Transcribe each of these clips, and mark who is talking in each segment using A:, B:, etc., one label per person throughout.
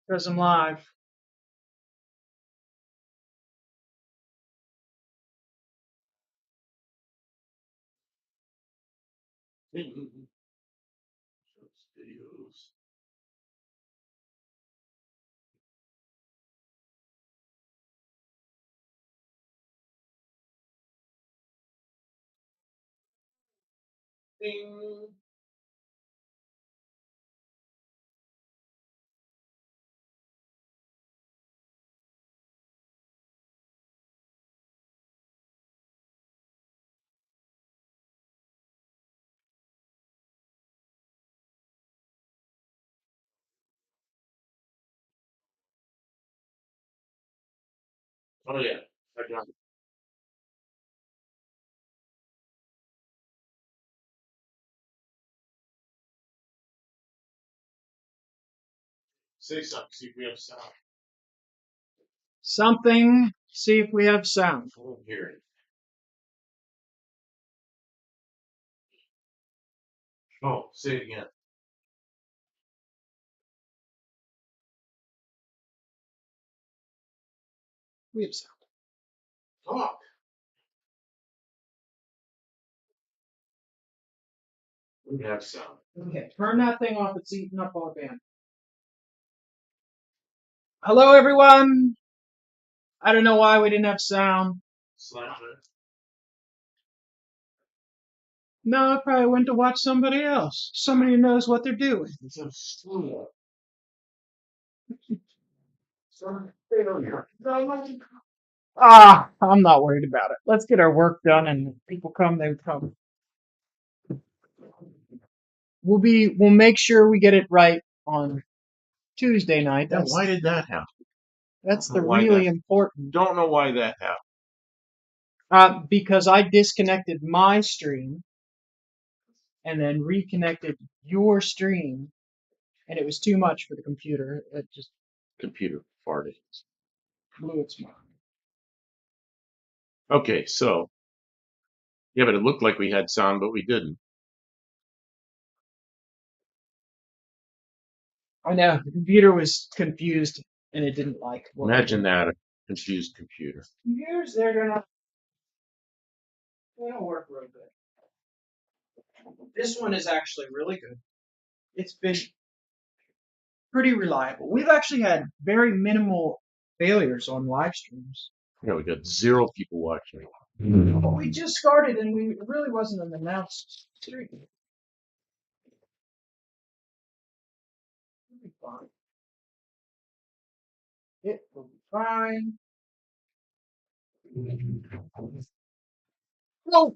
A: Because I'm live.
B: Videos. Ding. Oh yeah, I got it. Say something. See if we have sound.
A: Something. See if we have sound.
B: I don't hear it. Oh, say it again.
A: We have sound.
B: Talk. We have sound.
A: Okay, turn that thing off. It's eating up our band. Hello, everyone. I don't know why we didn't have sound.
B: Slap it.
A: No, I probably went to watch somebody else. Somebody who knows what they're doing.
B: It's a stool. Some failure.
A: I'm not worried about it. Let's get our work done, and if people come, they come. We'll make sure we get it right on Tuesday night.
B: Then why did that happen?
A: That's
B: Don't know
A: the
B: why
A: really
B: that-
A: important.
B: Don't know why that happened.
A: Because I disconnected my stream and then reconnected your stream, and it was too much for the computer. It just
B: Computer farted.
A: blew its mind.
B: Okay, so yeah, but it looked like we had sound, but we didn't.
A: I know the computer was confused and it didn't like what we
B: Imagine
A: did.
B: that, a confused computer.
A: Computers, they don't work real good. This one is actually really good. It's been pretty reliable. We've actually had very minimal failures on live streams.
B: Yeah, we got 0 people watching.
A: But we just started and it really wasn't an announced stream. It'll be fine. It will be fine. Well,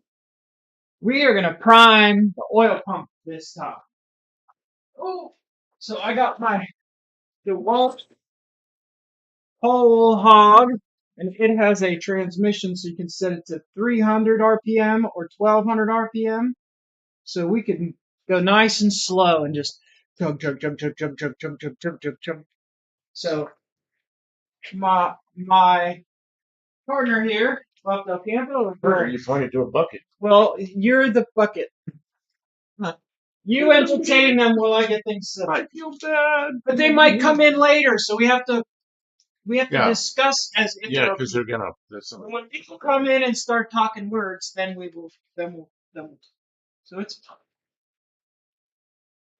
A: we are gonna prime the oil pump this time. Oh, so I got my DeWalt whole hog, and it has a transmission, so you can set it to 300 RPM or 1200 RPM. So we can go nice and slow and just chug, chug, chug, chug, chug, chug, chug, chug, chug, chug, chug. So my partner here, Buffalo Campo,
B: You pointed to a bucket.
A: well, you're the bucket. You entertain them while I get things set.
B: I feel bad.
A: But they might come in later, so we have to
B: Yeah.
A: discuss as if
B: Yeah, because they're gonna.
A: when people come in and start talking words, then we'll. So it's fine.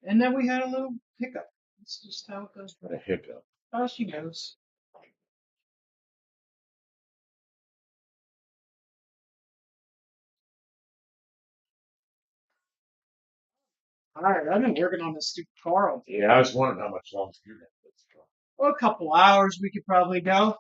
A: And then we had a little hiccup. It's just how it goes.
B: What a hiccup.
A: How she goes. All right, I've been working on this stupid car all day.
B: Yeah, I was wondering how much longer you're gonna put this for.
A: Well, a couple hours we could probably go.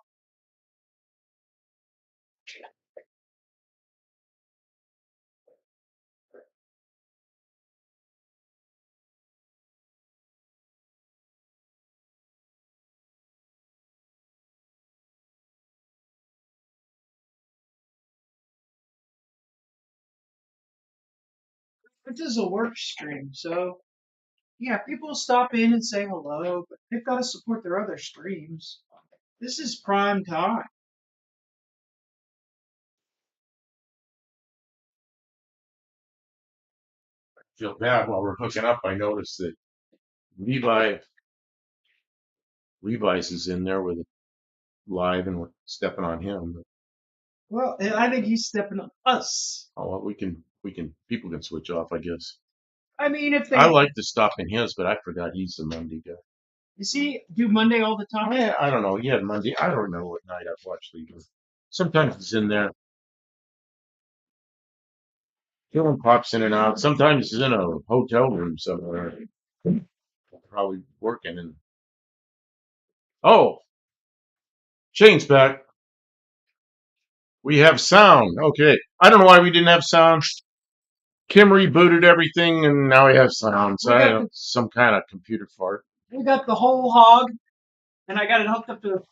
A: This is a work stream, so yeah, people stop in and say hello, but they've got to support their other streams. This is prime time.
B: Feel bad while we're hooking up. I noticed that Levi Levi's is in there with it live, and we're stepping on him. But,
A: Well, and I think he's stepping on us.
B: oh, well, people can switch off, I guess.
A: I mean, if
B: I
A: they,
B: like to stop in his, but I forgot he's the Monday guy.
A: does he do Monday all the time?
B: I don't know. He had Monday. I don't remember what night I've watched Legion. Sometimes he's in there. Dylan pops in and out. Sometimes he's in a hotel room somewhere, probably working. And oh, Shane's back. We have sound. Okay. I don't know why we didn't have sound. Kim rebooted everything, and now we have sound. So I don't, some kind of computer fart.
A: We got the whole hog, and I got it hooked up to the,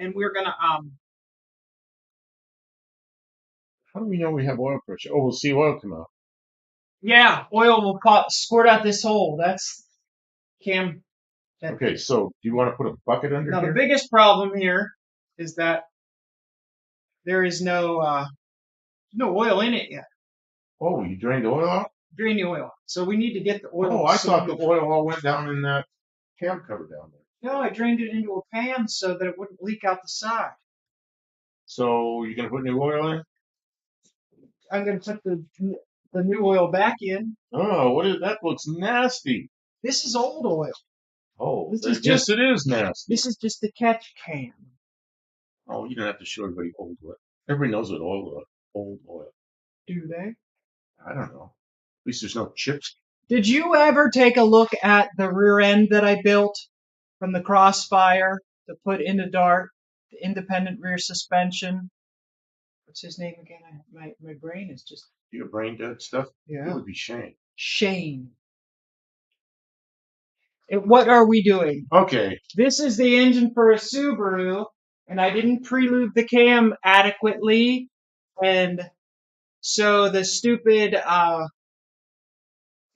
A: and we're gonna
B: How do we know we have oil pressure? Oh, we'll see oil come out.
A: yeah, oil will squirt out this hole. That's Cam.
B: Okay, so do you want to put a bucket under
A: Now
B: here?
A: the biggest problem here is that there is no oil in it yet.
B: Oh, you drained the oil out?
A: Drain the oil. So we need to get the oil.
B: Oh, I thought the oil all went down in that cam cover down there.
A: No, I drained it into a pan so that it wouldn't leak out the side.
B: So you're gonna put new oil in?
A: I'm gonna put the new oil back in.
B: Oh, what is that? Looks nasty.
A: This is old oil.
B: Oh,
A: This
B: I
A: is
B: guess
A: just
B: it is nasty.
A: this is just the catch can.
B: Oh, you don't have to show everybody old oil. Everybody knows what old oil.
A: Do they?
B: I don't know. At least there's no chips.
A: Did you ever take a look at the rear end that I built from the Crossfire to put in the Dart, the independent rear suspension? What's his name again? My brain is just
B: You got brain dead stuff? It
A: yeah.
B: would be Shane.
A: Shane. What are we doing?
B: Okay.
A: This is the engine for a Subaru, and I didn't pre-lube the cam adequately, and so the stupid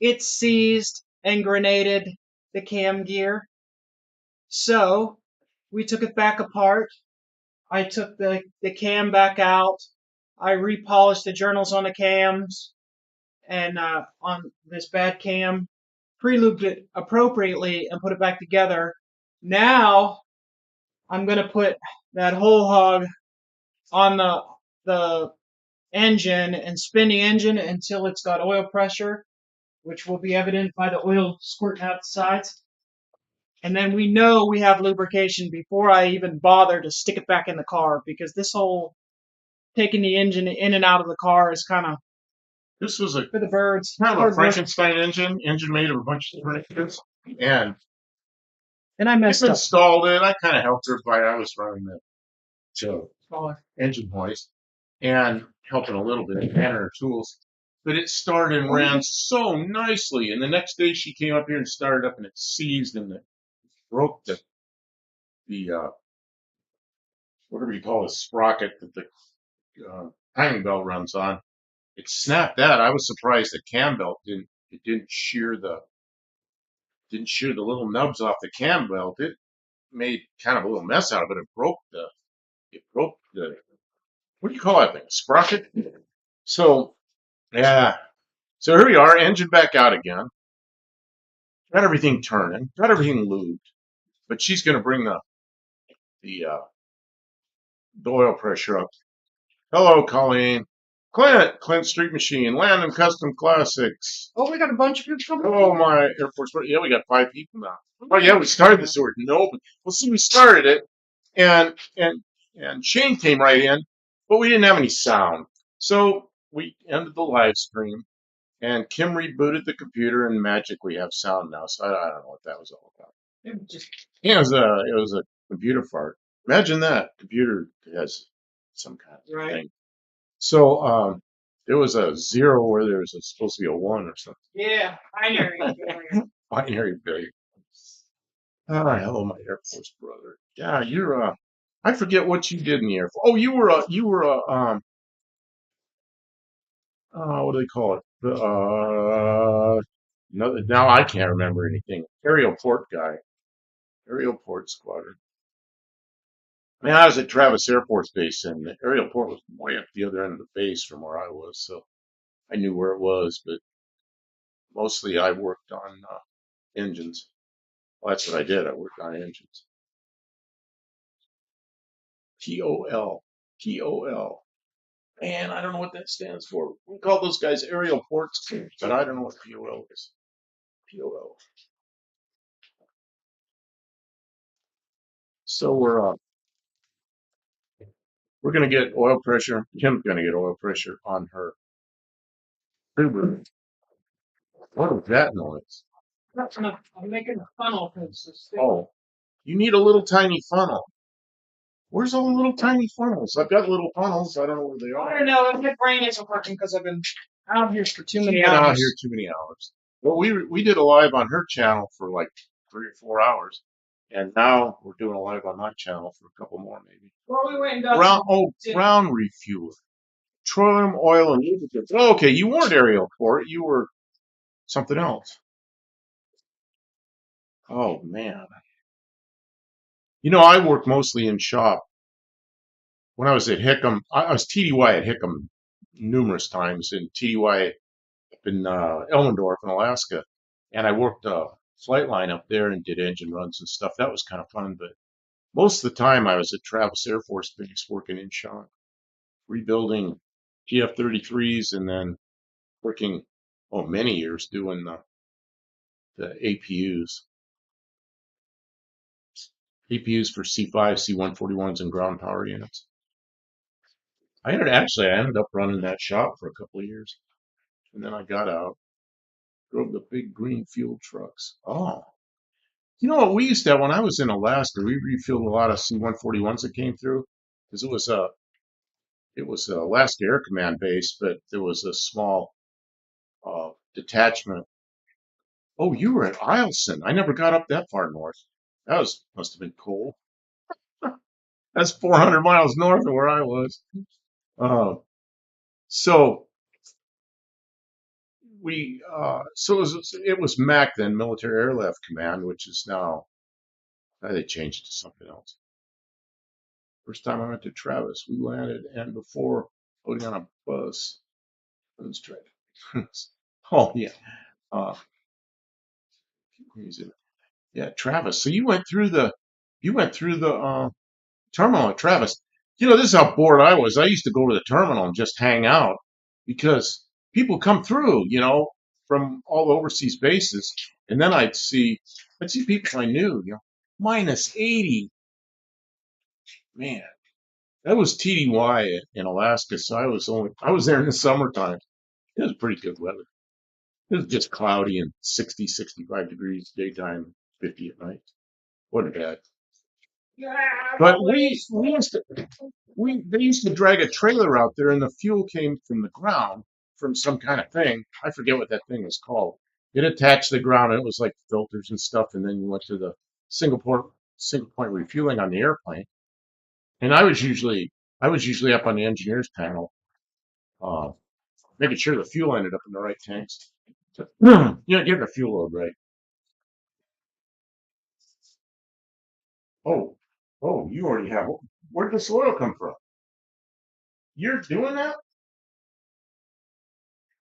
A: it seized and grenaded the cam gear. So we took it back apart. I took the cam back out. I repolished the journals on the cams and on this bad cam, pre-lubed it appropriately and put it back together. Now I'm gonna put that whole hog on the engine and spin the engine until it's got oil pressure, which will be evident by the oil squirting out the sides. And then we know we have lubrication before I even bother to stick it back in the car, because this whole taking the engine in and out of the car is kind of
B: This was a
A: for the birds.
B: kind of a Frankenstein engine made of a bunch of different engines. And
A: I messed up.
B: Installed it. I kind of helped her by I was running the engine hoist and helping a little bit and her tools. But it started and ran so nicely. And the next day she came up here and started up and it seized and it broke the whatever you call a sprocket that the timing belt runs on. It snapped that. I was surprised the cam belt didn't shear the little nubs off the cam belt. It made kind of a little mess out of it. It broke the what do you call that thing? A sprocket? So yeah. So here we are, engine back out again. Got everything turning, got everything lubed. But she's gonna bring the oil pressure up. Hello, Colleen. Clint Street Machine, Landon Custom Classics.
A: Oh, we got a bunch of people coming.
B: Oh, my Air Force. Yeah, we got 5 people now. Oh, yeah, we started this order. No, but well, see, we started it, and Shane came right in, but we didn't have any sound. So we ended the live stream, and Kim rebooted the computer, and magically have sound now. So I don't know what that was all about. Yeah, it was a computer fart. Imagine that. Computer has some kind of thing. So there was a 0 where there was supposed to be a 1 or something.
A: Yeah, binary.
B: Binary failure. Ah, hello, my Air Force brother. Yeah, you're I forget what you did in the Air Force. Oh, you were a what do they call it? No, now I can't remember anything. Aerial port guy. Aerial port squadron. I mean, I was at Travis Air Force Base, and the aerial port was way up the other end of the base from where I was, so I knew where it was, but mostly I worked on engines. Well, that's what I did. I worked on engines. POL. POL. Man, I don't know what that stands for. We call those guys aerial ports, but I don't know what POL is. POL. So we're gonna get oil pressure. Kim's gonna get oil pressure on her Subaru. What is that noise?
A: I'm making a funnel because it's
B: Oh, you need a little tiny funnel. Where's all the little tiny funnels? I've got little funnels. I don't know where they
A: I
B: are.
A: don't know. My brain isn't working because I've been out here for too
B: She's
A: many
B: been out
A: hours.
B: here too many hours. Well, we did a live on her channel for like 3 or 4 hours, and now we're doing a live on my channel for a couple more maybe.
A: Well, we went and got
B: Brown refueler, petroleum oil and lubricants. Oh, okay, you weren't aerial port. You were something else. Oh man, I work mostly in shop. When I was at Hickam, I was TDY at Hickam numerous times, and TDY up in Elmendorf in Alaska, and I worked a flight line up there and did engine runs and stuff. That was kind of fun, but most of the time I was at Travis Air Force Base working in shop, rebuilding GF-33s, and then working many years doing the APUs for C5, C-141s, and ground power units. I ended up running that shop for a couple of years, and then I got out, drove the big green fuel trucks. Oh, you know what we used to have when I was in Alaska? We refueled a lot of C-141s that came through because it was a Alaska Air Command base, but there was a small detachment. Oh, you were at Eielson. I never got up that far north. Must have been cold. That's 400 miles north of where I was. Uh, so it was MAC then, Military Airlift Command, which is now they changed it to something else. First time I went to Travis, we landed, and before loading on a bus, let's try it. Oh yeah, uh, yeah, Travis. So you went through the terminal at Travis. This is how bored I was. I used to go to the terminal and just hang out because people come through, from all the overseas bases, and then I'd see people I knew, minus 80. Man, that was TDY in Alaska, so I was there in the summertime. It was pretty good weather. It was just cloudy and 60, 65 degrees daytime, 50 at night. What a bad. But they used to drag a trailer out there, and the fuel came from the ground from some kind of thing. I forget what that thing was called. It attached to the ground, and it was like filters and stuff. And then you went to the single point refueling on the airplane. And I was usually up on the engineers panel, uh, making sure the fuel ended up in the right tanks. Getting the fuel load right. Oh, you already have. Where did this oil come from? You're doing that?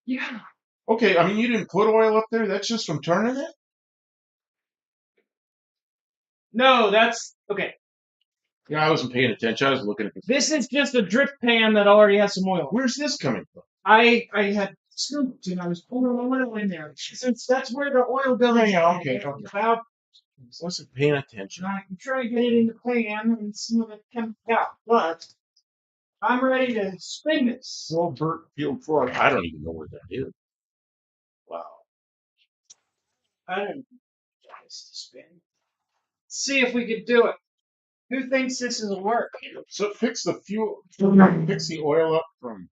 B: Yeah. Okay, I mean, you didn't put oil up there. That's just from turning it.
A: No, that's okay.
B: Yeah, I wasn't paying attention. I was looking at this.
A: This is just a drip pan that already has some oil.
B: Where's this coming from?
A: I had scooped and I was pouring oil in there since that's where the oil goes.
B: Yeah, okay.
A: About
B: I wasn't paying attention.
A: I can try to get it in the pan and some of it comes out, but I'm ready to spin this.
B: Silbert Field 4. I don't even know where that is. Wow.
A: I don't know this to spin. See if we could do it. Who thinks this will work?
B: So fix the fuel. Fix the oil up from.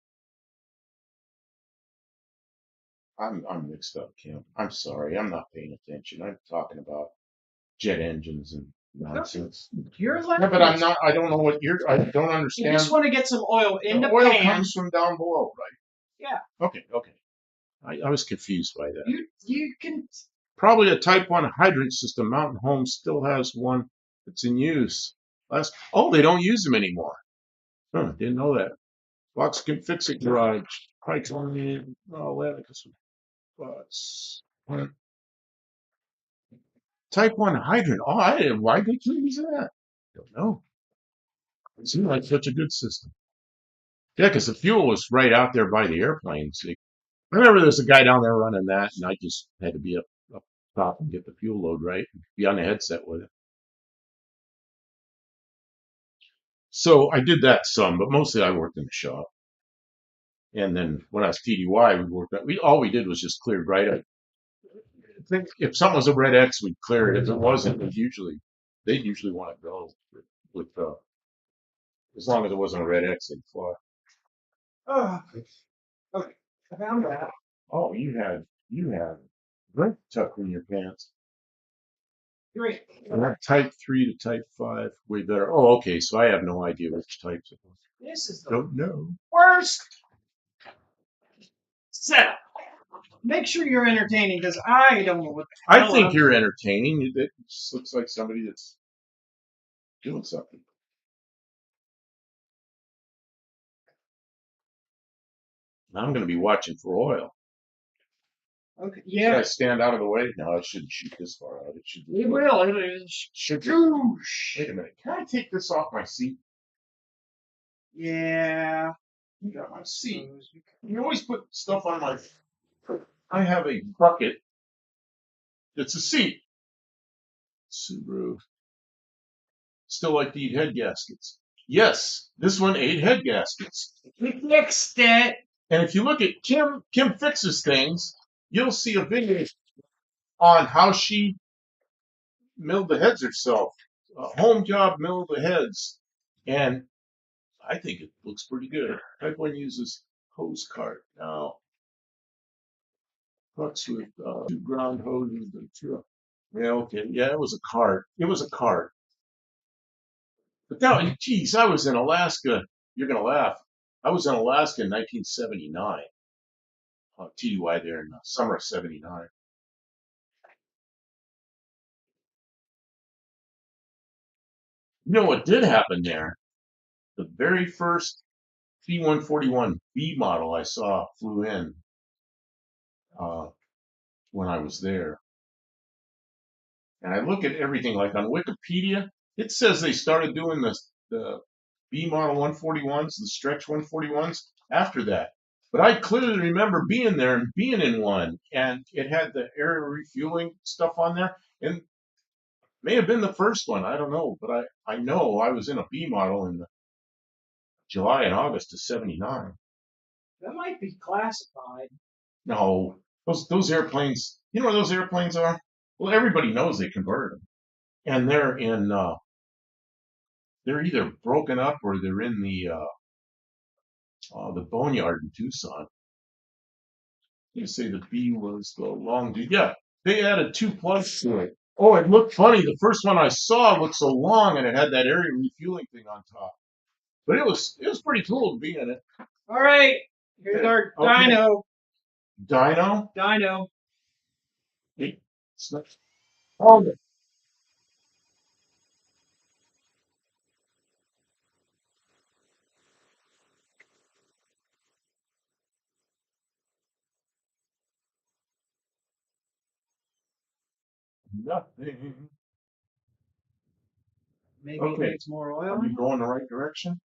B: I'm mixed up, Kim. I'm sorry. I'm not paying attention. I'm talking about jet engines and nonsense.
A: You're like,
B: Yeah, but I'm not. I don't know what I don't
A: you
B: understand.
A: just want to get some oil in the
B: oil
A: pan.
B: comes from down below, right?
A: Yeah.
B: Okay. I was confused by that.
A: You can.
B: Probably a Type 1 hydrant system. Mountain Home still has one that's in use. They don't use them anymore. Huh, didn't know that. Fox can fix it garage. Pike's only Type 1 hydrant. Oh, I didn't. Why did you use that? Don't know. It seemed like such a good system. Yeah, because the fuel was right out there by the airplanes. I remember there's a guy down there running that, and I just had to be up top and get the fuel load right, and be on the headset with it. So I did that some, but mostly I worked in the shop. And then when I was TDY, we worked. All we did was just clear right. I think if something was a red X, we'd clear it. If it wasn't, they'd usually want to go with as long as it wasn't a red X, they'd fly.
A: Oh, okay. I found that.
B: Oh, you had right tuck in your pants.
A: Great.
B: And that type 3 to type 5, way better. Oh, okay. So I have no idea which types it was.
A: This is the
B: Don't know.
A: worst setup. Make sure you're entertaining because I don't know what the
B: I
A: hell
B: think
A: I'm
B: you're entertaining. It just looks like somebody that's doing something. Now I'm going to be watching for oil.
A: Okay.
B: Should
A: Yeah.
B: I stand out of the way? No, I shouldn't shoot this far out. It should.
A: It will. It is.
B: Should.
A: Shoosh.
B: Wait a minute. Can I take this off my seat?
A: Yeah.
B: You got my seat. You always put stuff on my. I have a bucket. It's a seat. Subaru. Still like to eat head gaskets. Yes, this one ate head gaskets.
A: We fixed it.
B: And if you look at Kim fixes things, you'll see a video on how she milled the heads herself. A home job milled the heads. And I think it looks pretty good. Type 1 uses hose cart. Now, trucks with 2 ground hoses and truck. Yeah, okay. Yeah, it was a cart. It was a cart. But now, geez, I was in Alaska. You're going to laugh. I was in Alaska in 1979. TDY there in the summer of 79. You know what did happen there? The very first C-141B model I saw flew in uh, when I was there. And I look at everything like on Wikipedia, it says they started doing the B model 141s, the stretch 141s after that. But I clearly remember being there and being in one, and it had the air refueling stuff on there, and may have been the first one. I don't know, but I know I was in a B model in July and August of '79.
A: That might be classified.
B: No, those airplanes. You know where those airplanes are? Well, everybody knows they converted them, and they're either broken up or they're in the boneyard in Tucson. You say the B was the long dude. Yeah, they added 2 plugs to it. Oh, it looked funny. The first one I saw looked so long, and it had that area refueling thing on top. But it was pretty cool to be in it.
A: All right. Here's our
B: Okay.
A: dyno.
B: Dyno.
A: Dyno.
B: It's not- Oh, nothing.
A: Maybe
B: Okay.
A: it needs more oil.
B: Are we going the right direction?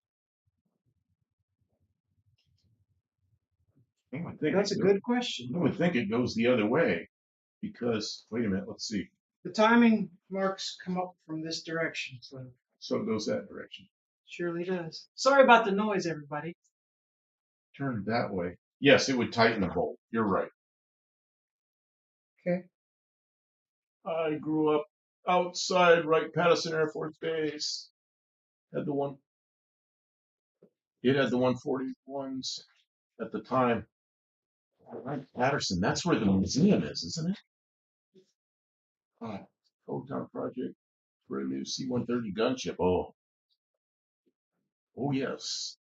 A: That's a good question.
B: I would think it goes the other way because, wait a minute, let's see.
A: The timing marks come up from this direction,
B: So it goes that direction.
A: surely does. Sorry about the noise, everybody.
B: Turn it that way. Yes, it would tighten the bolt. You're right.
A: Okay.
B: I grew up outside Wright-Patterson Air Force Base. Had the one. It had the 141s at the time. Wright-Patterson. That's where the museum is, isn't it? Town project for a new C-130 gunship. Oh yes.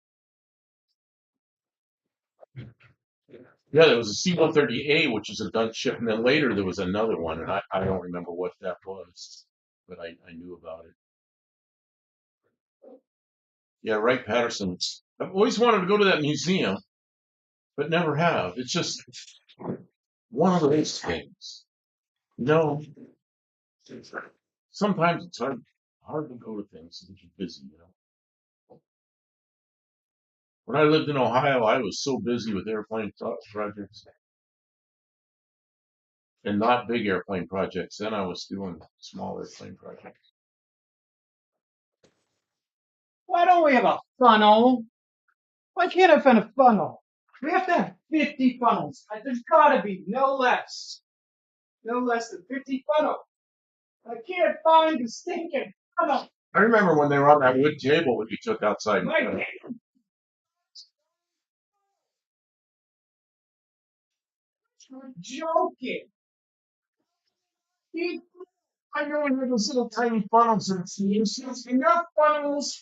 B: Yeah, there was a C-130A, which is a gunship, and then later there was another one, and I don't remember what that was, but I knew about it. Yeah, Wright-Patterson. I've always wanted to go to that museum, but never have. It's just one of those things. No, Sometimes it's hard to go to things if you're busy, you know. When I lived in Ohio, I was so busy with airplane projects and not big airplane projects. Then I was doing small airplane projects.
A: Why don't we have a funnel? Why can't I find a funnel? We have to have 50 funnels. There's gotta be no less. No less than 50 funnels. I can't find a stinking funnel.
B: I remember when they were on that wood table that you took outside.
A: My You're joking. You,
B: I know we had those little tiny funnels and
A: there's enough funnels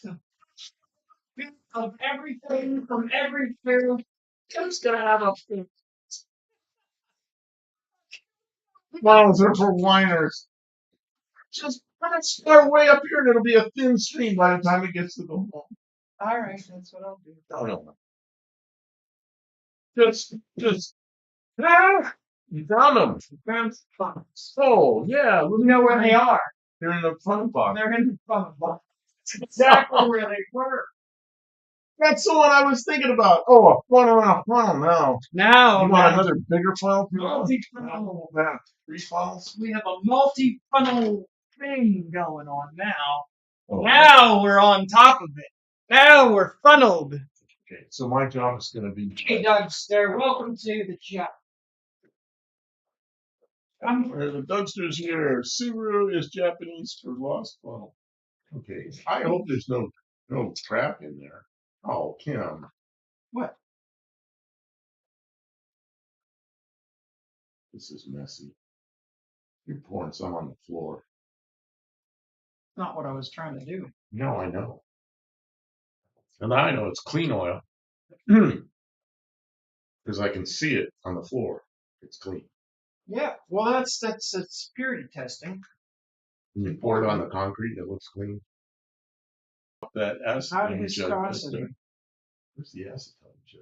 A: of everything from everywhere.
B: just gonna have a funnels are for whiners. Just start way up here and it'll be a thin stream by the time it gets to the home.
A: All right, that's what I'll do.
B: No, no. Just, you found them.
A: Found funnels.
B: Oh, yeah.
A: You know where they are?
B: They're in the front box.
A: They're in the funnel box. That's exactly where they were.
B: That's the one I was thinking about. Oh, a funnel and a funnel now.
A: Now,
B: You want another bigger funnel?
A: multi-funnel.
B: Three funnels?
A: We have a multi-funnel thing going on now.
B: Oh,
A: Now we're on top of it. Now we're funneled.
B: okay. So my job is going to be.
A: Hey, Dougster, welcome to the chat.
B: The Dougster's here. Subaru is Japanese for lost funnel. Okay. I hope there's no crap in there. Oh, Kim.
A: What?
B: This is messy. You're pouring some on the floor.
A: Not what I was trying to do.
B: No, I know. And I know it's clean oil. Because I can see it on the floor. It's clean.
A: Yeah, well, that's purity testing.
B: When you pour it on the concrete, it looks clean. That acetone jug right there. Where's the acetone jug?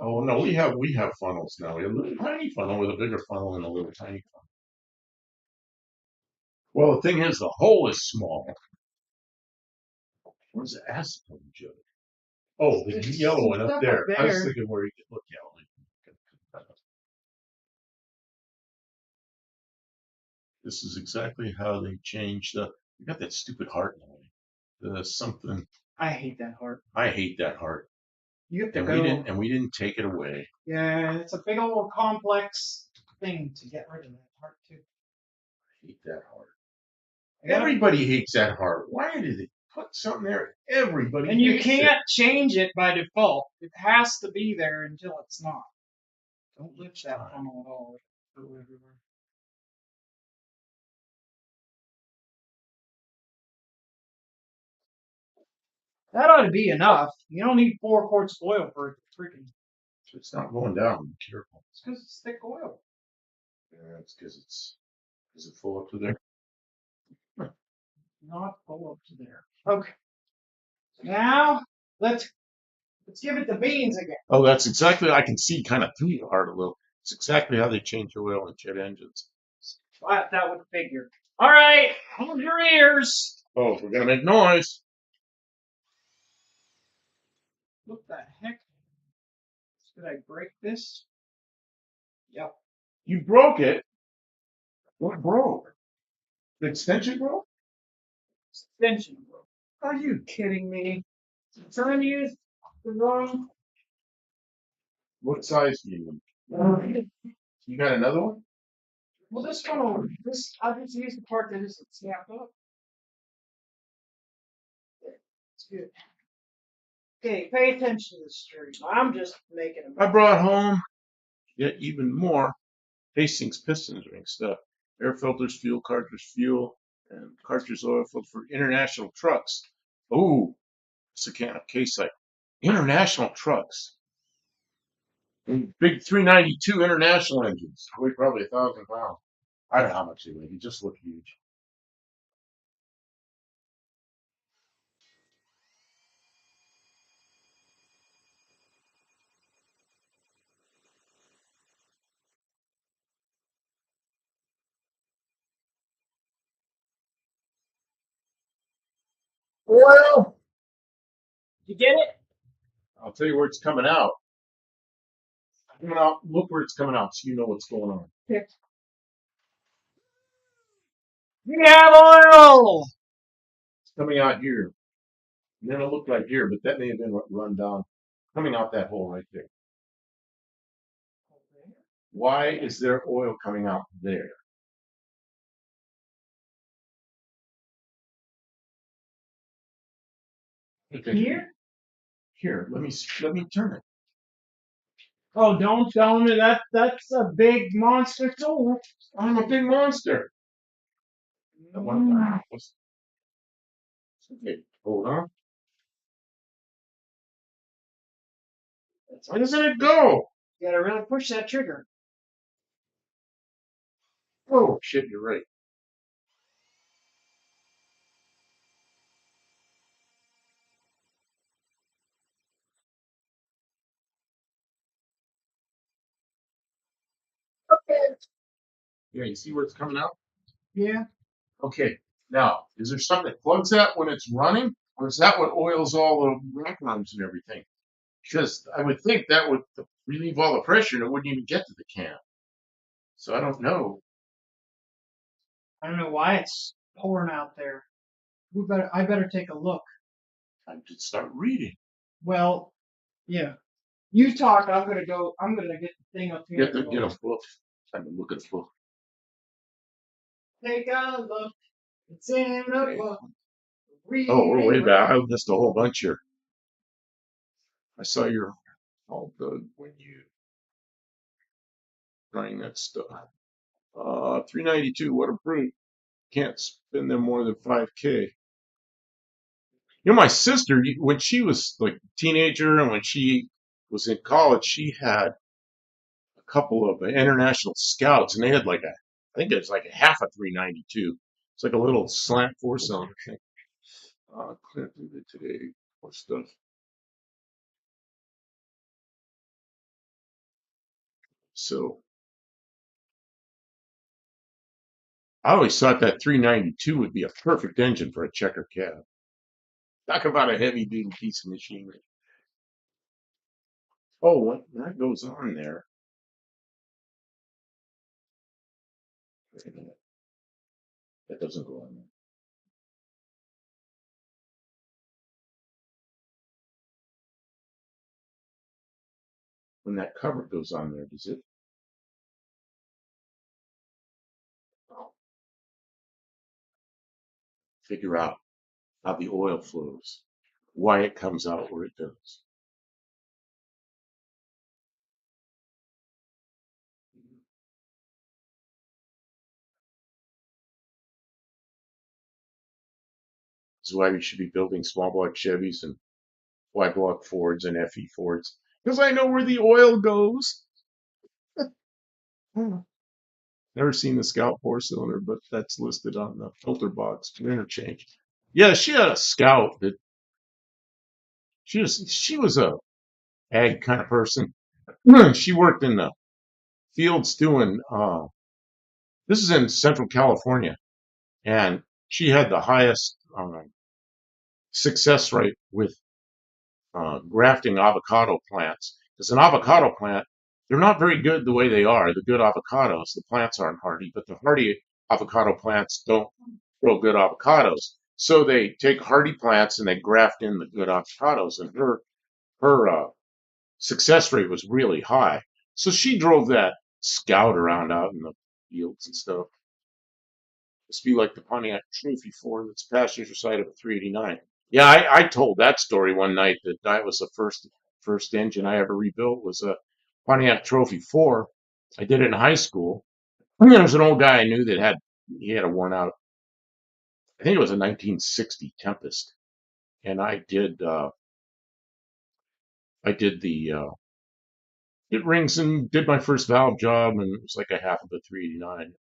B: Oh no, we have funnels now. We have a little tiny funnel with a bigger funnel and a little tiny funnel. Well, the thing is, the hole is small. Where's the acetone jug? Oh, the yellow one up there. I was thinking where you could look yellow. This is exactly how they changed the. You got that stupid heart in the something.
A: I hate that heart.
B: I hate that heart.
A: You have to
B: And
A: go.
B: we didn't take it away.
A: Yeah, it's a big old complex thing to get rid of that heart too.
B: I hate that heart. Everybody hates that heart. Why did they put something there? Everybody
A: and you
B: hates
A: can't change it by default. It has to be there until it's not. Don't lift that funnel at all. It'll go everywhere. That ought to be enough. You don't need 4 quarts of oil for it to freaking.
B: So it's not going down. Be careful.
A: It's because it's thick oil.
B: Yeah, it's because it's. Is it full up to there?
A: Not full up to there. Okay. Now let's give it the beans again.
B: Oh, that's exactly. I can see kind of through the heart a little. It's exactly how they change oil in jet engines.
A: That would figure. All right, hold your ears.
B: Oh, we're gonna make noise.
A: What the heck? Did I break this? Yep.
B: You broke it. What broke? The extension broke?
A: Extension broke.
B: Are you kidding me?
A: I'm trying to use the wrong.
B: What size do you need? You got another one?
A: Well, this one, I just used the part that isn't snapped up. It's good. Okay, pay attention to the stream. I'm just making a.
B: I brought home yet even more Hastings piston ring stuff. Air filters, fuel cartridge, fuel, and cartridge oil filter for international trucks. Oh, it's a can of K-Site. International trucks. Big 392 international engines. Weigh probably 1,000 pounds. I don't know how much they weigh. They just look huge. Oil.
A: You get it?
B: I'll tell you where it's coming out. Coming out. Look where it's coming out, so you know what's going on.
A: Okay. We have oil.
B: It's coming out here. And then it looked like here, but that may have been what run down. Coming out that hole right there. Why is there oil coming out there?
A: Here?
B: Here, let me turn it.
A: Oh, don't tell me that's a big monster tool.
B: I'm a big monster.
A: Mm.
B: Okay, hold on. Why doesn't it go?
A: You gotta really push that trigger.
B: Oh shit, you're right. Yeah, you see where it's coming out?
A: Yeah.
B: Okay. Now, is there something that plugs that when it's running, or is that what oils all the rack arms and everything? Because I would think that would relieve all the pressure and it wouldn't even get to the can. So I don't know.
A: I don't know why it's pouring out there. I better take a look.
B: I should start reading.
A: Well, yeah. You talk. I'm gonna get the thing up here.
B: Get a book. Time to look at the book.
A: Take a look. It's in a
B: Okay.
A: book.
B: Oh, we're way back. I missed a whole bunch here. I saw your all good when you trying that stuff. 392. What a brute. Can't spend them more than 5K. You know, my sister, when she was like a teenager and when she was in college, she had a couple of international scouts, and they had like I think it's like a half a 392. It's like a little slant four cylinder thing. Clint did it today. What stuff? So I always thought that 392 would be a perfect engine for a checker cab. Talk about a heavy duty piece of machinery. Oh, what that goes on there? Wait a minute. That doesn't go on there. When that cover goes on there, does it? Oh, figure out how the oil flows, why it comes out where it does. This is why we should be building small block Chevys and wide block Fords and FE Fords. Because I know where the oil goes. Never seen the Scout four cylinder, but that's listed on the filter box for interchange. Yeah, she had a Scout that she was a ag kind of person. She worked in the fields doing this is in Central California, and she had the highest success rate with grafting avocado plants. Because an avocado plant, they're not very good the way they are. The good avocados, the plants aren't hardy, but the hardy avocado plants don't grow good avocados. So they take hardy plants and they graft in the good avocados. And her success rate was really high. So she drove that Scout around out in the fields and stuff. This be like the Pontiac Trophy 4 that's passenger side of a 389. Yeah, I told that story one night that was the first engine I ever rebuilt was a Pontiac Trophy 4. I did it in high school. And there was an old guy I knew that he had a worn out, I think it was a 1960 Tempest, and I did the it rings and did my first valve job, and it was like a half of a 389.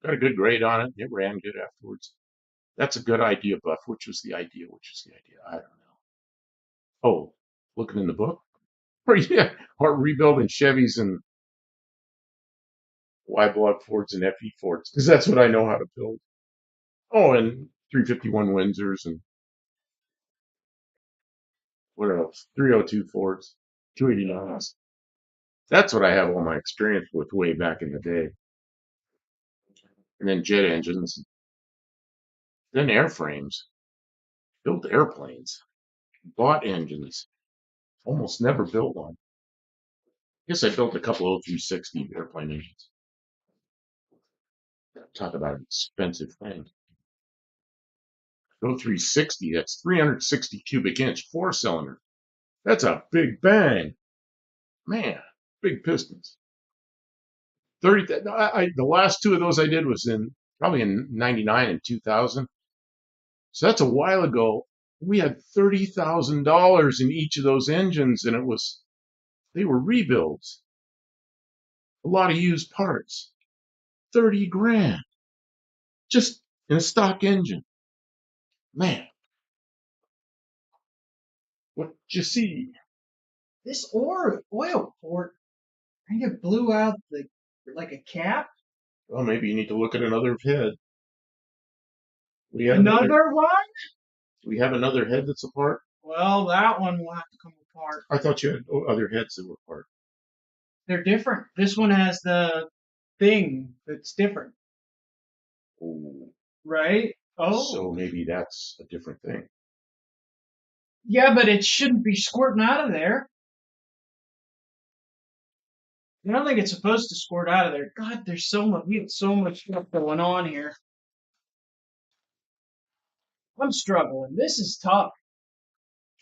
B: Got a good grade on it. It ran good afterwards. That's a good idea, Buff. Which was the idea? Which is the idea? I don't know. Oh, looking in the book? Or yeah, or rebuilding Chevys and Y block Fords and FE Fords, because that's what I know how to build. Oh, and 351 Windsors and What else? 302 Fords, 289s. That's what I have all my experience with way back in the day. And then jet engines, then airframes, built airplanes, bought engines. Almost never built one. Guess I built a couple of 360 airplane engines. Talk about an expensive thing. Go 360, that's 360 cubic inch, 4-cylinder. That's a big bang. Man, big pistons. 30. The last two of those I did was probably in 99 and 2000. So that's a while ago. We had $30,000 in each of those engines, and they were rebuilds. A lot of used parts. 30 grand just in a stock engine. Man, what you see?
A: This oil port, I think it blew out like a cap.
B: Well, maybe you need to look at another head.
A: Another one?
B: We have another head that's apart.
A: Well, that one will have to come apart.
B: I thought you had other heads that were apart.
A: They're different. This one has the thing that's different,
B: Oh,
A: right? Oh,
B: so maybe that's a different thing.
A: yeah, but it shouldn't be squirting out of there. I don't think it's supposed to squirt out of there. God, we have so much stuff going on here. I'm struggling. This is tough.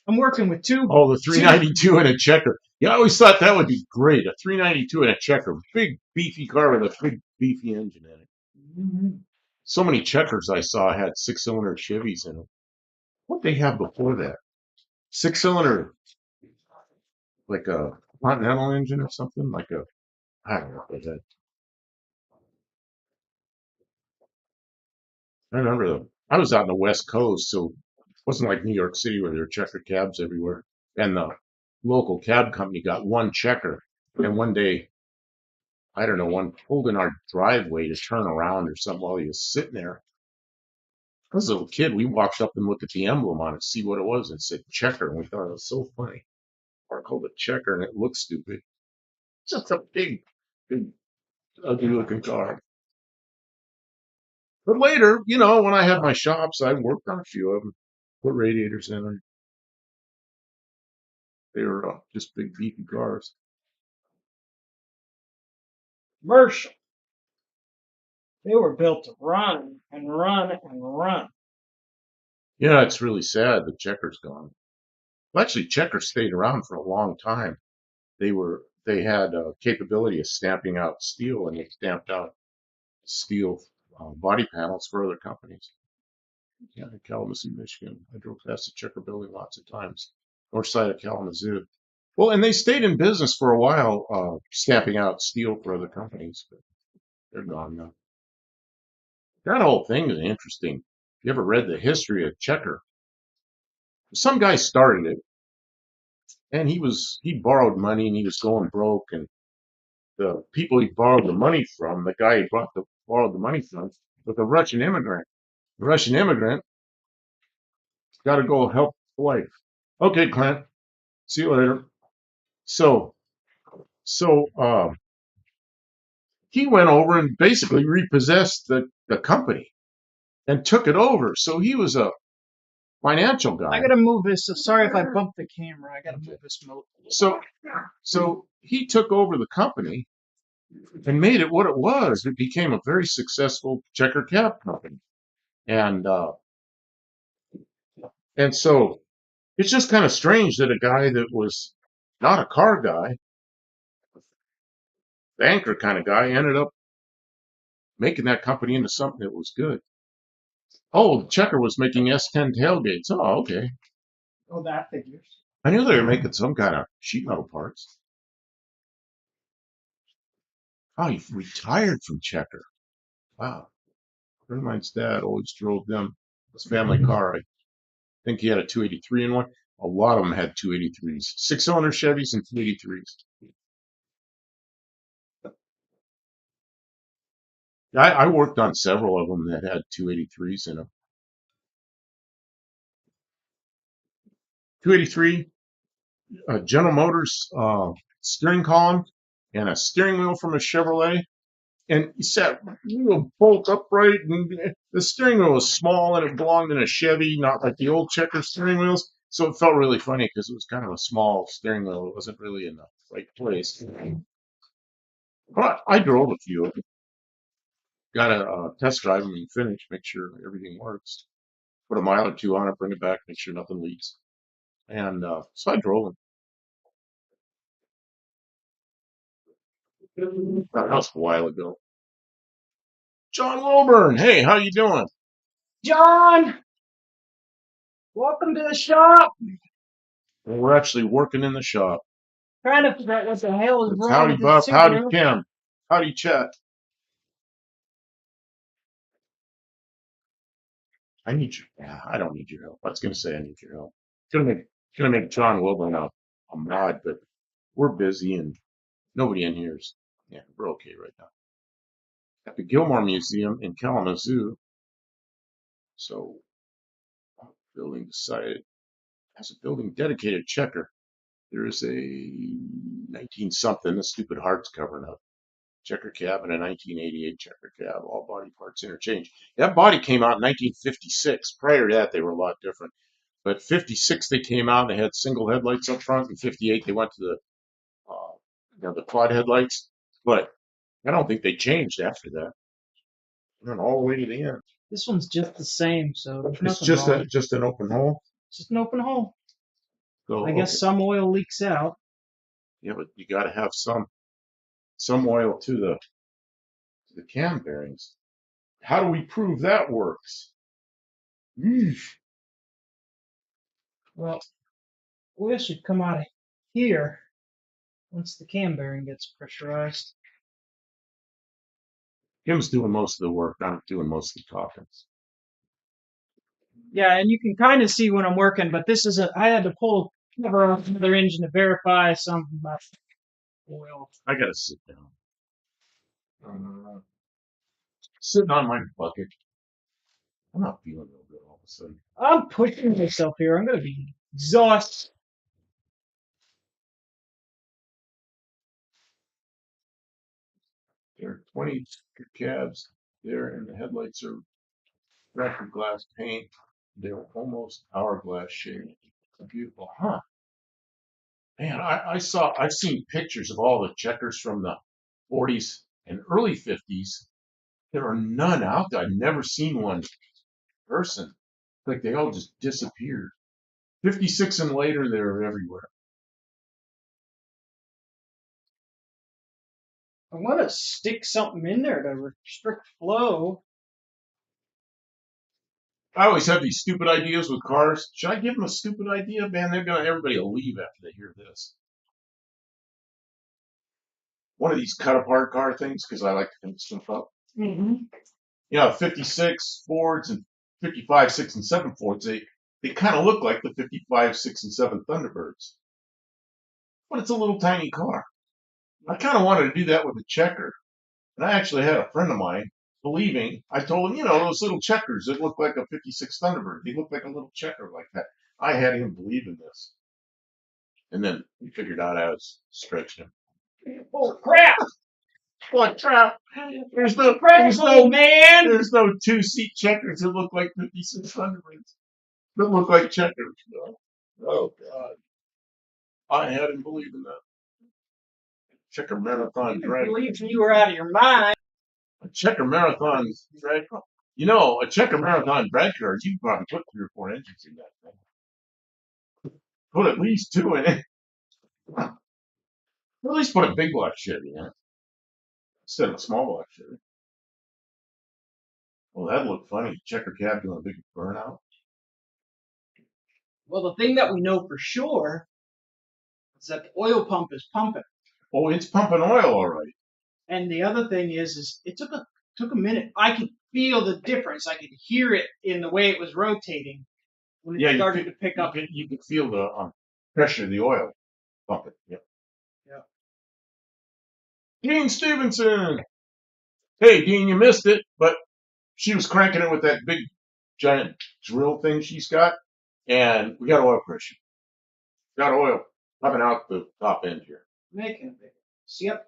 A: I'm working with two.
B: Oh, the 392 and a checker. Yeah, I always thought that would be great. A 392 and a checker. Big, beefy car with a big, beefy engine in it.
A: Mm-hmm.
B: So many checkers I saw had 6-cylinder Chevys in them. What they have before that? 6-cylinder, like a Continental engine or something? I don't know what that. I remember them. I was out on the West Coast, so it wasn't like New York City where there were checker cabs everywhere. And the local cab company got one checker. And one day, I don't know, one pulled in our driveway to turn around or something while he was sitting there. I was a little kid. We walked up and looked at the emblem on it, see what it was, and it said checker. And we thought it was so funny. Or called it checker, and it looked stupid. Just a big, big, ugly looking car. But later, when I had my shops, I worked on a few of them. Put radiators in them. They were just big, beefy cars.
A: Commercial. They were built to run and run and run.
B: Yeah, it's really sad that Checker's gone. Well, actually, Checker stayed around for a long time. They had a capability of stamping out steel, and they stamped out steel body panels for other companies. Yeah, in Kalamazoo, Michigan. I drove past the Checker building lots of times. North side of Kalamazoo. Well, and they stayed in business for a while, stamping out steel for other companies, but they're gone now. That whole thing is interesting. You ever read the history of Checker? Some guy started it, and he borrowed money, and he was going broke, and the people he borrowed the money from, the guy he borrowed the money from, was a Russian immigrant. The Russian immigrant got to go help his wife. Okay, Clint. See you later. So, so he went over and basically repossessed the company and took it over. So he was a financial guy.
A: I gotta move this. So sorry if I bump the camera. I gotta move this motor.
B: So he took over the company and made it what it was. It became a very successful checker cab company, and so it's just kind of strange that a guy that was not a car guy, banker kind of guy, ended up making that company into something that was good. Oh, Checker was making S10 tailgates. Oh, okay.
A: Oh, that figures.
B: I knew they were making some kind of sheet metal parts. Oh, he retired from Checker. Wow. A friend of mine's dad always drove them. His family car. I think he had a 283 in one. A lot of them had 283s. 6-cylinder Chevys and 283s. I worked on several of them that had 283s in them. 283, a General Motors steering column and a steering wheel from a Chevrolet. And he sat real bolt upright, and the steering wheel was small, and it belonged in a Chevy, not like the old checker steering wheels. So it felt really funny because it was kind of a small steering wheel. It wasn't really in the right place. But I drove a few. Got to test drive them and finish, make sure everything works. Put a mile or two on it, bring it back, make sure nothing leaks. And so I drove them. That was a while ago. John Wilburn, hey, how you doing?
A: John, welcome to the shop.
B: Well, we're actually working in the shop.
A: Trying to figure out what the hell is
B: It's
A: wrong
B: howdy
A: with this
B: Buff, howdy
A: Subaru.
B: Kim, howdy Chet. I need your. Yeah, I don't need your help. I was gonna say I need your help. Gonna make John Wilburn a mod, but we're busy and nobody in here is. Yeah, we're okay right now. At the Gilmore Museum in Kalamazoo, so building decided has a building dedicated checker. There is a 19 something. The stupid heart's covering up. Checker cab and a 1988 checker cab, all body parts interchange. That body came out in 1956. Prior to that, they were a lot different. But 56 they came out. They had single headlights up front. In 58 they went to the quad headlights. But I don't think they changed after that. Went all the way to the end.
A: This one's just the same, so there's
B: It's
A: nothing
B: just
A: wrong.
B: just an open hole.
A: It's just an open hole.
B: So
A: I guess some oil leaks out.
B: yeah, but you got to have some oil to the cam bearings. How do we prove that works?
A: Well, oil should come out of here once the cam bearing gets pressurized.
B: Kim's doing most of the work. I'm doing most of the talking.
A: Yeah, and you can kind of see when I'm working, but this is I had to pull the cover off another engine to verify something about oil.
B: I gotta sit down. Sitting on my bucket. I'm not feeling real good all of a sudden.
A: I'm pushing myself here. I'm going to be exhausted.
B: There are 20 cabs there, and the headlights are record glass paint. They're almost hourglass shaped. Beautiful, huh? Man, I've seen pictures of all the checkers from the 40s and early 50s. There are none out there. I've never seen one in person. Like they all just disappeared. 56 and later, they're everywhere.
A: I want to stick something in there to restrict flow.
B: I always have these stupid ideas with cars. Should I give them a stupid idea? Man, everybody will leave after they hear this. One of these cut apart car things because I like to finish stuff up.
A: Mm-hmm.
B: You know, 56 Fords and 55, 6, and 7 Fords, they kind of look like the 55, 6, and 7 Thunderbirds. But it's a little tiny car. I kind of wanted to do that with a checker. And I actually had a friend of mine believing, I told him, those little checkers that look like a 56 Thunderbird. They look like a little checker like that. I had him believe in this. And then we figured out I was stretching him.
A: Oh crap!
B: What crap? There's no
A: Man!
B: There's no 2-seat checkers that look like 56 Thunderbirds. That look like checkers. Oh God! I had him believe in that. Checker marathon drag.
A: Believe you were out of your mind.
B: A checker marathon drag. A checker marathon drag car. You can probably put 3 or 4 engines in that thing. Put at least 2 in it. Or at least put a big block Chevy in it instead of a small block Chevy. Well, that'd look funny. Checker cab doing a big burnout.
A: Well, the thing that we know for sure is that the oil pump is pumping.
B: Oh, it's pumping oil, all right.
A: And the other thing is it took a minute. I could feel the difference. I could hear it in the way it was rotating when it started to pick up.
B: You could feel the pressure of the oil pumping. Yep.
A: Yeah.
B: Dean Stevenson. Hey, Dean, you missed it, but she was cranking it with that big, giant drill thing she's got, and we got oil pressure. Got oil. Coming out the top end here.
A: Making it big. Yep.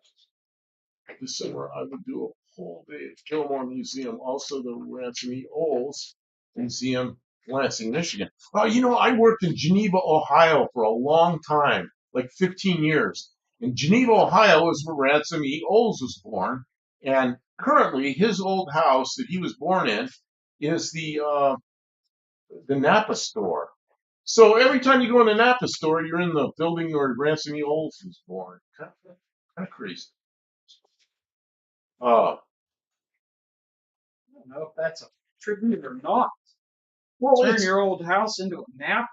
B: This summer, I would do a whole day at Fillmore Museum, also the Ransom E. Olds Museum, Lansing, Michigan. I worked in Geneva, Ohio for a long time, like 15 years. In Geneva, Ohio is where Ransom E. Olds was born. And currently, his old house that he was born in is the Napa store. So every time you go in the Napa store, you're in the building where Ransom E. Olds was born. Kind of crazy. Uh,
A: I don't know if that's a tribute or not.
B: well,
A: Turn your old house into a nap.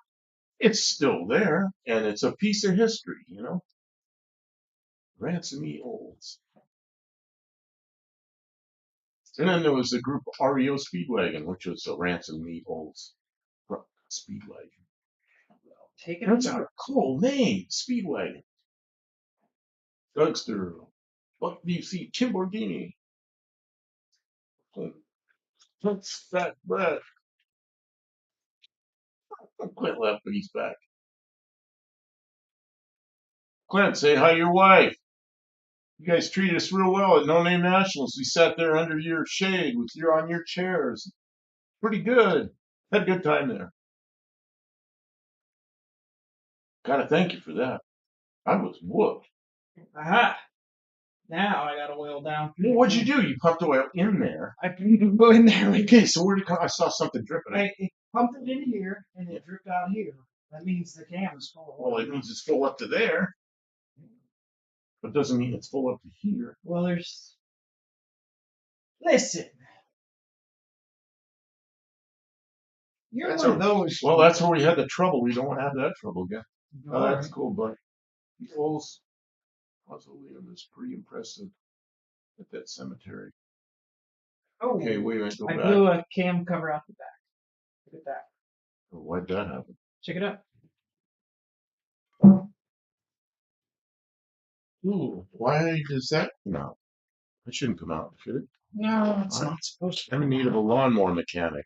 B: it's still there, and it's a piece of history. Ransom E. Olds. And then there was a group REO Speedwagon, which was a Ransom E. Olds Speedwagon.
A: Take it.
B: That's a cool name, Speedwagon. Drugster. What do you see? Timborghini. That's Fat Brett. Clint left, but he's back. Clint, say hi to your wife. You guys treated us real well at No Name Nationals. We sat there under your shade with you on your chairs. Pretty good. Had a good time there. Gotta thank you for that. I was whooped.
A: Aha. Now I gotta oil down.
B: Well, what'd you do? You pumped oil in there.
A: I go in there.
B: Okay, so where'd it come? I saw something dripping.
A: I pumped it in here and it dripped out here. That means the can is full.
B: Well, it means it's full up to there, but it doesn't mean it's full up to here.
A: Well, listen. You're
B: That's
A: one of those.
B: Well, that's where we had the trouble. We don't want to have that trouble again. Oh,
A: All
B: that's
A: right.
B: cool, but the old mausoleum is pretty impressive at that cemetery.
A: Oh,
B: Okay, wait a minute, go
A: I
B: back.
A: blew a cam cover out the back. Look at that.
B: Oh, why'd that happen?
A: Check it out.
B: Ooh, why does that come out? It shouldn't come out, should it?
A: No, it's not supposed to.
B: I'm in need of a lawnmower mechanic.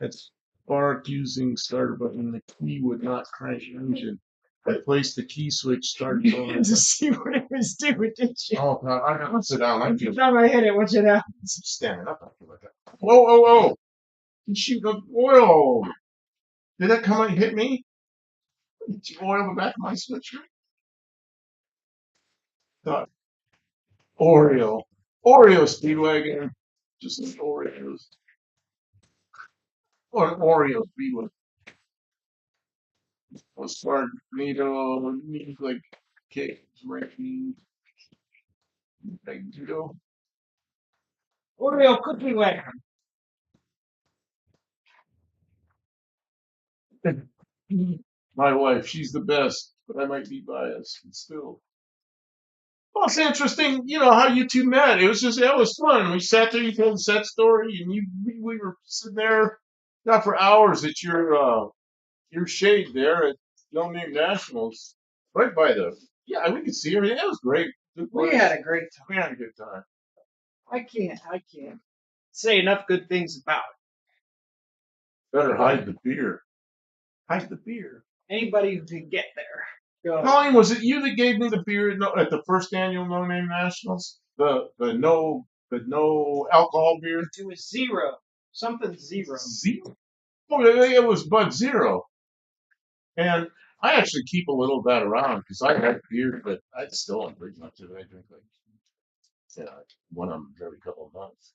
B: Had spark using starter button. The key would not crank the engine. I placed the key switch, started
A: You
B: going.
A: had to see what it was doing, didn't you?
B: Oh, God, I gotta sit down. I
A: Every
B: feel
A: time I hit it, watch it out.
B: standing up. I feel like that. Whoa, whoa, whoa! You shoot the oil. Did that come out and hit me? Did you oil the back of my sweatshirt? Thought Oreo. Oreo Speedwagon. Just like Oreos. Or an Oreo Speedwagon. A smart NATO, needs like cakes, ranking, Magneto.
A: Oreo cookie wagon.
B: My wife, she's the best, but I might be biased, but still. Well, it's interesting, how you two met. It was fun. We sat there, you told the set story, and we were sitting there, not for hours at your shade there at No Name Nationals, right by yeah, we could see everything. It was great. Good
A: We
B: place.
A: had a great time.
B: We had a good time.
A: I can't say enough good things about it.
B: Better hide the beer. Hide the beer.
A: Anybody who can get there. Go.
B: Colleen, was it you that gave me the beer at the first annual No Name Nationals? The no alcohol beer?
A: It was zero. Something zero.
B: Zero? Oh, it was Bud Zero. And I actually keep a little of that around because I had beer, but I still don't drink much of it. I drink one of them every couple of months.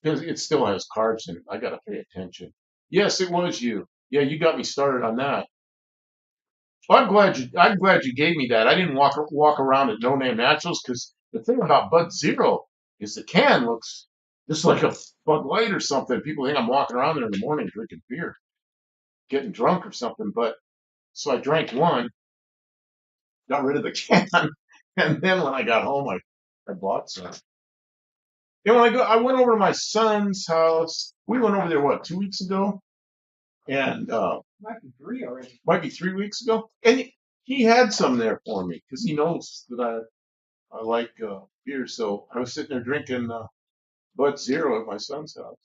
B: Because it still has carbs in it. I got to pay attention. Yes, it was you. Yeah, you got me started on that. Well, I'm glad you gave me that. I didn't walk around at No Name Naturals because the thing about Bud Zero is the can looks just like a Bud Light or something. People think I'm walking around there in the morning drinking beer, getting drunk or something. But so I drank one, got rid of the can, and then when I got home, I bought some. And when I went over to my son's house. We went over there 2 weeks ago, and
A: Might be 3 already.
B: might be 3 weeks ago, and he had some there for me because he knows that I like beer. So I was sitting there drinking Bud Zero at my son's house.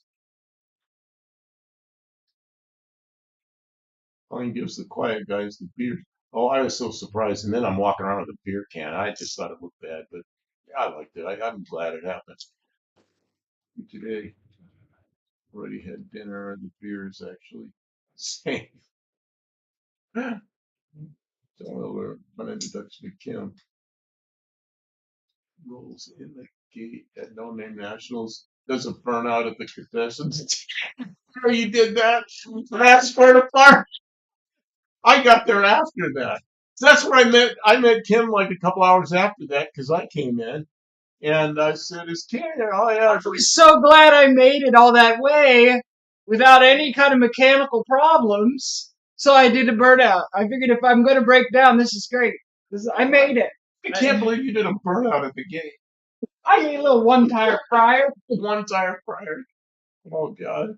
B: Colleen gives the quiet guys the beer. Oh, I was so surprised. And then I'm walking around with a beer can. I just thought it looked bad, but I liked it. I'm glad it happened. Today, already had dinner. The beer is actually same. So we're on introduction to Kim. Rolls in the gate at No Name Nationals. Does a burnout at the contestants. Oh, you did that? That's where the park. I got there after that. So that's where I met. I met Kim like a couple hours after that because I came in and I said, "Is Kim here?" Oh yeah.
A: I was so glad I made it all that way without any kind of mechanical problems. So I did a burnout. I figured if I'm going to break down, this is great. I made it.
B: I can't believe you did a burnout at the gate.
A: I need a little one tire prior.
B: One tire prior. Oh God.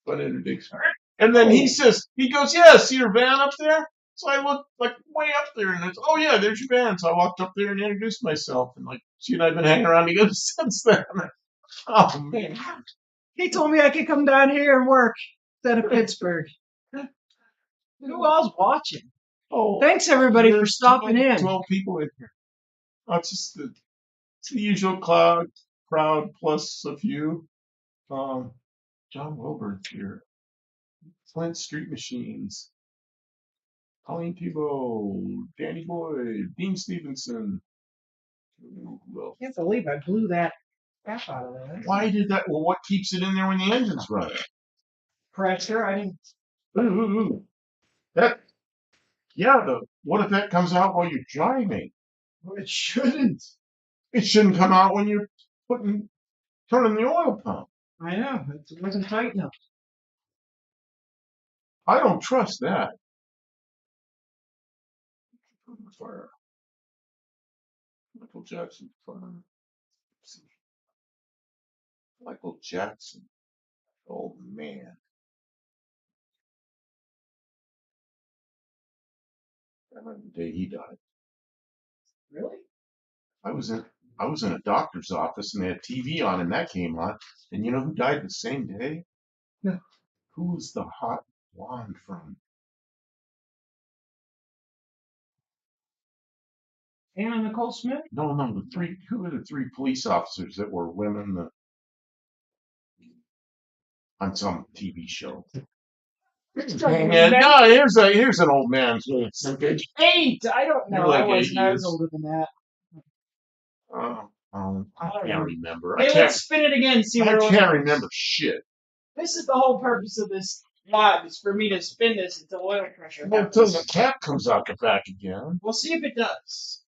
B: Fun interdiction. And then he says, he goes, "Yeah, see your van up there?" So I looked like way up there and it's, "Oh yeah, there's your van." So I walked up there and introduced myself and like she and I've been hanging around together since then. Oh man.
A: He told me I could come down here and work instead of Pittsburgh. Who else watching?
B: Oh,
A: Thanks everybody for
B: there's
A: stopping
B: 12,
A: in.
B: 12 people in here. Oh, it's the usual crowd plus a few. John Wilburn's here. Flint Street Machines. Colleen Thibault, Danny Boyd, Dean Stevenson. Well,
A: Can't believe I blew that crap out of there.
B: why did that? Well, what keeps it in there when the engine's running?
A: Pressure. I didn't.
B: Ooh, that, yeah, what if that comes out while you're driving?
A: Well, it shouldn't.
B: It shouldn't come out when you're turning the oil pump.
A: I know. It wasn't tight enough.
B: I don't trust that. Fire. Michael Jackson. Fire. Michael Jackson. Oh man. I remember the day he died.
A: Really?
B: I was in I was in a doctor's office and they had TV on and that came on. And you know who died the same day?
A: No.
B: Who was the hot blonde from?
A: Anna Nicole Smith?
B: No, who were the three police officers that were women on some TV show? And no, here's an old man's
A: Eight. I don't know.
B: Like
A: I wasn't. I was
B: 80s.
A: older than that.
B: I can't remember.
A: Hey, let's spin it again. See
B: I
A: where.
B: can't remember shit.
A: This is the whole purpose of this live. Is for me to spin this until oil pressure
B: Well, until
A: happens.
B: the cap comes out the back again.
A: We'll see if it does.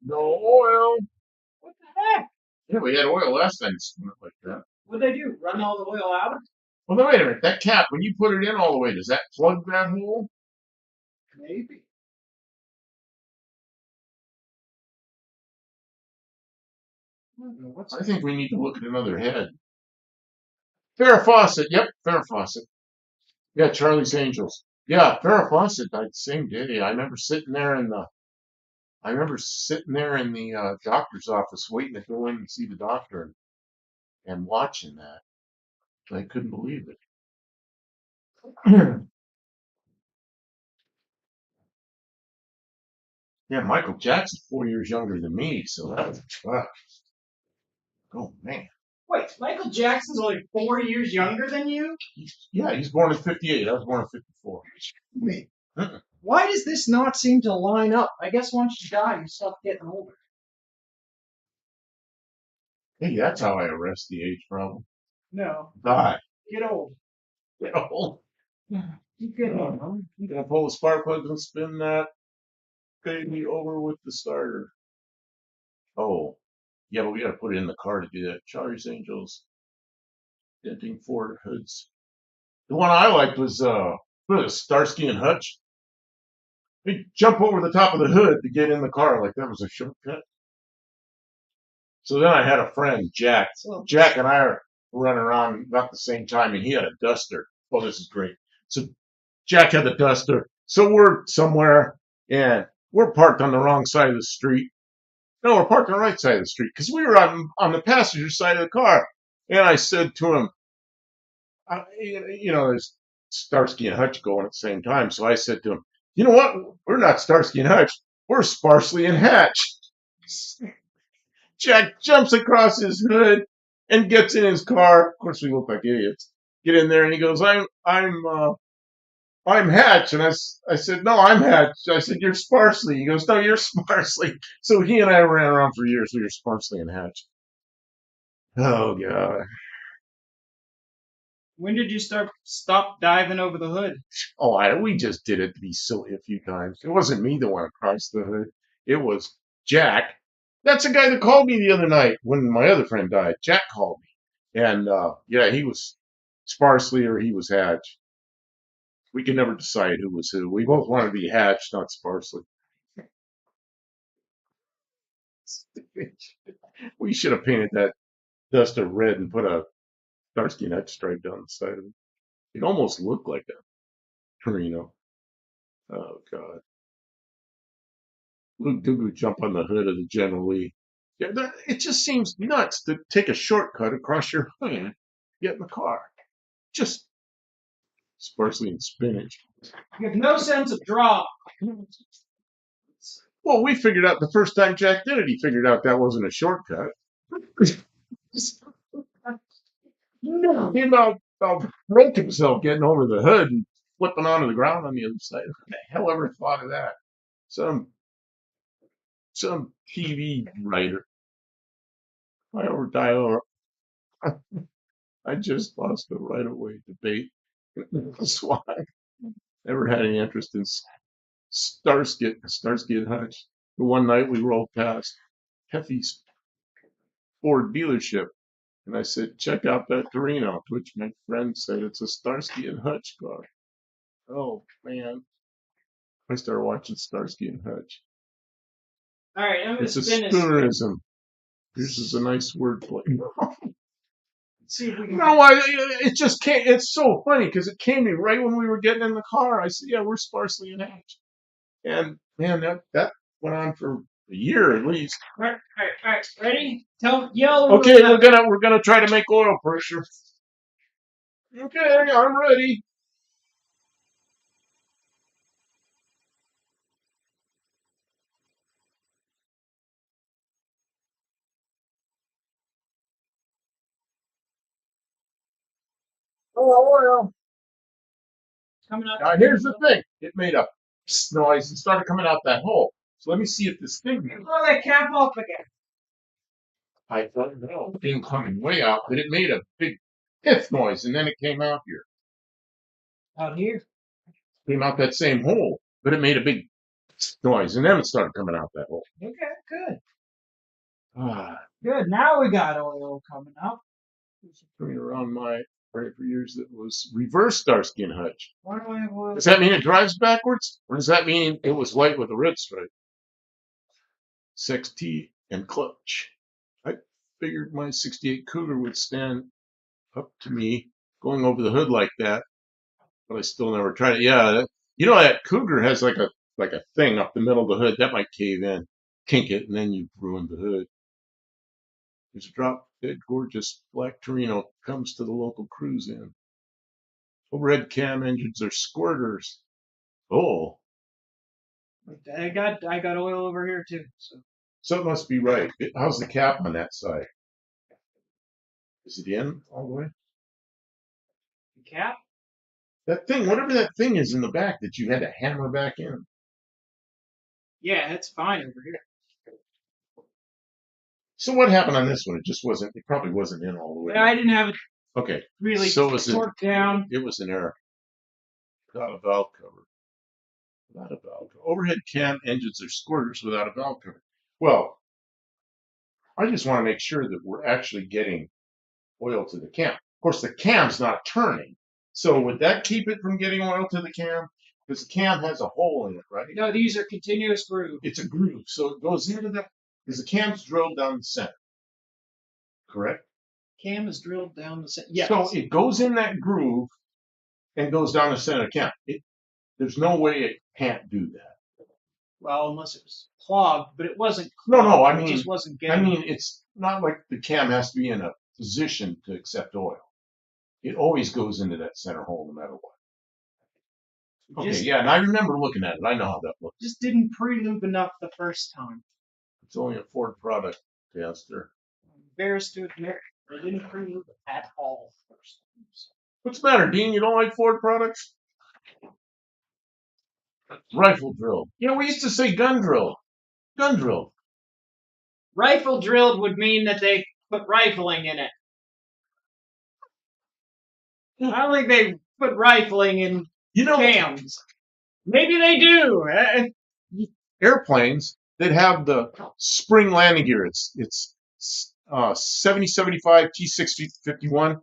B: No oil.
A: What the heck?
B: Yeah, we had oil last time. It's like that.
A: What'd they do? Run all the oil out?
B: Well, then wait a minute. That cap, when you put it in all the way, does that plug that hole?
A: Maybe.
B: I think we need to look at another head. Farrah Fawcett. Yep, Farrah Fawcett. Yeah, Charlie's Angels. Yeah, Farrah Fawcett died the same day. I remember sitting there in the doctor's office waiting to go in and see the doctor and watching that. I couldn't believe it. Yeah, Michael Jackson's 4 years younger than me, so that was oh man.
A: Wait, Michael Jackson's only 4 years younger than you?
B: Yeah, he's born in '58. I was born in '54.
A: Me. Why does this not seem to line up? I guess once you die, you stop getting older.
B: Hey, that's how I arrest the age problem.
A: No.
B: Die.
A: Get old.
B: Get old.
A: You get old.
B: You gotta pull the spark plug and spin that baby over with the starter. Oh, yeah, but we gotta put it in the car to do that. Charlie's Angels, denting Ford hoods. The one I liked was Starsky and Hutch. They jump over the top of the hood to get in the car, like that was a shortcut. So then I had a friend, Jack. So Jack and I are running around about the same time, and he had a Duster. Oh, this is great. So Jack had the Duster. So we're somewhere, and we're parked on the wrong side of the street. No, we're parked on the right side of the street because we were on the passenger side of the car. And I said to him, there's Starsky and Hutch going at the same time. So I said to him, you know what? We're not Starsky and Hutch. We're Sparsely and Hatch. Jack jumps across his hood and gets in his car. Of course, we look like idiots. Get in there, and he goes, I'm Hatch. And I said, no, I'm Hatch. I said, you're Sparsely. He goes, no, you're Sparsely. So he and I ran around for years. We were Sparsely and Hatch. Oh, God.
A: When did you stop diving over the hood?
B: Oh, we just did it to be silly a few times. It wasn't me that went across the hood. It was Jack. That's the guy that called me the other night when my other friend died. Jack called me. And, yeah, he was Sparsely or he was Hatch. We could never decide who was who. We both wanted to be Hatch, not Sparsely. We should have painted that Duster red and put a Starsky and Hutch stripe down the side of it. It almost looked like a Torino. Oh, God. Luke Dugu jump on the hood of the General Lee. Yeah, it just seems nuts to take a shortcut across your hood, get in the car. Just Sparsely and spinach.
A: You have no sense of draw.
B: Well, we figured out the first time Jack did it, he figured out that wasn't a shortcut. He about broke himself getting over the hood and flipping onto the ground on the other side. Who the hell ever thought of that? Some TV writer. I just lost the right of way debate. That's why I never had any interest in Starsky and Hutch. The one night we rolled past Heffy's Ford dealership, and I said, check out that Torino, to which my friend said it's a Starsky and Hutch car. Oh, man. I started watching Starsky and Hutch.
A: All right, I'm going
B: It's
A: to
B: a
A: spin this.
B: spoonerism. This is a nice wordplay.
A: See if we can.
B: No, it just came. It's so funny because it came to me right when we were getting in the car. I said, yeah, we're Sparsely and Hatch. And, man, that went on for a year at least.
A: All right. Ready? Yell.
B: Okay, we're gonna try to make oil pressure. Okay, I'm ready. Oh, oil.
A: Coming out.
B: Now here's the thing. It made a noise and started coming out that hole. So let me see if this thing.
A: Throw that cap off again.
B: I don't know. It didn't come way out, but it made a big hiss noise, and then it came out here.
A: Out here.
B: Came out that same hole, but it made a big noise, and then it started coming out that hole.
A: Okay, good.
B: Ah,
A: Good. Now we got oil coming up.
B: coming around my right for years that was reverse Starsky and Hutch.
A: Why do I have oil?
B: Does that mean it drives backwards, or does that mean it was white with a red stripe? 6T and clutch. I figured my '68 Cougar would stand up to me going over the hood like that, but I still never tried it. Yeah, that Cougar has like a thing up the middle of the hood that might cave in, kink it, and then you ruined the hood. There's a drop dead gorgeous black Torino comes to the local cruise in. Overhead cam engines are squirters. Oh,
A: I got oil over here too.
B: so it must be right. How's the cap on that side? Is it in all the way?
A: The cap?
B: That thing, whatever that thing is in the back that you had to hammer back in.
A: Yeah, it's fine over here.
B: So what happened on this one? It probably wasn't in all the way.
A: I didn't have it
B: Okay.
A: really
B: So
A: torqued down.
B: It was an error. Without a valve cover. Without a valve cover. Overhead cam engines are squirters without a valve cover. Well, I just want to make sure that we're actually getting oil to the cam. Of course, the cam's not turning. So would that keep it from getting oil to the cam? Because the cam has a hole in it, right?
A: No, these are continuous grooves.
B: It's a groove. So it goes into that, because the cam's drilled down the center. correct?
A: Cam is drilled down the center. Yes.
B: So it goes in that groove and goes down the center of the cam. There's no way it can't do that.
A: Well, unless it was clogged, but it wasn't
B: No,
A: clogged.
B: I
A: It
B: mean,
A: just wasn't getting.
B: it's not like the cam has to be in a position to accept oil. It always goes into that center hole no matter what. Okay,
A: Just,
B: yeah, and I remember looking at it. I know how that looks.
A: just didn't pre-lube enough the first time.
B: It's only a Ford product, Pastor.
A: I'm embarrassed to admit I didn't pre-lube at all the first time.
B: What's the matter, Dean? You don't like Ford products? Rifle drill. Yeah, we used to say gun drill. Gun drill.
A: Rifle drilled would mean that they put rifling in it. I don't think they put rifling in cams. Maybe they do.
B: Airplanes that have the spring landing gear. It's 7075 T651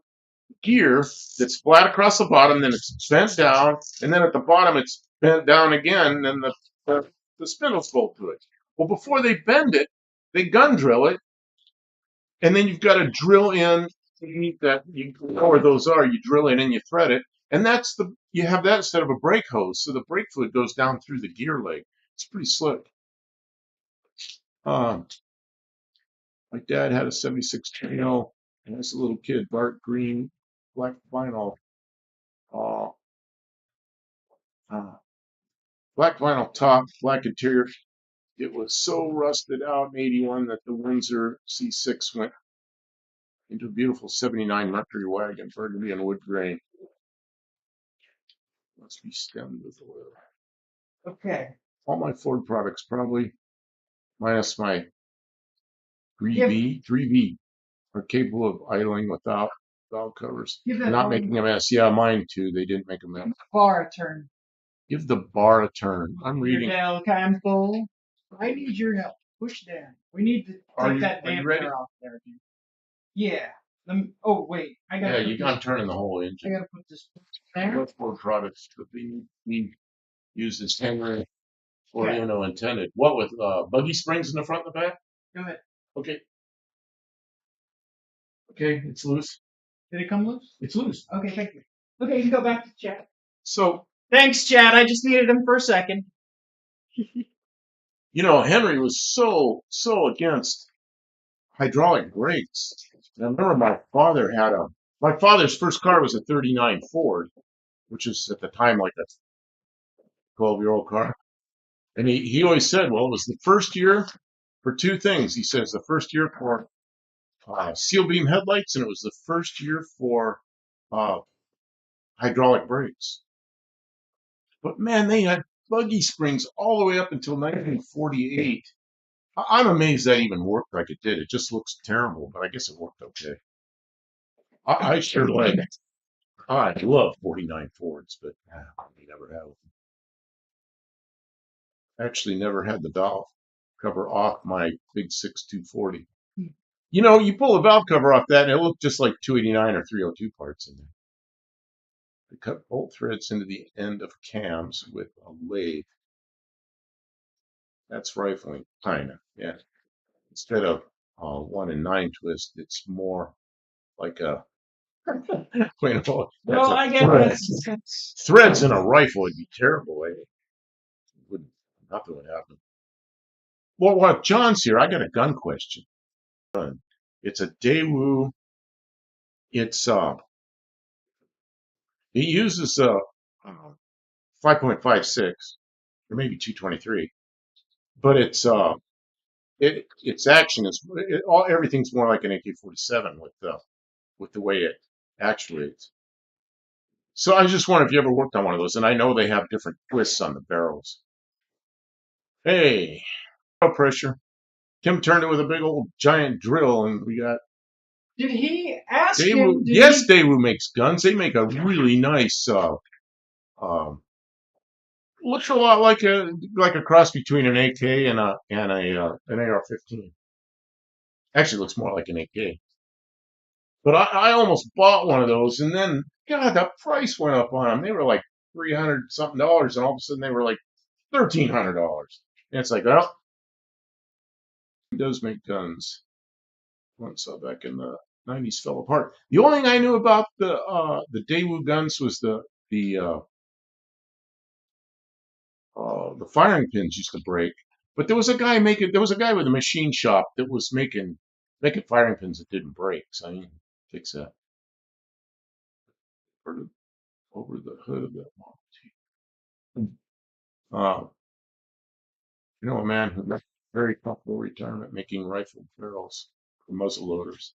B: gear that's flat across the bottom, then it's bent down, and then at the bottom it's bent down again, and the spindles bolt to it. Well, before they bend it, they gun drill it, and then you've got to drill in that. You know where those are. You drill in and you thread it, and you have that instead of a brake hose, so the brake fluid goes down through the gear leg. It's pretty slick. My dad had a 76 Torino, and as a little kid, dark green, black vinyl. Black vinyl top, black interior. It was so rusted out in 81 that the Windsor C6 went into a beautiful 79 Mercury wagon, burgundy and wood grain. Must be stemmed with oil.
A: Okay.
B: All my Ford products, probably, minus my 3V, are capable of idling without valve covers. Not making a mess. Yeah, mine too. They didn't make a mess.
A: Bar a turn.
B: Give the bar a turn. I'm reading.
A: Del Campo. I need your help. Push down. We need to take that dampener off there, dude. Yeah. Oh wait, I got.
B: Yeah, I'm turning the whole engine.
A: I gotta put this there.
B: What Ford products could be used as Henry or intended? What with buggy springs in the front and the back?
A: Go ahead.
B: Okay. Okay, it's loose.
A: Did it come loose?
B: It's loose.
A: Okay, thank you. Okay, you can go back to chat.
B: So
A: thanks, Chad. I just needed him for a second.
B: Henry was so against hydraulic brakes. And I remember my father's first car was a 39 Ford, which is at the time like a 12-year-old car. And he always said, well, it was the first year for two things. He says the first year for seal beam headlights, and it was the first year for hydraulic brakes. But man, they had buggy springs all the way up until 1948. I'm amazed that even worked like it did. It just looks terrible, but I guess it worked okay. I sure like it. I love 49 Fords, but we never have. Actually, never had the valve cover off my big 6.240. You pull the valve cover off that, and it looked just like 289 or 302 parts in there. They cut bolt threads into the end of cams with a lathe. That's rifling, kind of, yeah. Instead of 1 and 9 twist, it's more like a.
A: Well, I guess
B: threads in a rifle would be terrible. Nothing would happen. Well, while John's here, I got a gun question. It's a Daewoo. It's it uses a 5.56 or maybe 223, but its action is everything's more like an AK-47 with the way it actuates. So I was just wondering if you ever worked on one of those, and I know they have different twists on the barrels. Hey, no pressure. Tim turned it with a big old giant drill, and we got.
A: Did he ask
B: Daewoo,
A: him?
B: Yes, Daewoo makes guns. They make a really nice. Looks a lot like a cross between an AK and an AR-15. Actually, looks more like an AK. But I almost bought one of those, and then God, the price went up on them. They were like $300 something, and all of a sudden they were like $1,300. And it's like, well, he does make guns. once back in the 90s fell apart. The only thing I knew about the Daewoo guns was the the firing pins used to break. But there was a guy with a machine shop that was making firing pins that didn't break. So I need to fix that. Over the hood of that Model T. A man who left very comfortable retirement making rifle barrels for muzzle loaders.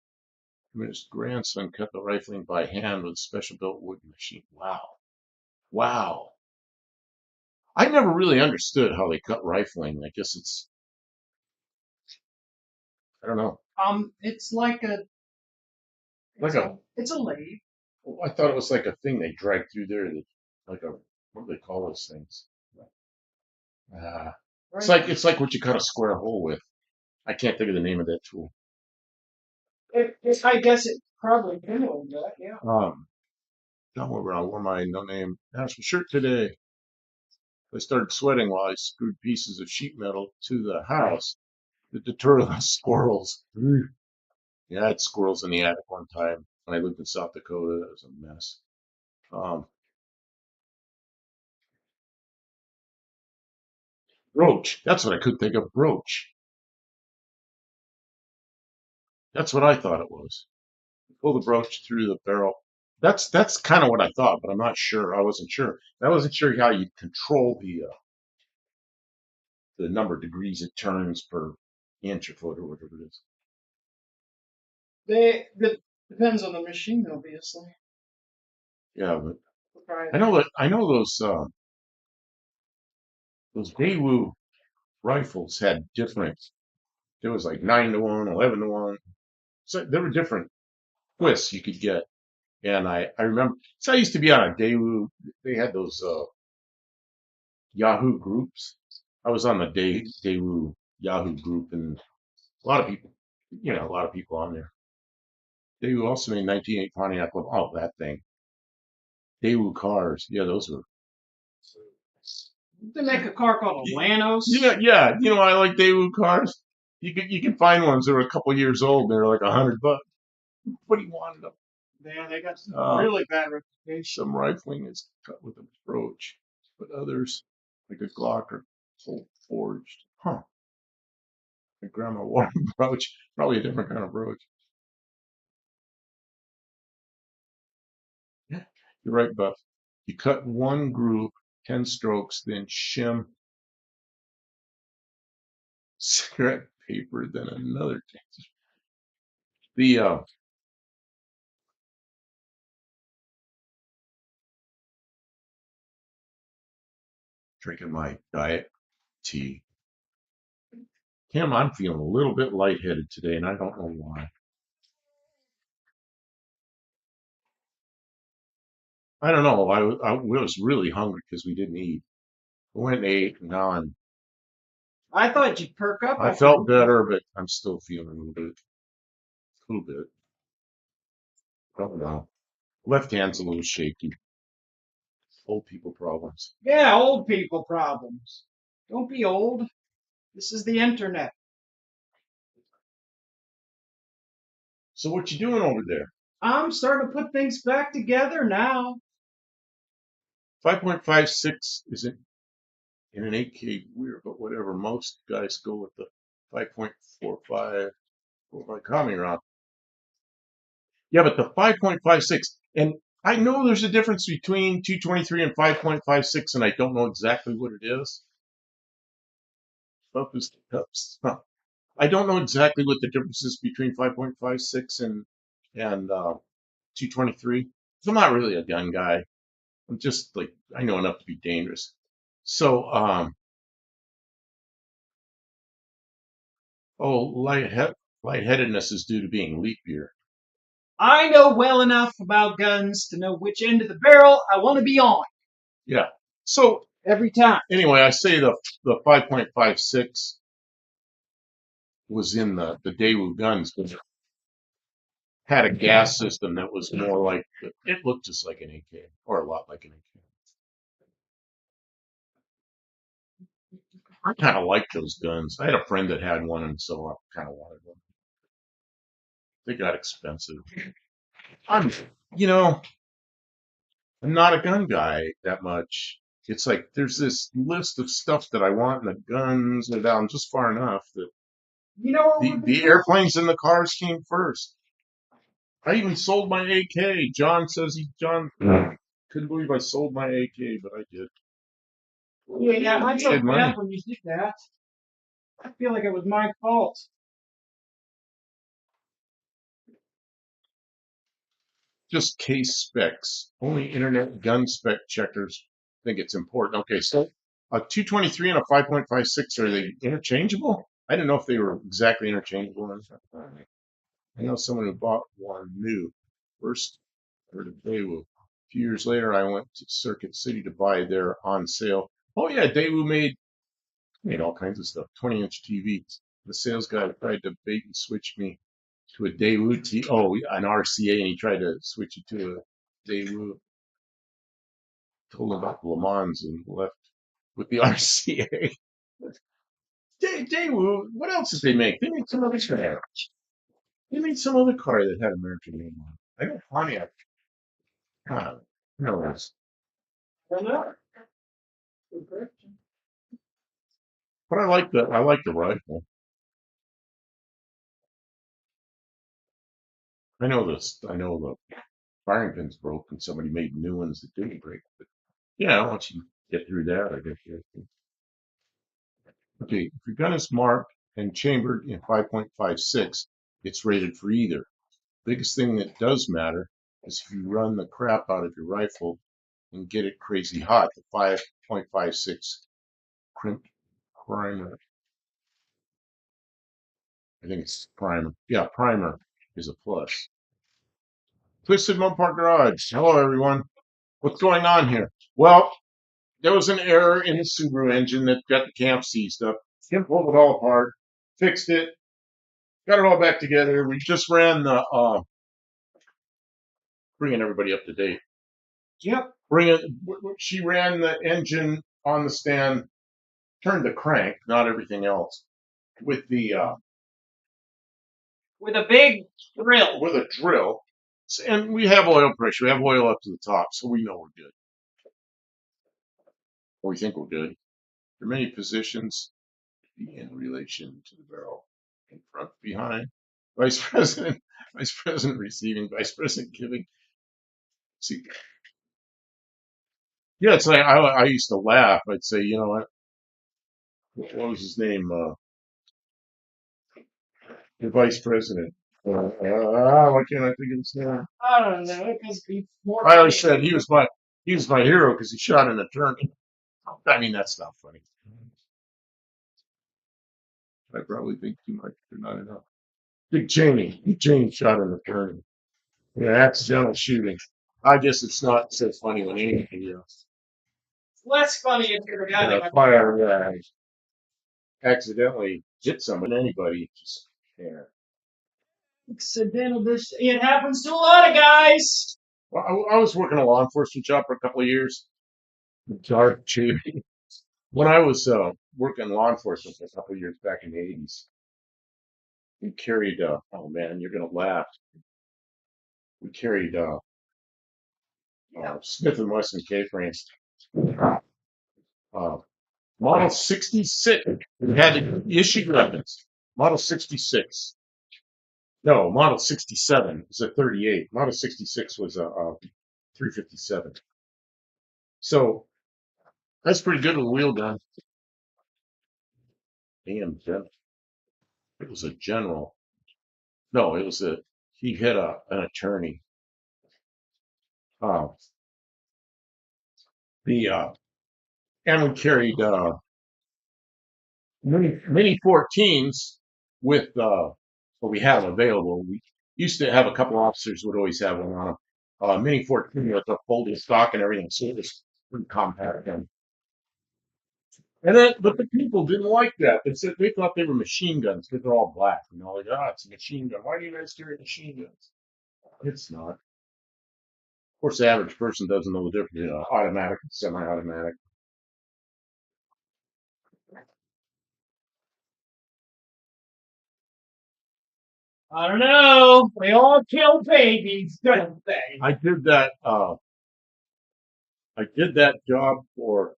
B: His grandson cut the rifling by hand with a special built wood machine. Wow. Wow. I never really understood how they cut rifling. I guess I don't know.
A: It's like
B: Like a,
A: it's a lathe.
B: I thought it was like a thing they dragged through there. What do they call those things? It's like what you cut a square hole with. I can't think of the name of that tool.
A: I guess it probably doing that. Yeah.
B: I wore my no name national shirt today. I started sweating while I screwed pieces of sheet metal to the house to deter the squirrels. Yeah, I had squirrels in the attic one time when I lived in South Dakota. That was a mess. Um, Brooch. That's what I could think of. Brooch. That's what I thought it was. Pull the brooch through the barrel. That's kind of what I thought, but I'm not sure. I wasn't sure. I wasn't sure how you control the number of degrees it turns per inch or foot or whatever it is.
A: That depends on the machine, obviously.
B: Yeah, but I know those Daewoo rifles had different. There was like 9-1, 11-1. So there were different twists you could get. And I remember, so I used to be on a Daewoo. They had those Yahoo groups. I was on the Daewoo Yahoo group, and a lot of people on there. Daewoo also made 1980 Pontiac. Oh, that thing. Daewoo cars. Yeah, those were.
A: They make a car called a Lanos.
B: Yeah. I like Daewoo cars. You can find ones that are a couple years old. They're like $100. What do you want them?
A: Yeah, they got some really bad reputation.
B: Some rifling is cut with a brooch, but others, like a Glock, are whole forged. Huh. My grandma wore a brooch. Probably a different kind of brooch. Yeah, you're right, Buff. You cut one groove, 10 strokes, then shim cigarette paper, then another. The Drinking my diet tea. Kim, I'm feeling a little bit lightheaded today, and I don't know why. I don't know. I was really hungry because we didn't eat. We went and ate, and now
A: I thought you'd perk up.
B: I felt better, but I'm still feeling a little bit. I don't know. Left hand's a little shaky. Old people problems.
A: Yeah, old people problems. Don't be old. This is the internet.
B: So what you doing over there?
A: I'm starting to put things back together now.
B: 5.56 isn't in an 8K weird, but whatever. Most guys go with the 5.45 Kami round. Yeah, but the 5.56, and I know there's a difference between 223 and 5.56, and I don't know exactly what it is. I don't know exactly what the difference is between 5.56 and 223. I'm not really a gun guy. I'm just like I know enough to be dangerous. So, lightheadedness is due to being leap year.
A: I know well enough about guns to know which end of the barrel I want to be on.
B: Yeah. So
A: Every time.
B: anyway, I say the 5.56 was in the Daewoo guns, but it had a gas system that was more like it looked just like an AK or a lot like an AK. I kind of like those guns. I had a friend that had one, and so I kind of wanted one. They got expensive. I'm, you know, I'm not a gun guy that much. It's like there's this list of stuff that I want, and the guns are down just far enough that
A: You know what would be
B: the
A: cool?
B: airplanes and the cars came first. I even sold my AK. John couldn't believe I sold my AK, but I did.
A: Yeah, I felt
B: Had money.
A: bad when you did that. I feel like it was my fault.
B: Just case specs. Only internet gun spec checkers think it's important. Okay, so a 223 and a 5.56, are they interchangeable? I didn't know if they were exactly interchangeable. I know someone who bought one new. First heard of Daewoo. A few years later, I went to Circuit City to buy their on sale. Oh yeah, Daewoo made all kinds of stuff. 20-inch TVs. The sales guy tried to bait and switch me to a Daewoo an RCA, and he tried to switch it to a Daewoo. Told him about Le Mans and left with the RCA. Daewoo, what else did they make? They made some other car. They made some other car that had American name on it. I know Pontiac. No,
A: Hello?
B: but I like the rifle. I know this. I know the firing pin's broke, and somebody made new ones that didn't break. But yeah, once you get through that, I guess you're okay. If your gun is marked and chambered in 5.56, it's rated for either. Biggest thing that does matter is if you run the crap out of your rifle and get it crazy hot, the 5.56 crimp primer. I think it's primer. Yeah, primer is a plus. Twisted Mopar Garage. Hello, everyone. What's going on here? Well, there was an error in the Subaru engine that got the cam seized up. Tim pulled it all apart, fixed it, got it all back together. We just ran the, bringing everybody up to date.
A: Yep.
B: She ran the engine on the stand, turned the crank, not everything else, with the,
A: With a big drill.
B: with a drill. And we have oil pressure. We have oil up to the top, so we know we're good. Or we think we're good. There are many positions in relation to the barrel. In front, behind, vice president, vice president receiving, vice president giving. See, yeah, it's like I used to laugh. I'd say, you know what was his name? The vice president. Why can't I think of his name?
A: I don't know, because he's more
B: I always
A: funny.
B: said he was my hero because he shot an attorney. I mean, that's not funny. I probably think too much or not enough. Dick Cheney. Dick Cheney shot an attorney. Yeah, accidental shooting. I guess it's not so funny when anybody else.
A: It's less funny if you're a guy that might
B: Fire accidentally hit someone. Anybody just yeah.
A: accidental this. It happens to a lot of guys.
B: Well, I was working a law enforcement job for a couple of years. Dark too. When I was working law enforcement for a couple of years back in the 80s, we carried. Oh man, you're gonna laugh. We carried Smith and Wesson K-frames. Uh, Model 66. We had issued weapons. Model 66. No, Model 67 was a 38. Model 66 was a 357. So that's pretty good with a wheel gun. Damn, it was a general. No, it was he hit an attorney. Uh, the and we carried mini 14s with what we had available. We used to have a couple officers would always have one on them. Mini 14 with a folding stock and everything, so it was pretty compact. But the people didn't like that. They thought they were machine guns because they're all black. You know, like it's a machine gun. Why do you guys carry machine guns? It's not. Of course, the average person doesn't know the difference between automatic and semi-automatic.
A: I don't know. They all kill babies, don't they?
B: I did that. I did that job for.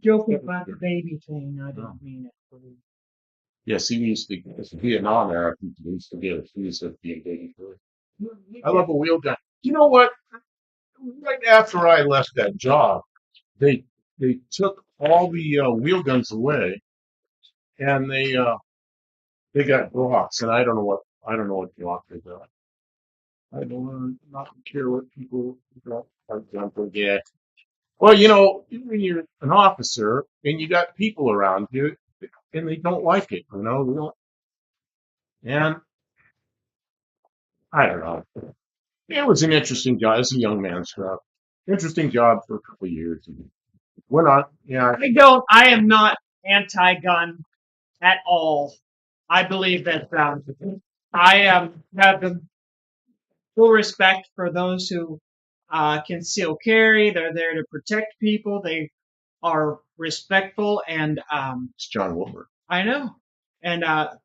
A: Joking about the baby thing. I didn't mean it.
B: Yes, he used to Vietnam era. He used to get accused of being baby. I love a wheel gun. You know what? Right after I left that job, they they took all the wheel guns away, and they got Glocks, and I don't know what Glock they got. I don't not care what people got. Don't forget. Well, when you're an officer and you got people around you, and they don't like it, they don't, and I don't know. It was an interesting job. It's a young man's job. Interesting job for a couple of years. Went on, yeah.
A: I am not anti-gun at all. I believe that I have the full respect for those who conceal carry. They're there to protect people. They are respectful and
B: It's John Wilbur.
A: I know, and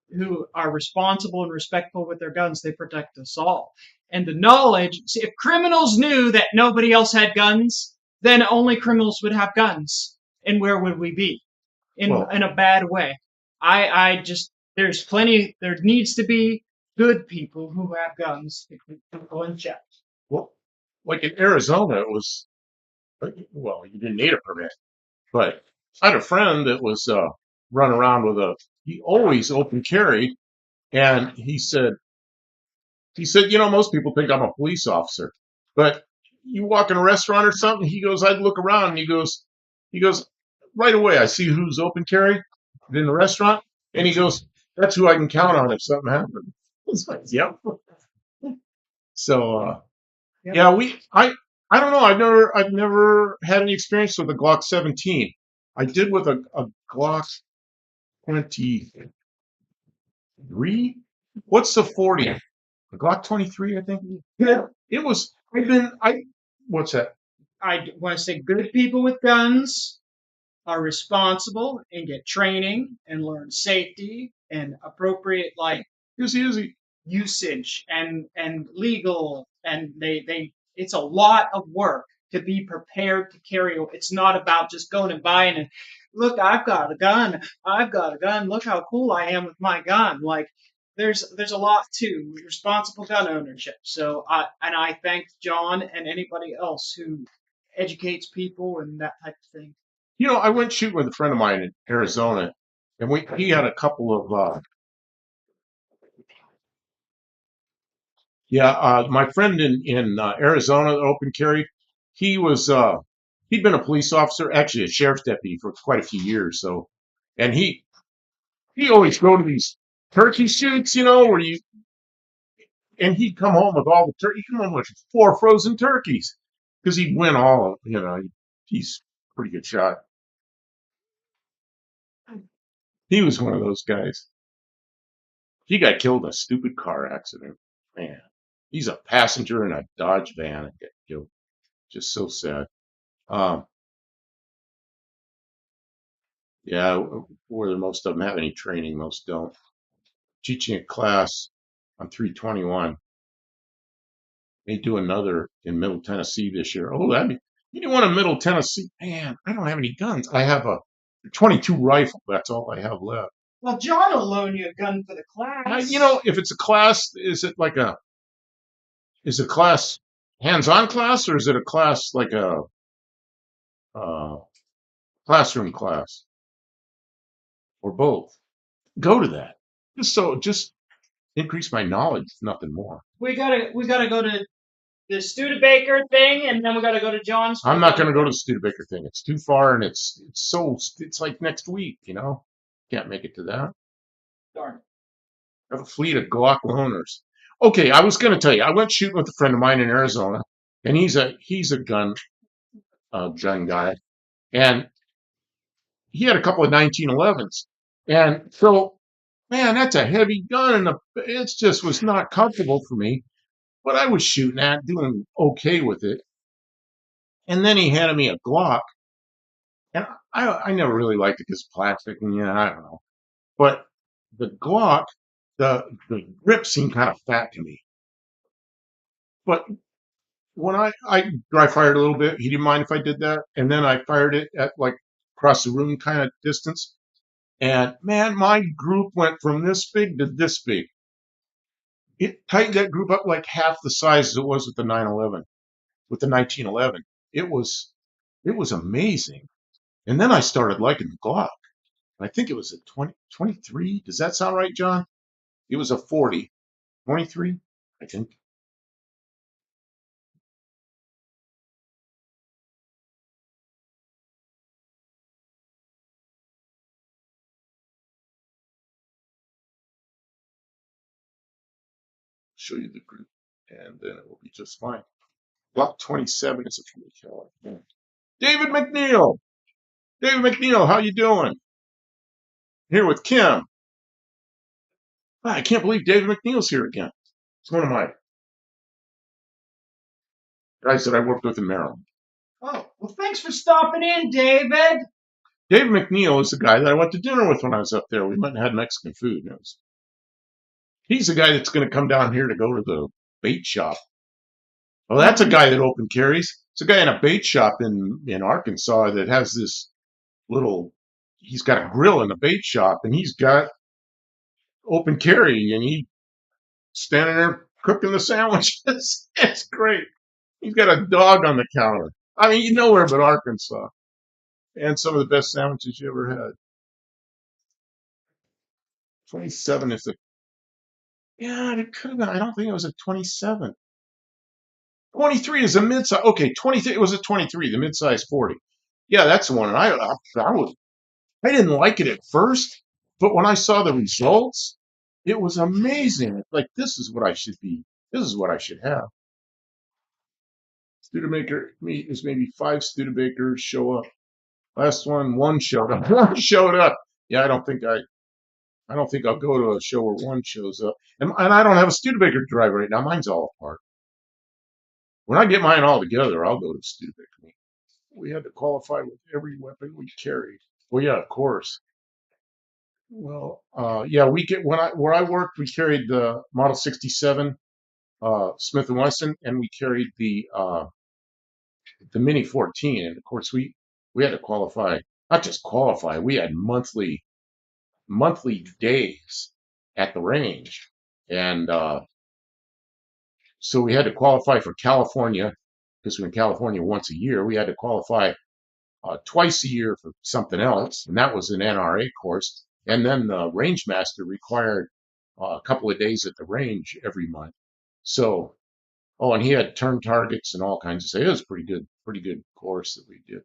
A: who are responsible and respectful with their guns. They protect us all. And the knowledge. See, if criminals knew that nobody else had guns, then only criminals would have guns. And where would we be?
B: Well,
A: In a bad way. I just there's plenty. There needs to be good people who have guns to keep people in check.
B: well, like in Arizona, it was well, you didn't need a permit, but I had a friend that was running around with he always open carried, and he said, most people think I'm a police officer, but you walk in a restaurant or something, he goes, I'd look around, and he goes, right away, I see who's open carry in the restaurant, and he goes, that's who I can count on if something happens. It's like, yep. So,
A: Yep.
B: yeah, I don't know. I've never had any experience with a Glock 17. I did with a Glock 23. What's the 40? A Glock 23, I think. Yeah, it was. What's that?
A: I want to say good people with guns are responsible and get training and learn safety and appropriate
B: Easy.
A: usage and legal and they it's a lot of work to be prepared to carry. It's not about just going and buying and look, I've got a gun, look how cool I am with my gun. Like there's a lot to responsible gun ownership. So I thank John and anybody else who educates people and that type of thing.
B: I went shooting with a friend of mine in Arizona, and he had a couple of yeah, my friend in Arizona, open carry, he was he'd been a police officer, actually a sheriff's deputy for quite a few years. So, and he always go to these turkey shoots, where and he'd come home with all the turkey. He'd come home with 4 frozen turkeys because he'd win all of, he's a pretty good shot. He was one of those guys. He got killed in a stupid car accident. Man, he's a passenger in a Dodge van that got killed. Just so sad. Um, yeah, where most of them have any training, most don't. Teaching a class on 321. They do another in Middle Tennessee this year. Oh, you do one in Middle Tennessee? Man, I don't have any guns. I have a 22 rifle. That's all I have left.
A: Well, John will loan you a gun for the class.
B: If it's a class, is it class hands-on class, or is it a class like a uh, classroom class, or both? Go to that. Just increase my knowledge, if nothing more.
A: We gotta go to the Studebaker thing, and then we gotta go to John's.
B: I'm not going to go to the Studebaker thing. It's too far, and it's like next week. Can't make it to that.
A: Darn.
B: I have a fleet of Glock loaners. Okay, I was going to tell you, I went shooting with a friend of mine in Arizona, and he's a gun guy, and he had a couple of 1911s, and so, man, that's a heavy gun, and it just was not comfortable for me. But I was shooting at, doing okay with it, and then he handed me a Glock, and I never really liked it because plastic, and I don't know, but the Glock. the grip seemed kind of fat to me. But when I dry fired a little bit, he didn't mind if I did that, and then I fired it at like across the room kind of distance. And man, my group went from this big to this big. It tightened that group up like half the size as it was with the 911, with the 1911. It was it was amazing. And then I started liking the Glock. I think it was a 23. Does that sound right, John? It was a 40. 23, I think. Show you the group, and then it will be just fine. Block 27 is a 40 caliber. Yeah. David McNeil. David McNeil, how you doing? Here with Kim. I can't believe David McNeil's here again. It's one of my guys that I worked with in Maryland.
A: Oh, well, thanks for stopping in, David.
B: David McNeil is the guy that I went to dinner with when I was up there. We went and had Mexican food. He's the guy that's going to come down here to go to the bait shop. Well, that's a guy that open carries. It's a guy in a bait shop in Arkansas that has this little. He's got a grill in the bait shop, and he's got open carry, and he's standing there cooking the sandwiches. It's great. He's got a dog on the counter. I mean, you nowhere but Arkansas, and some of the best sandwiches you ever had. 27 is the. Yeah, it could have been. I don't think it was a 27. 23 is a midsize. Okay, 23. It was a 23, the midsize 40. Yeah, that's the one. And I didn't like it at first, but when I saw the results, it was amazing. Like this is what I should be. This is what I should have. Studebaker meet is maybe 5 Studebakers show up. Last one showed up. One showed up. Yeah, I don't think I'll go to a show where one shows up. And I don't have a Studebaker to drive right now. Mine's all apart. When I get mine all together, I'll go to Studebaker meet. We had to qualify with every weapon we carried. Well, yeah, of course. Well, yeah, we get when I where I worked, we carried the Model 67 Smith and Wesson, and we carried the Mini 14, and of course we had to qualify, not just qualify, we had monthly days at the range, and so we had to qualify for California because we're in California once a year. We had to qualify twice a year for something else, and that was an NRA course. And then the range master required a couple of days at the range every month. So, oh, and he had turn targets and all kinds of stuff. It was pretty good course that we did.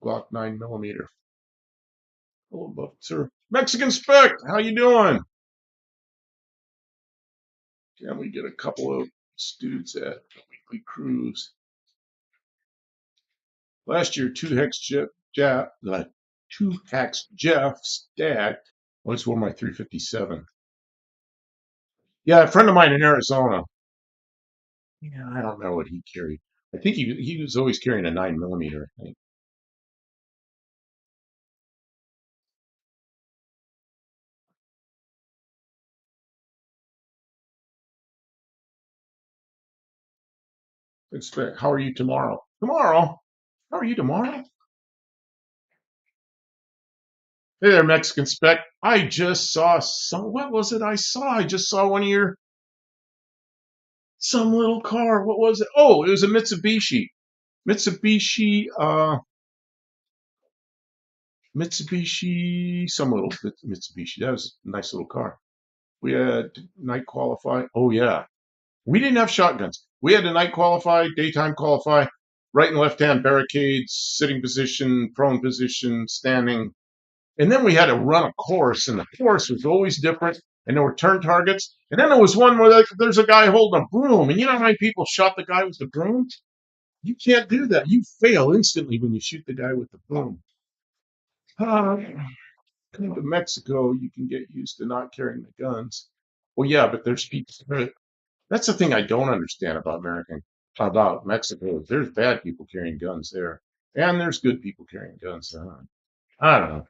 B: Glock 9mm. Hello, Buffett, sir. Mexican Spec, how you doing? Can we get a couple of students at the weekly cruise? Last year, two hex Jeff stacked. Oh, it's one of my 357. Yeah, a friend of mine in Arizona. Yeah, I don't know what he carried. I think he was always carrying a 9mm. I think. How are you tomorrow? Tomorrow? How are you tomorrow? Hey there, Mexican Spec. I just saw some. What was it I saw? I just saw one of your some little car. What was it? Oh, it was a Mitsubishi. Mitsubishi. Mitsubishi. Some little Mitsubishi. That was a nice little car. We had night qualify. Oh yeah. We didn't have shotguns. We had to night qualify, daytime qualify, right and left hand barricades, sitting position, prone position, standing. And then we had to run a course, and the course was always different. And there were turn targets. And then there was one where there's a guy holding a broom. And you know how many people shot the guy with the broom? You can't do that. You fail instantly when you shoot the guy with the broom. Uh, Come to Mexico, you can get used to not carrying the guns. Well, yeah, but there's people. That's the thing I don't understand about Mexico. There's bad people carrying guns there, and there's good people carrying guns. I don't know.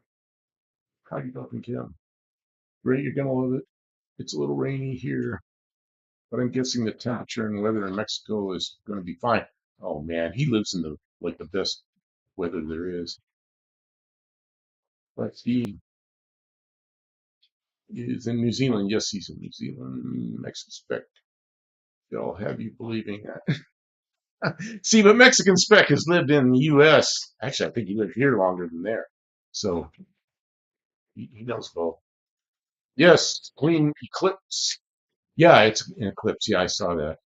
B: How you doing, Kim? Great, you're gonna love it. It's a little rainy here, but I'm guessing the temperature and weather in Mexico is going to be fine. Oh man, he lives in the best weather there is. But he is in New Zealand. Yes, he's in New Zealand. Mexican spec. They'll have you believing that. See, but Mexican spec has lived in the U.S. Actually, I think he lived here longer than there. So he knows both. Yes, clean Eclipse. Yeah, it's an Eclipse. Yeah, I saw that.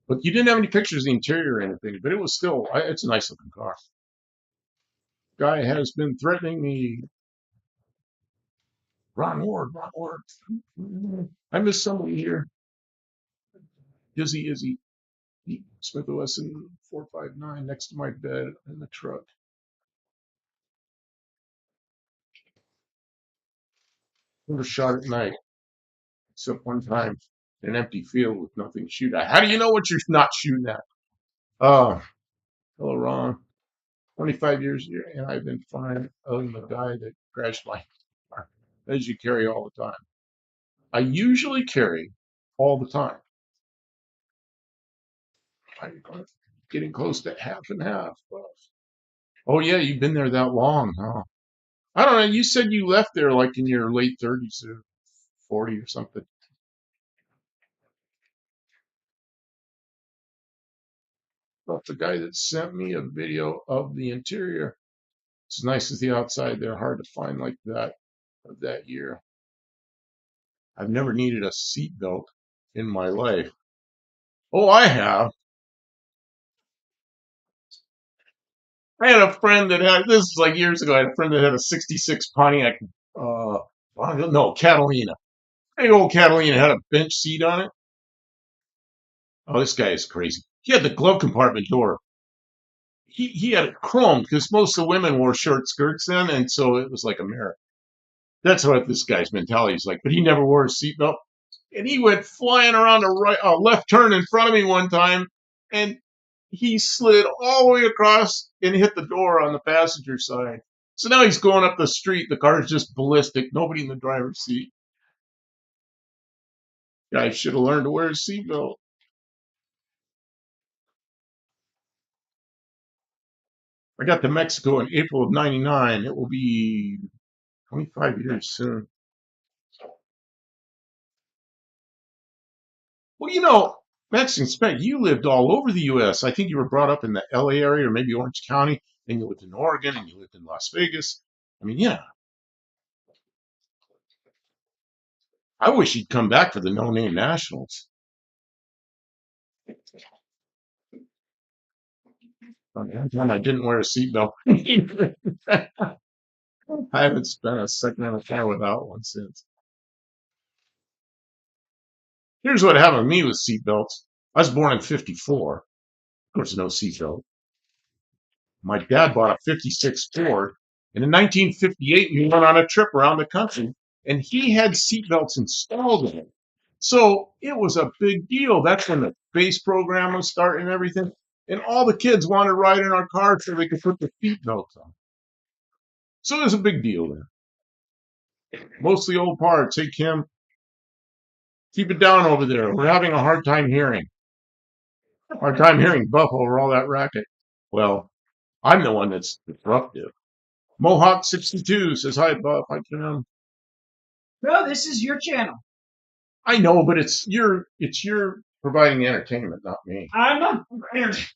B: But you didn't have any pictures of the interior or anything. But it was still, it's a nice looking car. Guy has been threatening me. Ron Ward, Ron Ward. I miss somebody here. Izzy. Smith Wesson 459 next to my bed in the truck. Never shot at night, except one time in an empty field with nothing to shoot at. How do you know what you're not shooting at? Oh, hello, Ron. 25 years here, and I've been fine other than the guy that crashed my car. As you carry all the time. I usually carry all the time. I'm getting close to half and half. Oh, yeah, you've been there that long, huh? I don't know. You said you left there like in your late 30s or 40 or something. But the guy that sent me a video of the interior, as nice as the outside, they're hard to find like that of that year. I've never needed a seatbelt in my life. Oh, I have. I had a friend that had, this is like years ago, I had a friend that had a 66 Pontiac, no, Catalina. Big old Catalina had a bench seat on it. Oh, this guy is crazy. He had the glove compartment door. He had it chrome because most of the women wore short skirts then, and so it was like a mirror. That's what this guy's mentality is like. But he never wore a seatbelt, and he went flying around a left turn in front of me one time, and he slid all the way across and hit the door on the passenger side. So now he's going up the street. The car is just ballistic. Nobody in the driver's seat. Guy should have learned to wear a seatbelt. I got to Mexico in April of '99. It will be 25 years soon. Well, Mexican spec, you lived all over the U.S. I think you were brought up in the L.A. area or maybe Orange County, and you lived in Oregon, and you lived in Las Vegas. I mean, yeah, I wish you'd come back for the no-name nationals. And I didn't wear a seatbelt. I haven't spent a second in a car without one since. Here's what happened to me with seatbelts. I was born in '54. Of course, no seatbelt. My dad bought a '56 Ford, and in 1958 we went on a trip around the country, and he had seatbelts installed in it. So it was a big deal. That's when the base program was starting and everything. And all the kids wanted to ride in our car so they could put their seatbelts on. So it was a big deal then. Mostly old parts. Hey, Kim, keep it down over there. We're having a hard time hearing. Hard time hearing Buff over all that racket. Well, I'm the one that's disruptive. Mohawk 62 says, hi, Buff. Hi, Kim.
A: No, this is your channel.
B: I know, but it's you're providing the entertainment, not me.
A: I'm not.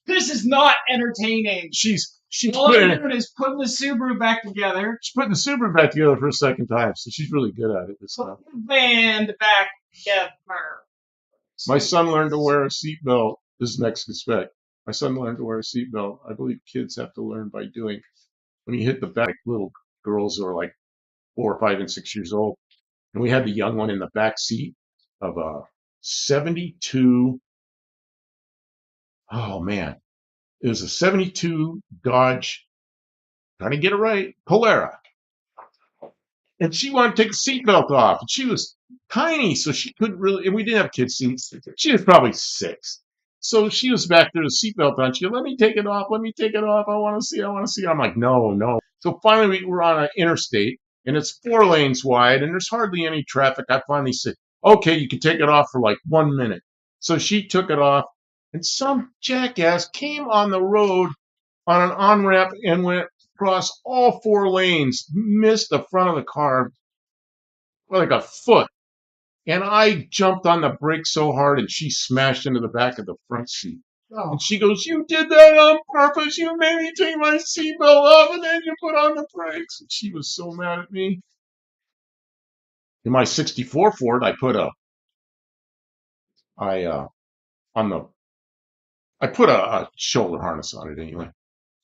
A: This is not entertaining.
B: She's
A: All I'm doing is putting the Subaru back together.
B: She's putting the Subaru back together for a second time, so she's really good at it this time.
A: Put the band back together.
B: My son learned to wear a seatbelt. This is next to spec. My son learned to wear a seatbelt. I believe kids have to learn by doing. When you hit the back, little girls who are like 4, 5, and 6 years old, and we had the young one in the back seat of a '72. Oh man, it was a '72 Dodge. Trying to get it right, Polara. And she wanted to take the seatbelt off. And she was tiny, so she couldn't really, and we didn't have kid seats. She was probably 6. So she was back there with the seatbelt on. She goes, let me take it off. Let me take it off. I want to see. I'm like, no. So finally we were on an interstate, and it's 4 lanes wide, and there's hardly any traffic. I finally said, okay, you can take it off for like 1 minute. So she took it off, and some jackass came on the road on an on-ramp and went across all 4 lanes, missed the front of the car by like a foot. And I jumped on the brake so hard, and she smashed into the back of the front seat. Oh. And she goes, you did that on purpose. You made me take my seatbelt off, and then you put on the brakes. And she was so mad at me. In my 64 Ford, I put on the, I put a shoulder harness on it anyway.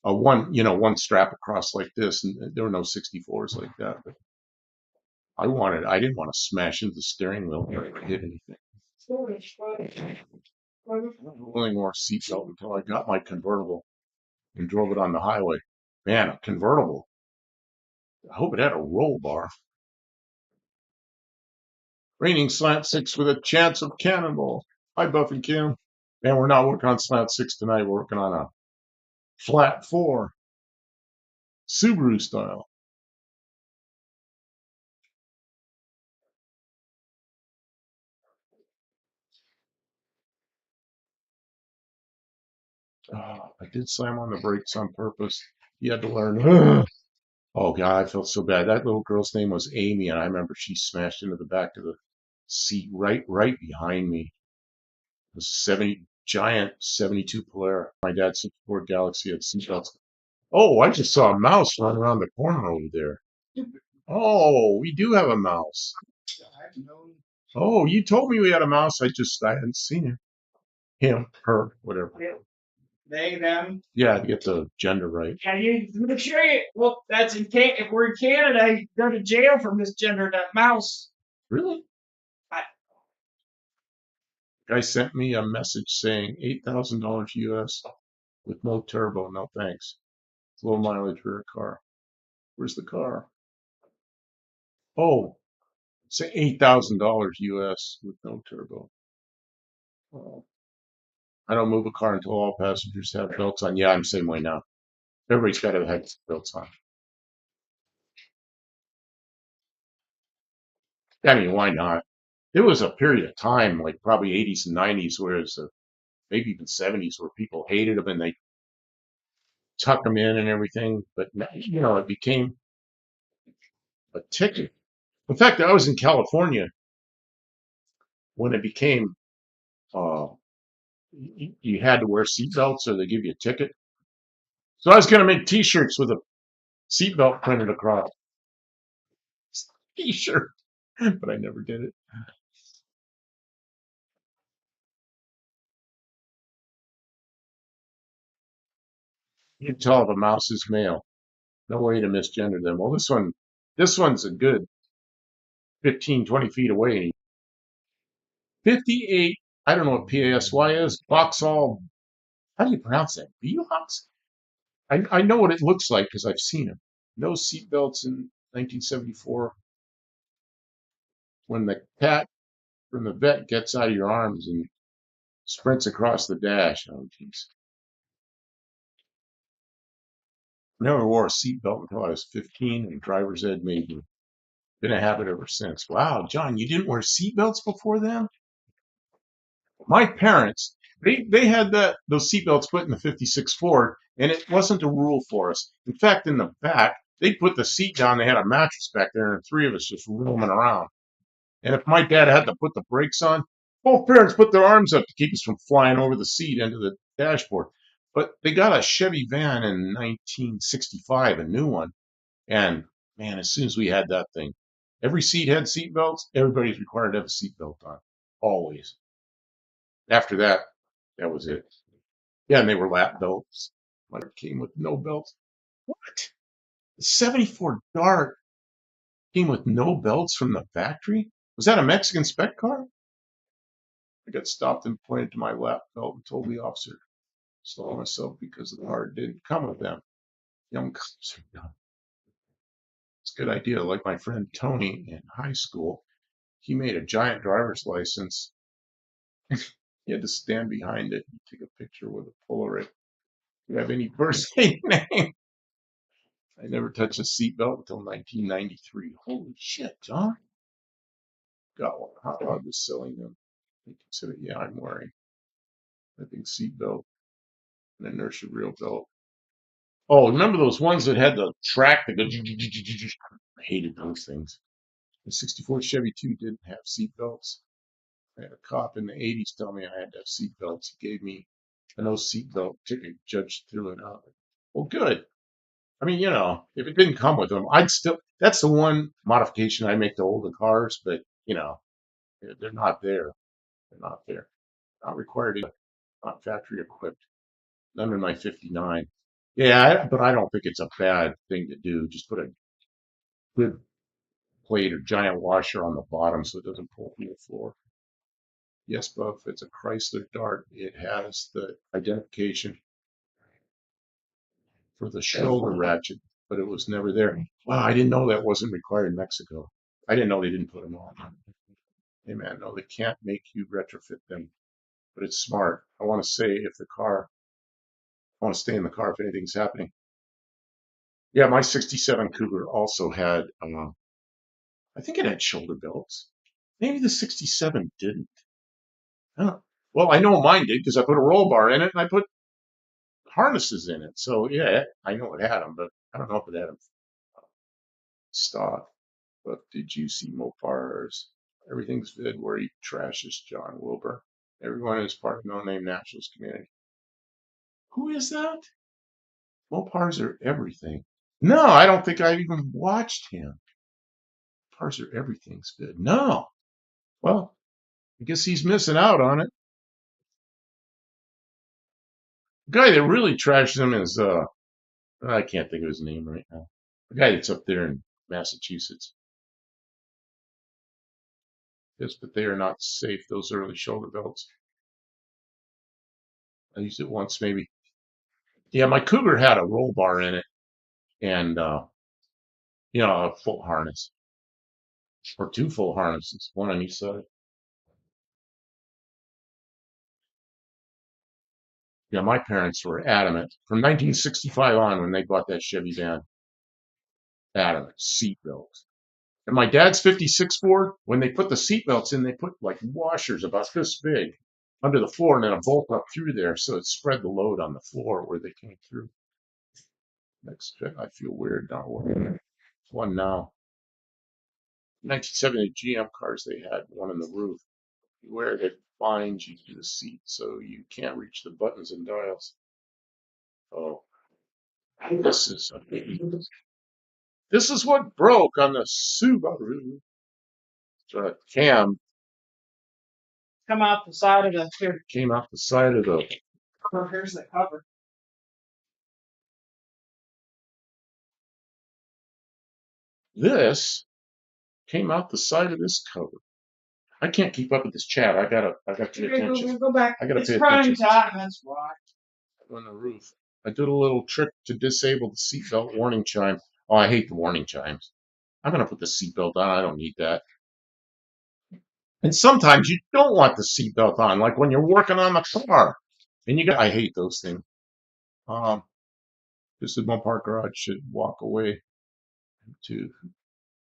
B: One strap across like this, and there were no 64s like that. But I didn't want to smash into the steering wheel or hit anything. I wasn't willing more seatbelt until I got my convertible and drove it on the highway. Man, a convertible. I hope it had a roll bar. Raining slant six with a chance of cannonball. Hi, Buff and Kim. Man, we're not working on slant six tonight. We're working on a flat four, Subaru style. I did slam on the brakes on purpose. You had to learn. Oh God, I felt so bad. That little girl's name was Amy, and I remember she smashed into the back of the seat right behind me. It was 72 Polara. My dad's 64 Galaxy had seatbelts. Oh, I just saw a mouse run around the corner over there. Oh, we do have a mouse. Oh, you told me we had a mouse. I hadn't seen him. Him, her, whatever.
A: They, them.
B: Yeah, to get the gender right.
A: Yeah, you make sure you. Well, that's in If we're in Canada, you go to jail for misgender that mouse.
B: Really? Guy sent me a message saying $8,000 US with no turbo, no thanks. Low mileage rear car. Where's the car? Oh, say $8,000 US with no turbo. Oh. I don't move a car until all passengers have belts on. Yeah, I'm the same way now. Everybody's got to have belts on. I mean, why not? There was a period of time, like probably 80s and 90s, where it's maybe even 70s, where people hated them and they tuck them in and everything. But it became a ticket. In fact, I was in California when it became you had to wear seatbelts or they give you a ticket. So I was going to make T-shirts with a seatbelt printed across. T-shirt, but I never did it. You can tell if a mouse is male. No way to misgender them. Well, this one's a good 15, 20 feet away. 58, I don't know what PASY is. Vauxhall, how do you pronounce that? Vaux? I know what it looks like because I've seen them. No seatbelts in 1974. When the cat from the vet gets out of your arms and sprints across the dash. Oh, jeez. Never wore a seatbelt until I was 15, and driver's ed made me. Been a habit ever since. Wow, John, you didn't wear seatbelts before then? My parents, they had those seatbelts put in the 56 Ford, and it wasn't a rule for us. In fact, in the back, they put the seat down. They had a mattress back there, and 3 of us just roaming around. And if my dad had to put the brakes on, both parents put their arms up to keep us from flying over the seat into the dashboard. But they got a Chevy van in 1965, a new one. And man, as soon as we had that thing, every seat had seat belts. Everybody's required to have a seat belt on, always. After that, that was it. Yeah, and they were lap belts. Mine came with no belts. What? The 74 Dart came with no belts from the factory? Was that a Mexican spec car? I got stopped and pointed to my lap belt and told the officer, slow myself because the car didn't come with them. Young cops are young. It's a good idea. Like my friend Tony in high school, he made a giant driver's license. He had to stand behind it and take a picture with a Polaroid. Do you have any birthday name? I never touched a seatbelt until 1993. Holy shit, John! Got one. How about just selling them? I consider, yeah, I'm wearing, I think, seatbelt and inertia reel belt. Oh, remember those ones that had the track that goes? I hated those things. The '64 Chevy 2 didn't have seatbelts. I had a cop in the '80s tell me I had to have seatbelts. He gave me a no seatbelt ticket. Judge threw it out. Well, good. I mean, if it didn't come with them, I'd still. That's the one modification I make to older cars, but they're not there. They're not there. Not required. Not factory equipped. None in my '59. Yeah, but I don't think it's a bad thing to do. Just put a good plate or giant washer on the bottom so it doesn't pull from the floor. Yes, Buff, it's a Chrysler Dart. It has the identification for the shoulder ratchet, but it was never there. Wow, I didn't know that wasn't required in Mexico. I didn't know they didn't put them on. Hey man, no, they can't make you retrofit them, but it's smart. I want to say I want to stay in the car if anything's happening. Yeah, my '67 Cougar also had, I think it had shoulder belts. Maybe the '67 didn't. Huh. Well, I know mine did because I put a roll bar in it and I put harnesses in it. So yeah, I know it had them, but I don't know if it had them stock. But did you see Mopar's? Everything's vid where he trashes John Wilbur. Everyone is part of No Name Naturals community. Who is that? Mopars are everything. No, I don't think I even watched him. Mopars are everything's vid. No. Well, I guess he's missing out on it. The guy that really trashes him is I can't think of his name right now. The guy that's up there in Massachusetts. Yes, but they are not safe, those early shoulder belts. I used it once maybe. Yeah, my Cougar had a roll bar in it and a full harness. Or two full harnesses, one on each side. Yeah, my parents were adamant from 1965 on when they bought that Chevy van. Adamant, seatbelts. And my dad's '56 Ford, when they put the seatbelts in, they put like washers about this big under the floor and then a bolt up through there so it spread the load on the floor where they came through. Next, I feel weird not wearing one now. 1970 GM cars, they had one in the roof. You wear it, it binds you to the seat so you can't reach the buttons and dials. Oh, this is what broke on the Subaru. Cam
A: Come out the side of the here.
B: came out the side of the.
A: Here's the cover.
B: This came out the side of this cover. I can't keep up with this chat. I gotta pay attention.
A: Go back.
B: I gotta
A: It's
B: pay
A: prime
B: attention.
A: time. That's why.
B: On the roof. I did a little trick to disable the seatbelt warning chime. Oh, I hate the warning chimes. I'm gonna put the seatbelt on. I don't need that. And sometimes you don't want the seatbelt on, like when you're working on the car. And I hate those things. This is Mopar Garage should walk away to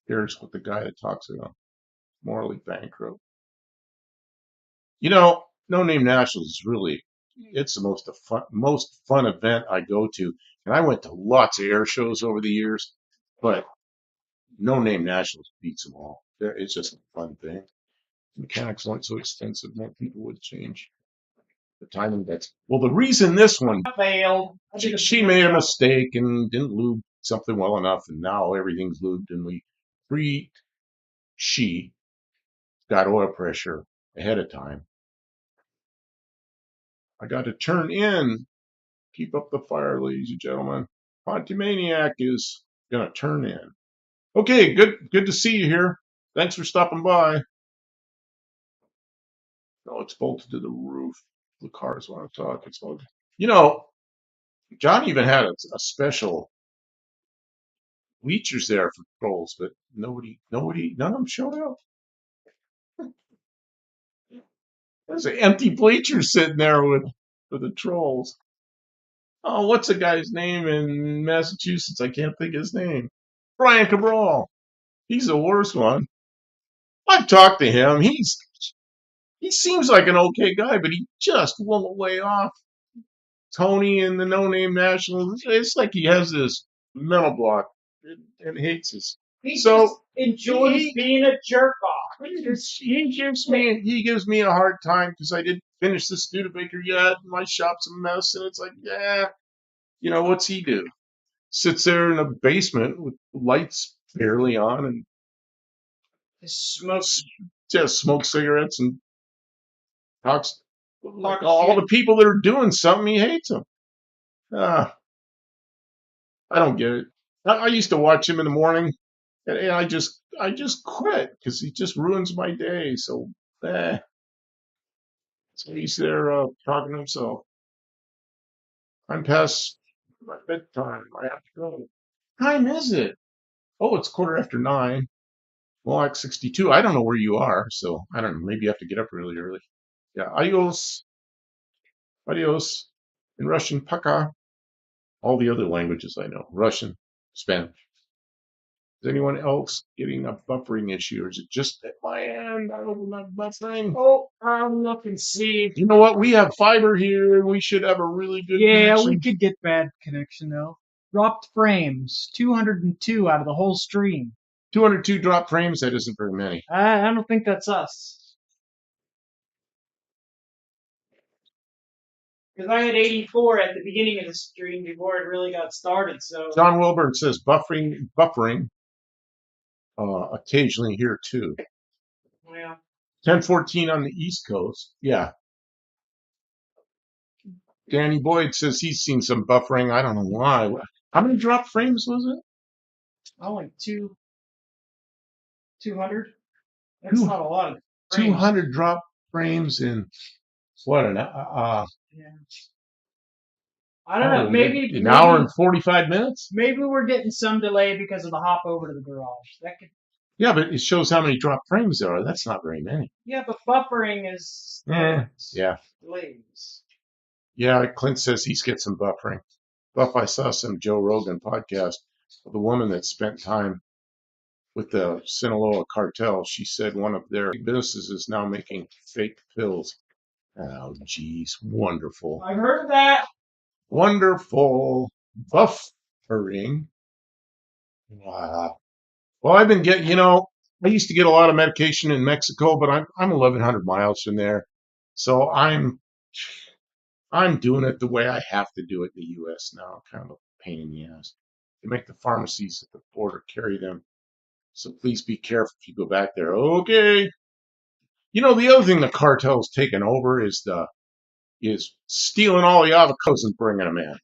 B: here's what the guy that talks about morally bankrupt. No Name Nationals is really it's the most fun event I go to. And I went to lots of air shows over the years, but No Name Nationals beats them all. It's just a fun thing. Mechanics weren't so expensive, more people would change the timing bets. Well, the reason this one
A: Failed.
B: she made a mistake and didn't lube something well enough, and now everything's lubed, and she got oil pressure ahead of time. I got to turn in. Keep up the fire, ladies and gentlemen. Pontimaniac is gonna turn in. Okay, good to see you here. Thanks for stopping by. No, it's bolted to the roof. The cars want to talk. It's bolted. John even had a special bleachers there for trolls, but none of them showed up. There's an empty bleacher sitting there with the trolls. Oh, what's the guy's name in Massachusetts? I can't think of his name. Brian Cabral. He's the worst one. I've talked to him. He seems like an okay guy, but he just won't lay off Tony and the No Name Nationals. It's like he has this mental block and hates us.
A: He
B: So
A: just enjoys
B: he
A: being a jerk off.
B: he gives me a hard time because I didn't finish the Studebaker yet. My shop's a mess, and it's like, yeah, what's he do? Sits there in a basement with lights barely on and
A: Smokes
B: just smokes cigarettes and talks like
A: talk
B: all
A: shit.
B: the people that are doing something. He hates them. Ah, I don't get it. I used to watch him in the morning, and I just quit because he just ruins my day. So he's there talking to himself. I'm past my bedtime. I have to go. What time is it? Oh, it's 9:15. Well, X 62. I don't know where you are, so I don't know. Maybe you have to get up really early. Yeah, adios, adios. In Russian, пока. All the other languages I know. Russian, Spanish. Is anyone else getting a buffering issue, or is it just at my end? I don't know buffering.
A: Oh, I'll look and see.
B: You know what? We have fiber here, and we should have a really good
A: Yeah,
B: connection.
A: we could get bad connection though. Dropped frames, 202 out of the whole stream.
B: 202 drop frames. That isn't very many.
A: I don't think that's us. Because I had 84 at the beginning of the stream before it really got started. So
B: John Wilbert says buffering occasionally here too.
A: yeah.
B: 1014 on the East Coast. Yeah. Danny Boyd says he's seen some buffering. I don't know why. How many drop frames was it?
A: Oh, like 200. That's not a lot of frames.
B: 200 drop frames in what
A: Yeah. I don't know. Maybe
B: an hour and 45 minutes.
A: Maybe we're getting some delay because of the hop over to the garage. That could.
B: Yeah, but it shows how many drop frames there are. That's not very many.
A: Yeah, but buffering is.
B: Yeah.
A: Delays.
B: Yeah, Clint says he's get some buffering. Buff, I saw some Joe Rogan podcast of the woman that spent time with the Sinaloa cartel. She said one of their businesses is now making fake pills. Oh, geez. Wonderful.
A: I've heard that.
B: Wonderful. Buffering. Wow. Well, I've been getting, I used to get a lot of medication in Mexico, but I'm 1,100 miles from there. So I'm doing it the way I have to do it in the U.S. now. Kind of a pain in the ass. They make the pharmacies at the border carry them. So please be careful if you go back there. Okay. The other thing the cartel's taken over is stealing all the avocados and bringing them in.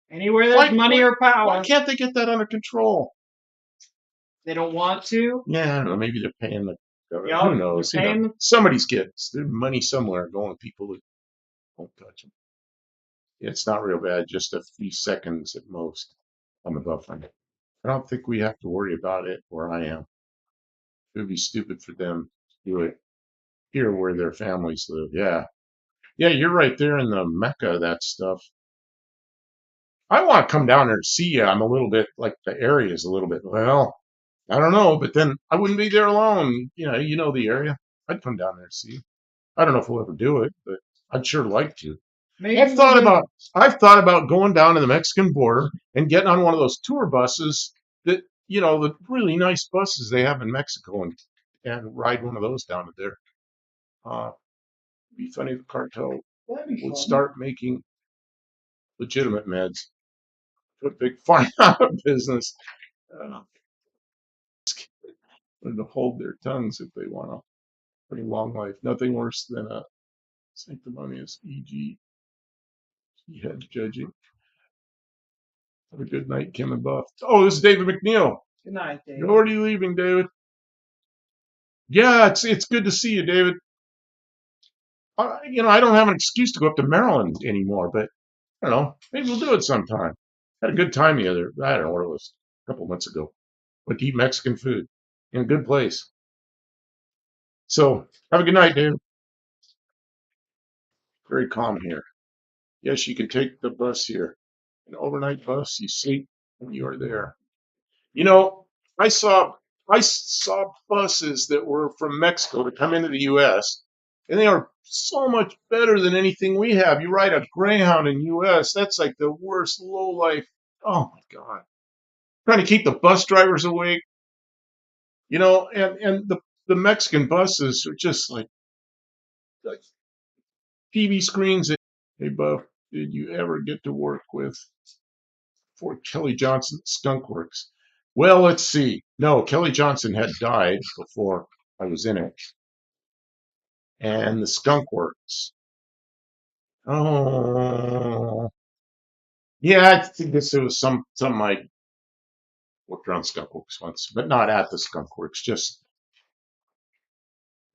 A: Anywhere there's money or power.
B: Why can't they get that under control?
A: They don't want to.
B: Yeah, I don't know. Maybe they're paying the government.
A: Yeah,
B: Who knows?
A: they're
B: Somebody's getting there's money somewhere going to people that won't touch them. It's not real bad. Just a few seconds at most on the buffering. I don't think we have to worry about it where I am. It would be stupid for them to do it here where their families live. Yeah. Yeah, you're right there in the mecca of that stuff. I want to come down there to see you. I'm a little bit like the area is a little bit, well, I don't know, but then I wouldn't be there alone. You know the area. I'd come down there to see you. I don't know if we'll ever do it, but I'd sure like to.
A: Maybe
B: I've thought about going down to the Mexican border and getting on one of those tour buses that, the really nice buses they have in Mexico and ride one of those down to there. It'd be funny if the cartel would start making legitimate meds. Put big pharma out of business. To hold their tongues if they want a pretty long life. Nothing worse than a sanctimonious EG head judging. Have a good night, Kim and Buff. Oh, this is David McNeil.
A: Good night, David.
B: You're already leaving, David. Yeah, it's good to see you, David. I don't have an excuse to go up to Maryland anymore, but I don't know. Maybe we'll do it sometime. Had a good time the other. I don't know what it was. A couple months ago. Went to eat Mexican food in a good place. So have a good night, David. Very calm here. Yes, you can take the bus here. An overnight bus. You sleep when you are there. You know, I saw I saw buses that were from Mexico to come into the U.S. and they are so much better than anything we have. You ride a Greyhound in U.S. That's like the worst low life. Oh my God! Trying to keep the bus drivers awake. And the Mexican buses are just like TV screens. Hey, Buff, did you ever get to work with Fort Kelly Johnson Skunk Works? Well, let's see. No, Kelly Johnson had died before I was in it, and the Skunk Works. Oh, yeah, I think this it was some I worked around Skunk Works once, but not at the Skunk Works. Just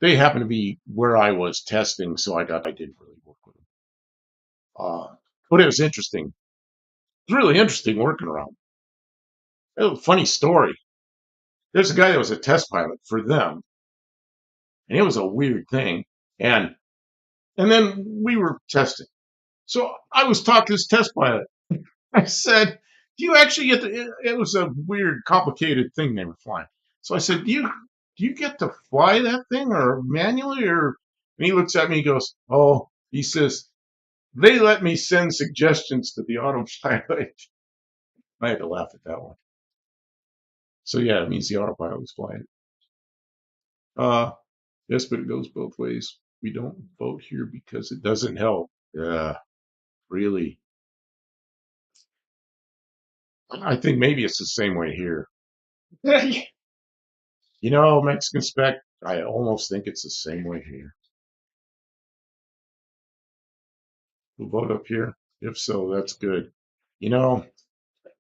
B: they happened to be where I was testing, so I didn't really work with them. But it was interesting. It was really interesting working around. It was a funny story. There's a guy that was a test pilot for them, and it was a weird thing. And then we were testing. So I was talking to this test pilot. I said, "Do you actually get to?" It was a weird, complicated thing they were flying. So I said, "Do you get to fly that thing or manually or?" And he looks at me. He goes, "Oh," he says, "they let me send suggestions to the autopilot." I had to laugh at that one. So yeah, it means the autopilot was flying. Uh, yes, but it goes both ways. We don't vote here because it doesn't help. Yeah, really. I think maybe it's the same way here. Mexican spec, I almost think it's the same way here. We'll vote up here. If so, that's good. You know,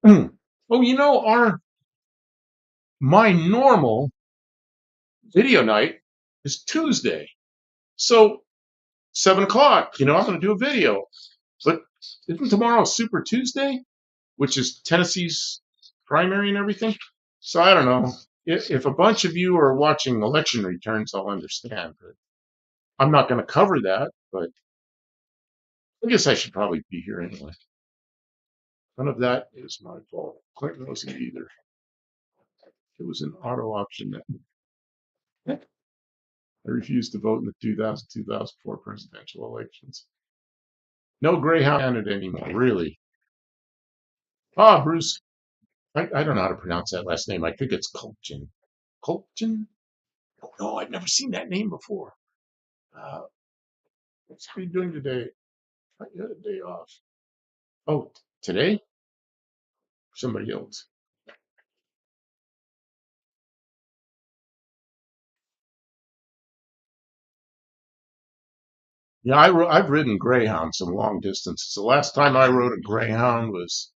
B: oh, our my normal video night is Tuesday. So 7 o'clock, I'm going to do a video. But isn't tomorrow Super Tuesday, which is Tennessee's primary and everything? So I don't know. If a bunch of you are watching election returns, I'll understand. But I'm not going to cover that. But I guess I should probably be here anyway. None of that is my fault. Clinton wasn't either. It was an auto option that I refused to vote in the 2004 presidential elections. No Greyhound candidate anymore, really. Ah, Bruce. I don't know how to pronounce that last name. I think it's Kulchin. Kulchin? Oh, no, I've never seen that name before. Uh, what's he doing today? I got a day off. Oh, today? Somebody else. Yeah, I've ridden Greyhound some long distances. The last time I rode a Greyhound was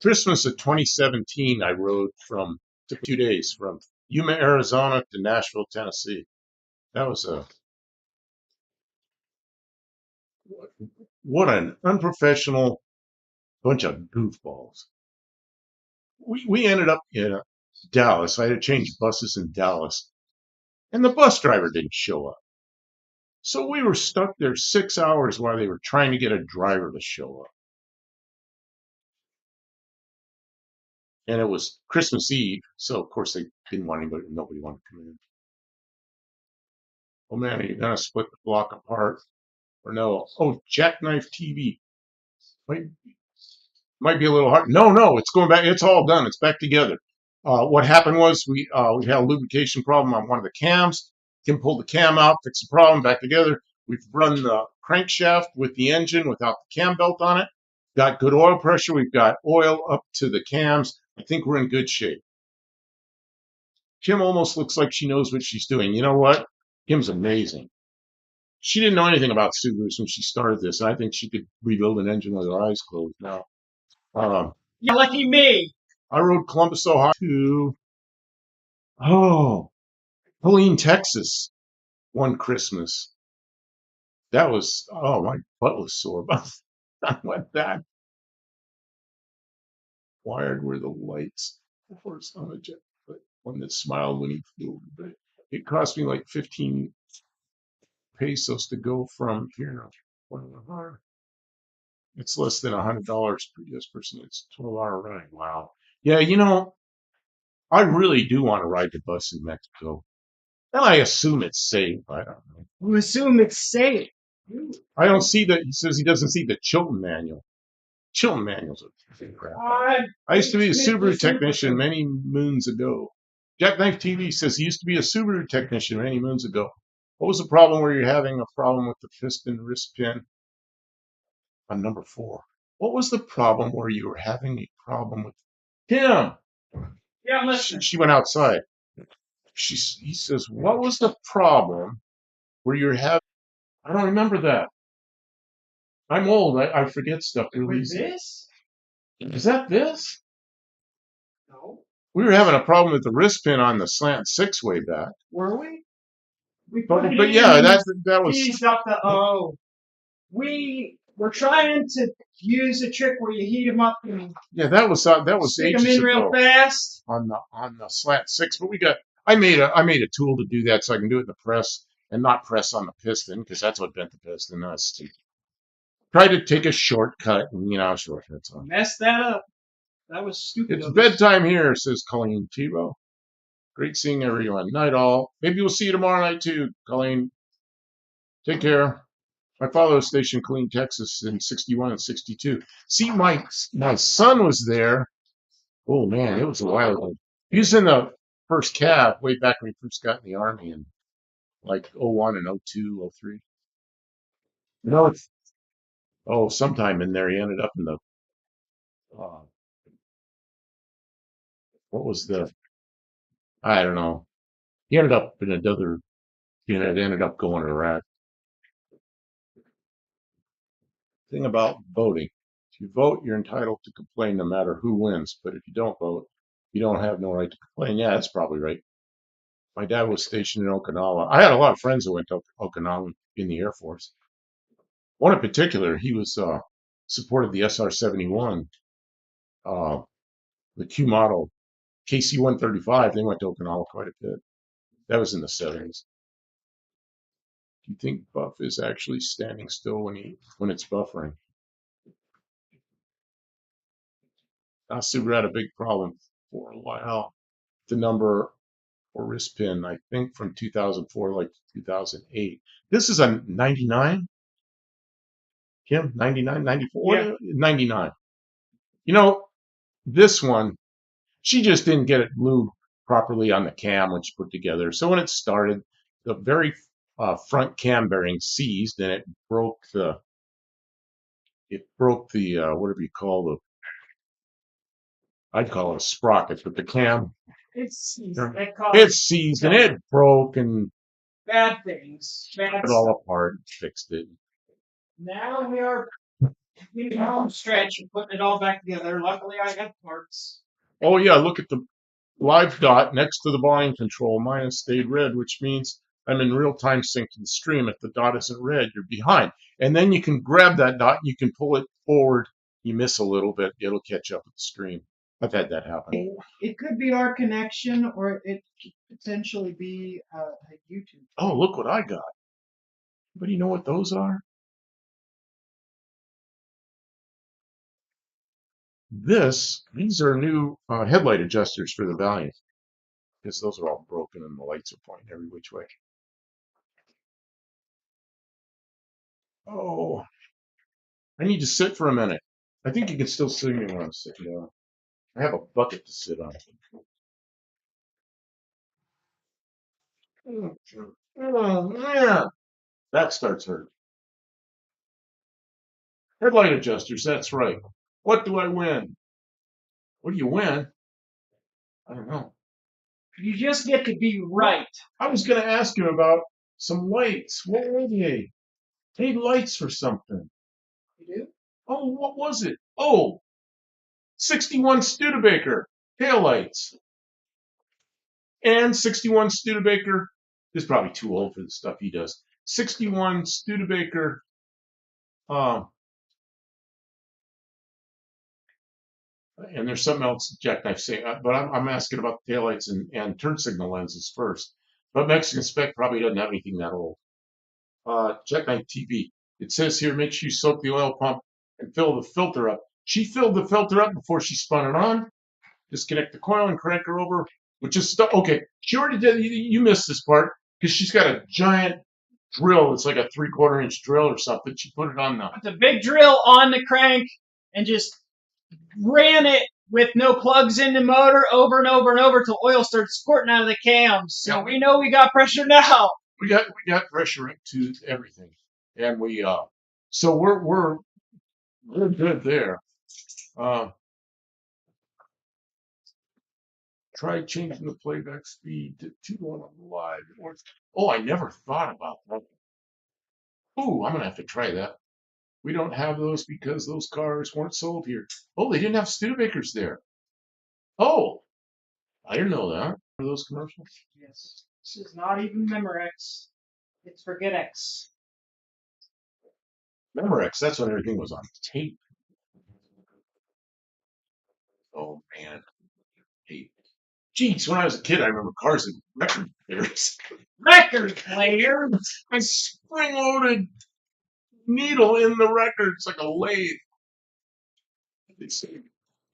B: Christmas of 2017. I rode took 2 days from Yuma, Arizona to Nashville, Tennessee. That was what an unprofessional bunch of goofballs. We ended up in Dallas. I had to change buses in Dallas, and the bus driver didn't show up. So we were stuck there 6 hours while they were trying to get a driver to show up. And it was Christmas Eve, so of course they didn't want anybody, nobody wanted to come in. Oh man, are you gonna split the block apart or no? Oh, Jackknife TV. Might might be a little hard. No, no, it's going back. It's all done. It's back together. What happened was we had a lubrication problem on one of the cams. Kim pulled the cam out, fixed the problem, back together. We've run the crankshaft with the engine without the cam belt on it. Got good oil pressure. We've got oil up to the cams. I think we're in good shape. Kim almost looks like she knows what she's doing. You know what? Kim's amazing. She didn't know anything about Subarus when she started this, and I think she could rebuild an engine with her eyes closed now.
A: Yeah, lucky me.
B: I rode Columbus, Ohio to, oh, Helene, Texas one Christmas. That was, oh, my butt was sore. But I went that wired were the lights. Horse on a jet, but one that smiled when he flew. But it cost me like 15 pesos to go from here It's less than $100 per US person. It's a 12-hour ride. Wow. Yeah, you know, I really do want to ride the bus in Mexico. And I assume it's safe. I don't know.
A: You assume it's safe.
B: I don't see that. He says he doesn't see the Chilton manual. Chilton manuals are crap. I used to be a Subaru technician many moons ago. Jackknife TV says he used to be a Subaru technician many moons ago. What was the problem where you're having a problem with the piston wrist pin on number 4? What was the problem where you were having a problem with Tim?
A: Yeah, listen.
B: She went outside. He says, what was the problem where you're having? I don't remember that. I'm old. I forget stuff really
A: With
B: easy.
A: this?
B: Is that this?
A: No.
B: We were having a problem with the wrist pin on the slant 6 way back.
A: Were we?
B: But yeah, that was.
A: Seized up the We were trying to use a trick where you heat them up and
B: Yeah, that was
A: stick them
B: ages
A: in real
B: ago
A: fast.
B: on the slant 6. But I made a tool to do that so I can do it in the press and not press on the piston because that's what bent the piston. That's try to take a shortcut and shortcuts on.
A: Messed that up. That was stupid.
B: It's bedtime here, says Colleen Tebow. Great seeing everyone. Night all. Maybe we'll see you tomorrow night too, Colleen. Take care. My father was stationed in Killeen, Texas in 61 and 62. See, my son was there. Oh, man, it was a while ago. He was in the first cab way back when he first got in the Army in like '01 and '02, '03. No, sometime in there he ended up in the, uh, what was I don't know. He ended up in another unit, ended up going to Iraq. Thing about voting. If you vote, you're entitled to complain no matter who wins. But if you don't vote, you don't have no right to complain. Yeah, that's probably right. My dad was stationed in Okinawa. I had a lot of friends who went to Okinawa in the Air Force. One in particular, he was supported the SR-71, the Q model, KC-135. They went to Okinawa quite a bit. That was in the 70s. Do you think buff is actually standing still when it's buffering? Subaru had a big problem for a while. The number or wrist pin, I think from 2004 like 2008. This is a 99. Kim, 99, 94,
A: Yeah.
B: 99. You know, this one, she just didn't get it lubed properly on the cam when she put it together. So when it started, the very front cam bearing seized and it broke the whatever you call I'd call it a sprocket, but the cam,
A: It's seized.
B: It's seized and it broke and
A: bad things. Bad
B: it all apart, fixed it.
A: Now we are in the home stretch and putting it all back together. Luckily, I have parts.
B: Oh yeah, look at the live dot next to the volume control. Mine has stayed red, which means I'm in real time sync to the stream. If the dot isn't red, you're behind. And then you can grab that dot and you can pull it forward. You miss a little bit, it'll catch up with the stream. I've had that happen.
A: It could be our connection, or it could potentially be YouTube.
B: Oh, look what I got. Anybody know what those are? These are new headlight adjusters for the Valiant. Because those are all broken and the lights are pointing every which way. Oh, I need to sit for a minute. I think you can still see me when I'm sitting down. I have a bucket to sit on. Oh, man. That starts hurting. Headlight adjusters, that's right. What do I win? What do you win? I don't know.
A: You just get to be right.
B: I was going to ask you about some lights. What were they? They lights for something.
A: You do?
B: Oh, what was it? Oh, 61 Studebaker taillights. And 61 Studebaker, this is probably too old for the stuff he does. 61 Studebaker, and there's something else Jackknife saying, but I'm asking about the taillights and turn signal lenses first. But Mexican Spec probably doesn't have anything that old. Jackknife TV, It says here, make sure you soak the oil pump and fill the filter up. She filled the filter up before she spun it on. Disconnect the coil and crank her over, which is stuff. Okay, she already did. You missed this part because she's got a giant drill. It's like a 3/4 inch drill or something. She put it on the.
A: Put the big drill on the crank and just ran it with no plugs in the motor over and over and over till oil starts squirting out of the cams. So
B: Yeah.
A: we know we got pressure now.
B: We got pressure into everything, and so we're good there. Try changing the playback speed to 2 on live. Oh, I never thought about that. Oh, I'm gonna have to try that. We don't have those because those cars weren't sold here. Oh, they didn't have Studebakers there. Oh, I didn't know that. Are those commercials?
A: Yes. This is not even Memorex. It's ForgetX.
B: Memorex, that's when everything was on tape. Oh man, tape. Jeez, when I was a kid, I remember cars in record players.
A: Record players.
B: A spring-loaded needle in the record. It's like a lathe. They say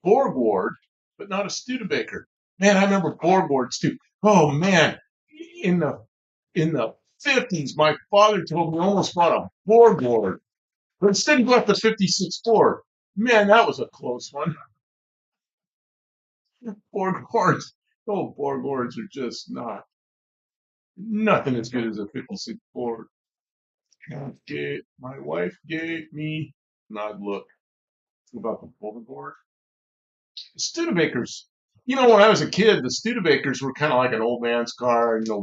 B: Borgward, but not a Studebaker. Man, I remember Borgwards too. Oh man, in the 50s, my father told me I almost bought a Borgward, but instead he bought the 56 Ford. Man, that was a close one. Borgwards, oh, Borgwards are just nothing as good as a 56 Ford. My wife gave me an odd look about the Borgward. The Studebakers. When I was a kid, the Studebakers were kind of like an old man's car, and no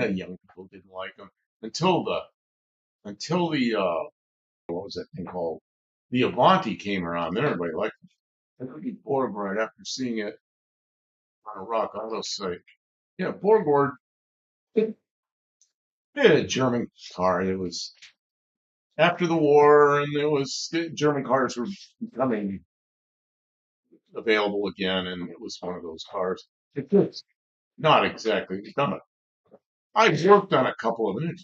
B: young people didn't like them until the what was that thing called? The Avanti came around. Then everybody liked it. I think Borgward after seeing it on a rock auto site. Yeah, Borgward. It had a German car. It was after the war, and German cars were becoming available again, and it was one of those cars. It just not exactly. I worked on a couple of them.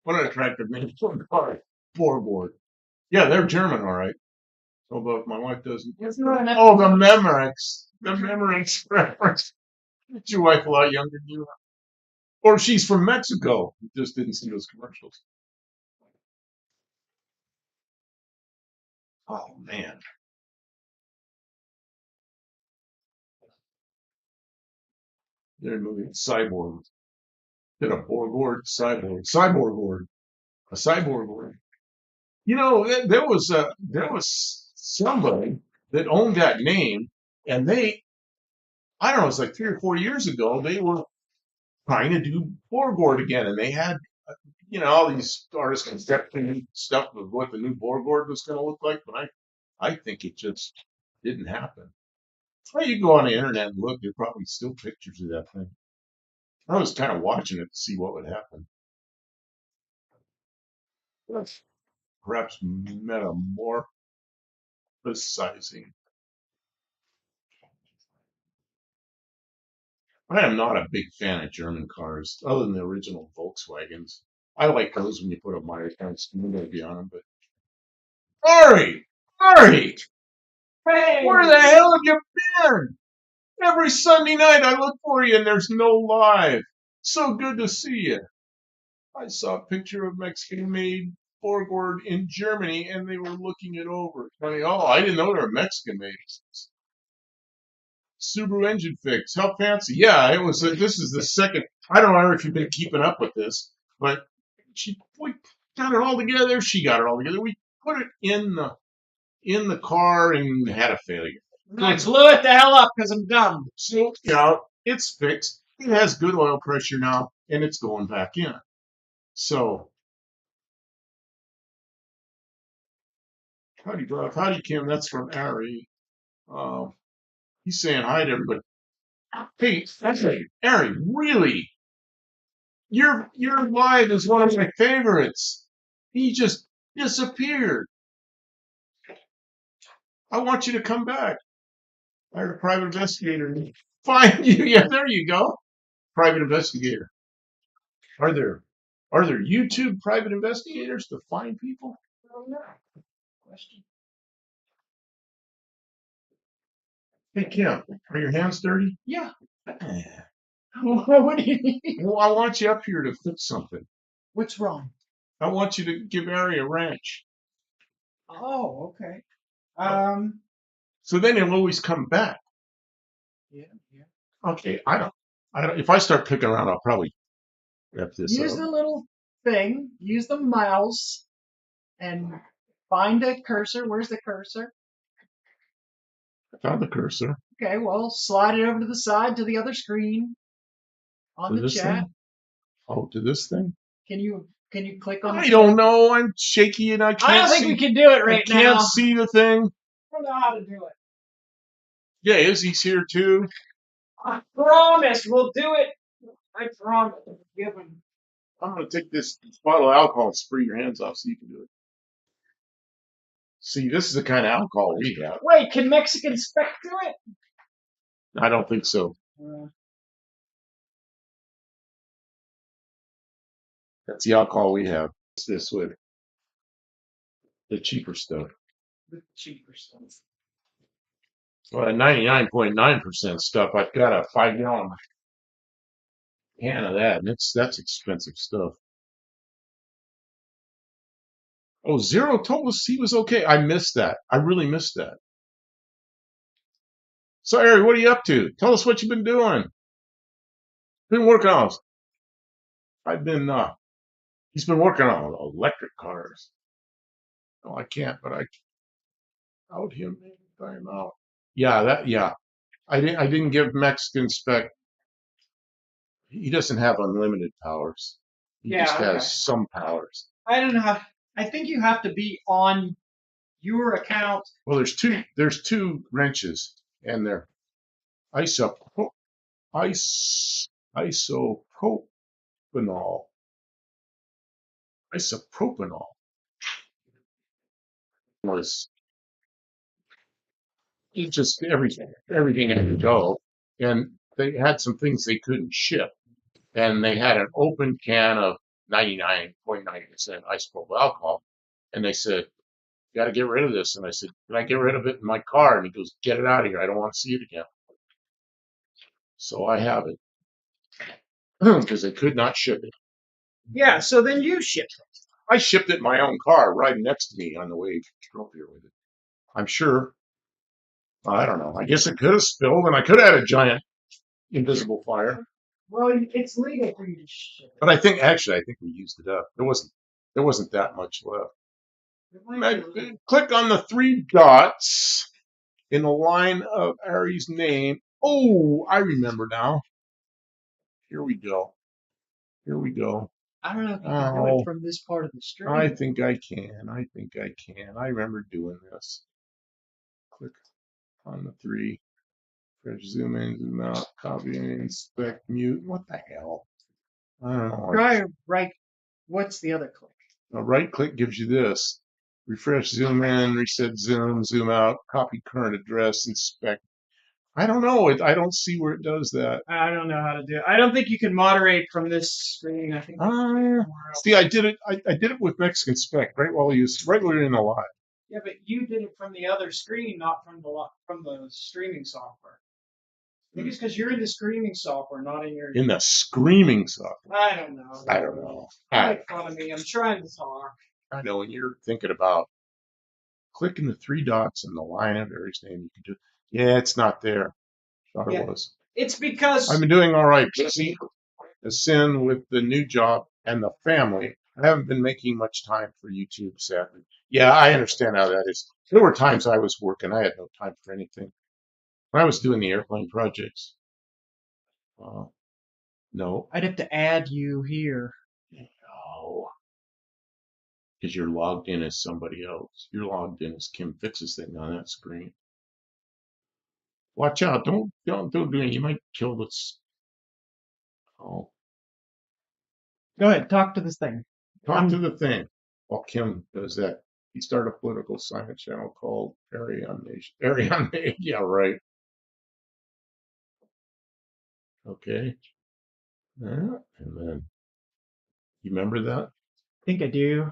B: What an attractive name for a car. Borgward. Yeah, they're German, all right. Although my wife doesn't. Oh, the Memorex. The Memorex reference. Is your wife a lot younger than you? Or she's from Mexico. Just didn't see those commercials. Oh, man. They're moving Cyborg. Did a Borgward Cyborg. Cyborgward. A Cyborgward. There was somebody that owned that name, and I don't know, it was like 3 or 4 years ago, they were trying to do Borgward again, and they had, all these artist conception stuff of what the new Borgward was going to look like, but I think it just didn't happen. Well, you go on the internet and look, there are probably still pictures of that thing. I was kind of watching it to see what would happen. Perhaps metamorphosizing. I am not a big fan of German cars, other than the original Volkswagens. I like those when you put a Meyer kind of maybe on them, but Ari! Ari!
A: Hey!
B: Where the hell have you been? Every Sunday night I look for you and there's no live. So good to see you. I saw a picture of Mexican-made Borgward in Germany and they were looking it over. Funny, oh, I didn't know they were Mexican-made. Subaru engine fix. How fancy. Yeah, it was. This is the second. I don't know if you've been keeping up with this, but we got it all together. She got it all together. We put it in the car and had a failure.
A: I blew it the hell up because I'm dumb.
B: So, it's fixed. It has good oil pressure now, and it's going back in. So, howdy, bro. Howdy, Kim. That's from Ari. He's saying hi to everybody. Hey, that's Ari, really? Your live is one of my favorites. He just disappeared. I want you to come back. I heard a private investigator find you. Yeah, there you go. Private investigator. Are there Are there YouTube private investigators to find people?
A: No. Question.
B: Hey, Kim, are your hands dirty?
A: Yeah.
B: Eh.
A: What do you mean?
B: Well, I want you up here to fix something.
A: What's wrong?
B: I want you to give Ari a wrench.
A: Oh, okay.
B: So then he'll always come back.
A: Yeah, yeah.
B: Okay, I don't. If I start picking around, I'll probably wrap this
A: Use
B: up.
A: the little thing. Use the mouse and find a cursor. Where's the cursor?
B: I found the cursor.
A: Okay, well, slide it over to the side to the other screen on
B: To
A: the
B: this
A: chat.
B: thing? Oh, to this thing?
A: Can you click on the
B: I don't
A: chat?
B: know. I'm shaky and I
A: I
B: can't
A: don't think
B: see.
A: we can do it
B: I
A: right
B: can't
A: now.
B: see the thing.
A: I don't know how to do it.
B: Yeah, Izzy's here too.
A: I promise we'll do it. I promise. Give him.
B: I'm gonna take this bottle of alcohol and spray your hands off so you can do it. See, this is the kind of alcohol we have.
A: Wait, can Mexican Spec do it?
B: I don't think so. That's the alcohol we have. It's this with the cheaper stuff.
A: The cheaper stuff.
B: Well, 99.9% stuff. I've got a 5-gallon can of that, and that's expensive stuff. Oh, Zero told us he was okay. I missed that. I really missed that. So, Ari, what are you up to? Tell us what you've been doing. Been working on. I've been. He's been working on electric cars. No, I can't, but I out him time out. Yeah, that. Yeah, I didn't. I didn't give Mexican Spec. He doesn't have unlimited powers. He
A: Yeah,
B: just
A: okay.
B: has some powers.
A: I don't know how. I think you have to be on your account.
B: Well, there's two wrenches, and they're isopropanol. Isopropanol was just everything had to go, and they had some things they couldn't ship, and they had an open can of 99.9% isopropyl alcohol, and they said, "You got to get rid of this." And I said, "Can I get rid of it in my car?" And he goes, "Get it out of here. I don't want to see it again." So I have it because they could not ship it.
A: Yeah, so then you ship it.
B: I shipped it in my own car right next to me on the way up here with it. I'm sure. I don't know. I guess it could have spilled, and I could have had a giant invisible fire.
A: Well, it's legal for you to ship it.
B: But I think we used it up. There wasn't that much left. Click on the 3 dots in the line of Ari's name. Oh, I remember now. Here we go. Here we go.
A: I don't know if you can do it from this part of the stream.
B: I think I can. I remember doing this. Click on the 3. Zoom in, zoom out, copy, inspect, mute. What the hell? I don't know.
A: Try right. What's the other click?
B: A right click gives you this. Refresh, zoom in, reset zoom, zoom out, copy current address, inspect. I don't know. I don't see where it does that.
A: I don't know how to do it. I don't think you can moderate from this screen. I think.
B: See, I did it. I did it with Mexican Spec right while we were in the live.
A: Yeah, but you did it from the other screen, not from the streaming software. I think it's because you're in the streaming software, not in your.
B: In the screaming software.
A: I don't know.
B: I don't know.
A: Don't make fun of me. I'm trying to talk.
B: I know when you're thinking about clicking the 3 dots in the line of Ari's name, you can do. Yeah, it's not there. Thought it was.
A: It's because
B: I've been doing all right. Busy as sin with the new job and the family. I haven't been making much time for YouTube, sadly. Yeah, I understand how that is. There were times I was working. I had no time for anything. When I was doing the airplane projects. No.
A: I'd have to add you here.
B: No. Because you're logged in as somebody else. You're logged in as Kim Fix's thing on that screen. Watch out. Don't do it. You might kill this. Oh.
A: Go ahead. Talk to this thing.
B: Talk to the thing. While Kim does that. He started a political science channel called Arion Nation. Arion Nation. Yeah, right. Okay. And then You remember that?
A: I think I do.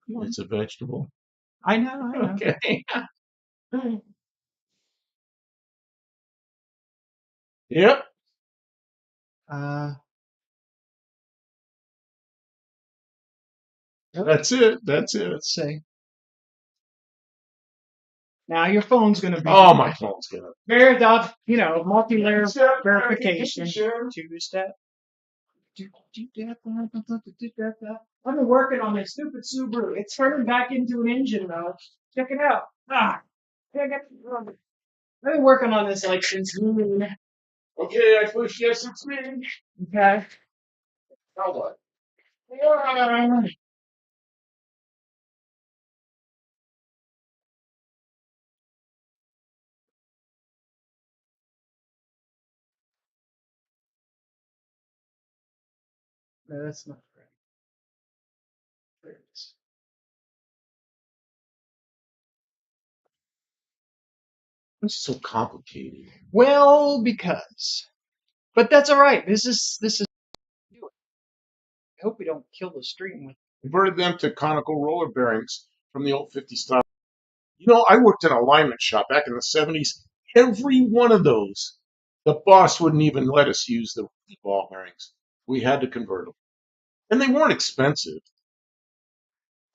A: Come on.
B: It's a vegetable.
A: I know, I know.
B: Okay. Yep.
A: Uh,
B: That's it. That's it.
A: let's see. Now your phone's going to be
B: Oh, my phone's gonna.
A: multi-layer
B: Two-step
A: verification. Two-step. I've been working on this stupid Subaru. It's turning back into an engine though. Check it out. I've been working on this like since noon.
B: Okay, I push yes, it's me.
A: Okay.
B: Now what?
A: No, that's not right. There it is.
B: It's so complicated.
A: Well, because. But that's all right. This is. I hope we don't kill the stream with.
B: Converted them to conical roller bearings from the old 50 style. You know, I worked in a alignment shop back in the 70s. Every one of those, the boss wouldn't even let us use the ball bearings. We had to convert them. And they weren't expensive.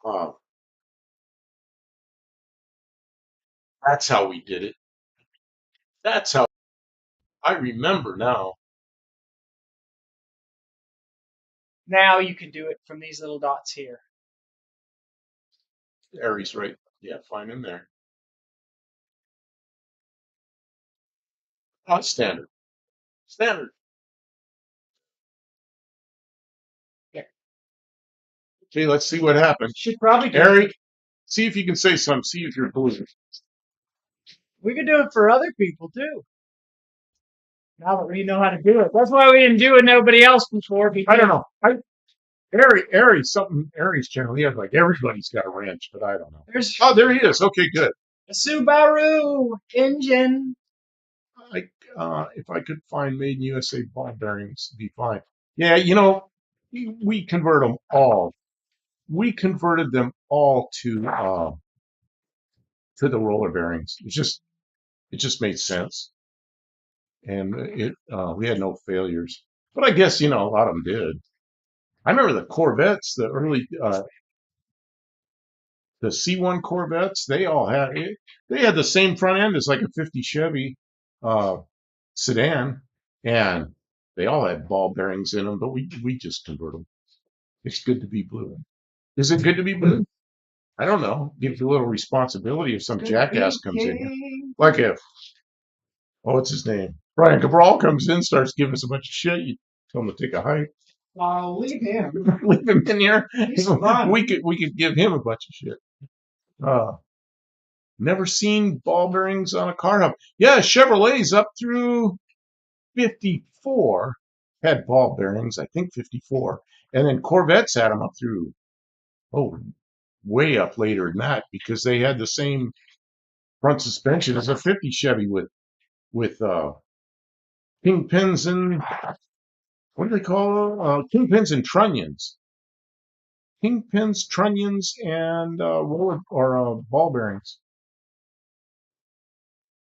B: Uh, that's how we did it. That's how I remember now.
A: Now you can do it from these little dots here.
B: Aries, right? Yeah, fine in there. Standard. Standard.
A: Yeah.
B: Okay, let's see what happens.
A: Should probably do
B: Harry,
A: it.
B: see if you can say something. See if you're blue.
A: We could do it for other people too. Now that we know how to do it. That's why we didn't do it nobody else before.
B: I don't know. Aries channel, he has like everybody's got a wrench, but I don't know. Oh, there he is. Okay, good.
A: A Subaru engine.
B: Like, if I could find made in USA ball bearings, it'd be fine. Yeah, you know, we convert them all. We converted them all to the roller bearings. It just made sense, and we had no failures. But I guess a lot of them did. I remember the Corvettes, the early the C1 Corvettes. They had the same front end as like a 50 Chevy uh, sedan, and they all had ball bearings in them. But we just convert them. It's good to be blue. Is it good to be blue? I don't know. Gives you a little responsibility if some jackass comes in here. Like if, what's his name? Brian Cabral comes in, starts giving us a bunch of shit. You tell him to take a hike.
A: I'll leave him.
B: Leave him in here.
A: He's fun.
B: We could give him a bunch of shit. Never seen ball bearings on a car hub. Yeah, Chevrolets up through 54 had ball bearings. I think 54, and then Corvettes had them up through way up later than that because they had the same front suspension as a 50 Chevy with kingpins and what do they call them? Kingpins and trunnions. Kingpins, trunnions, and roller or ball bearings.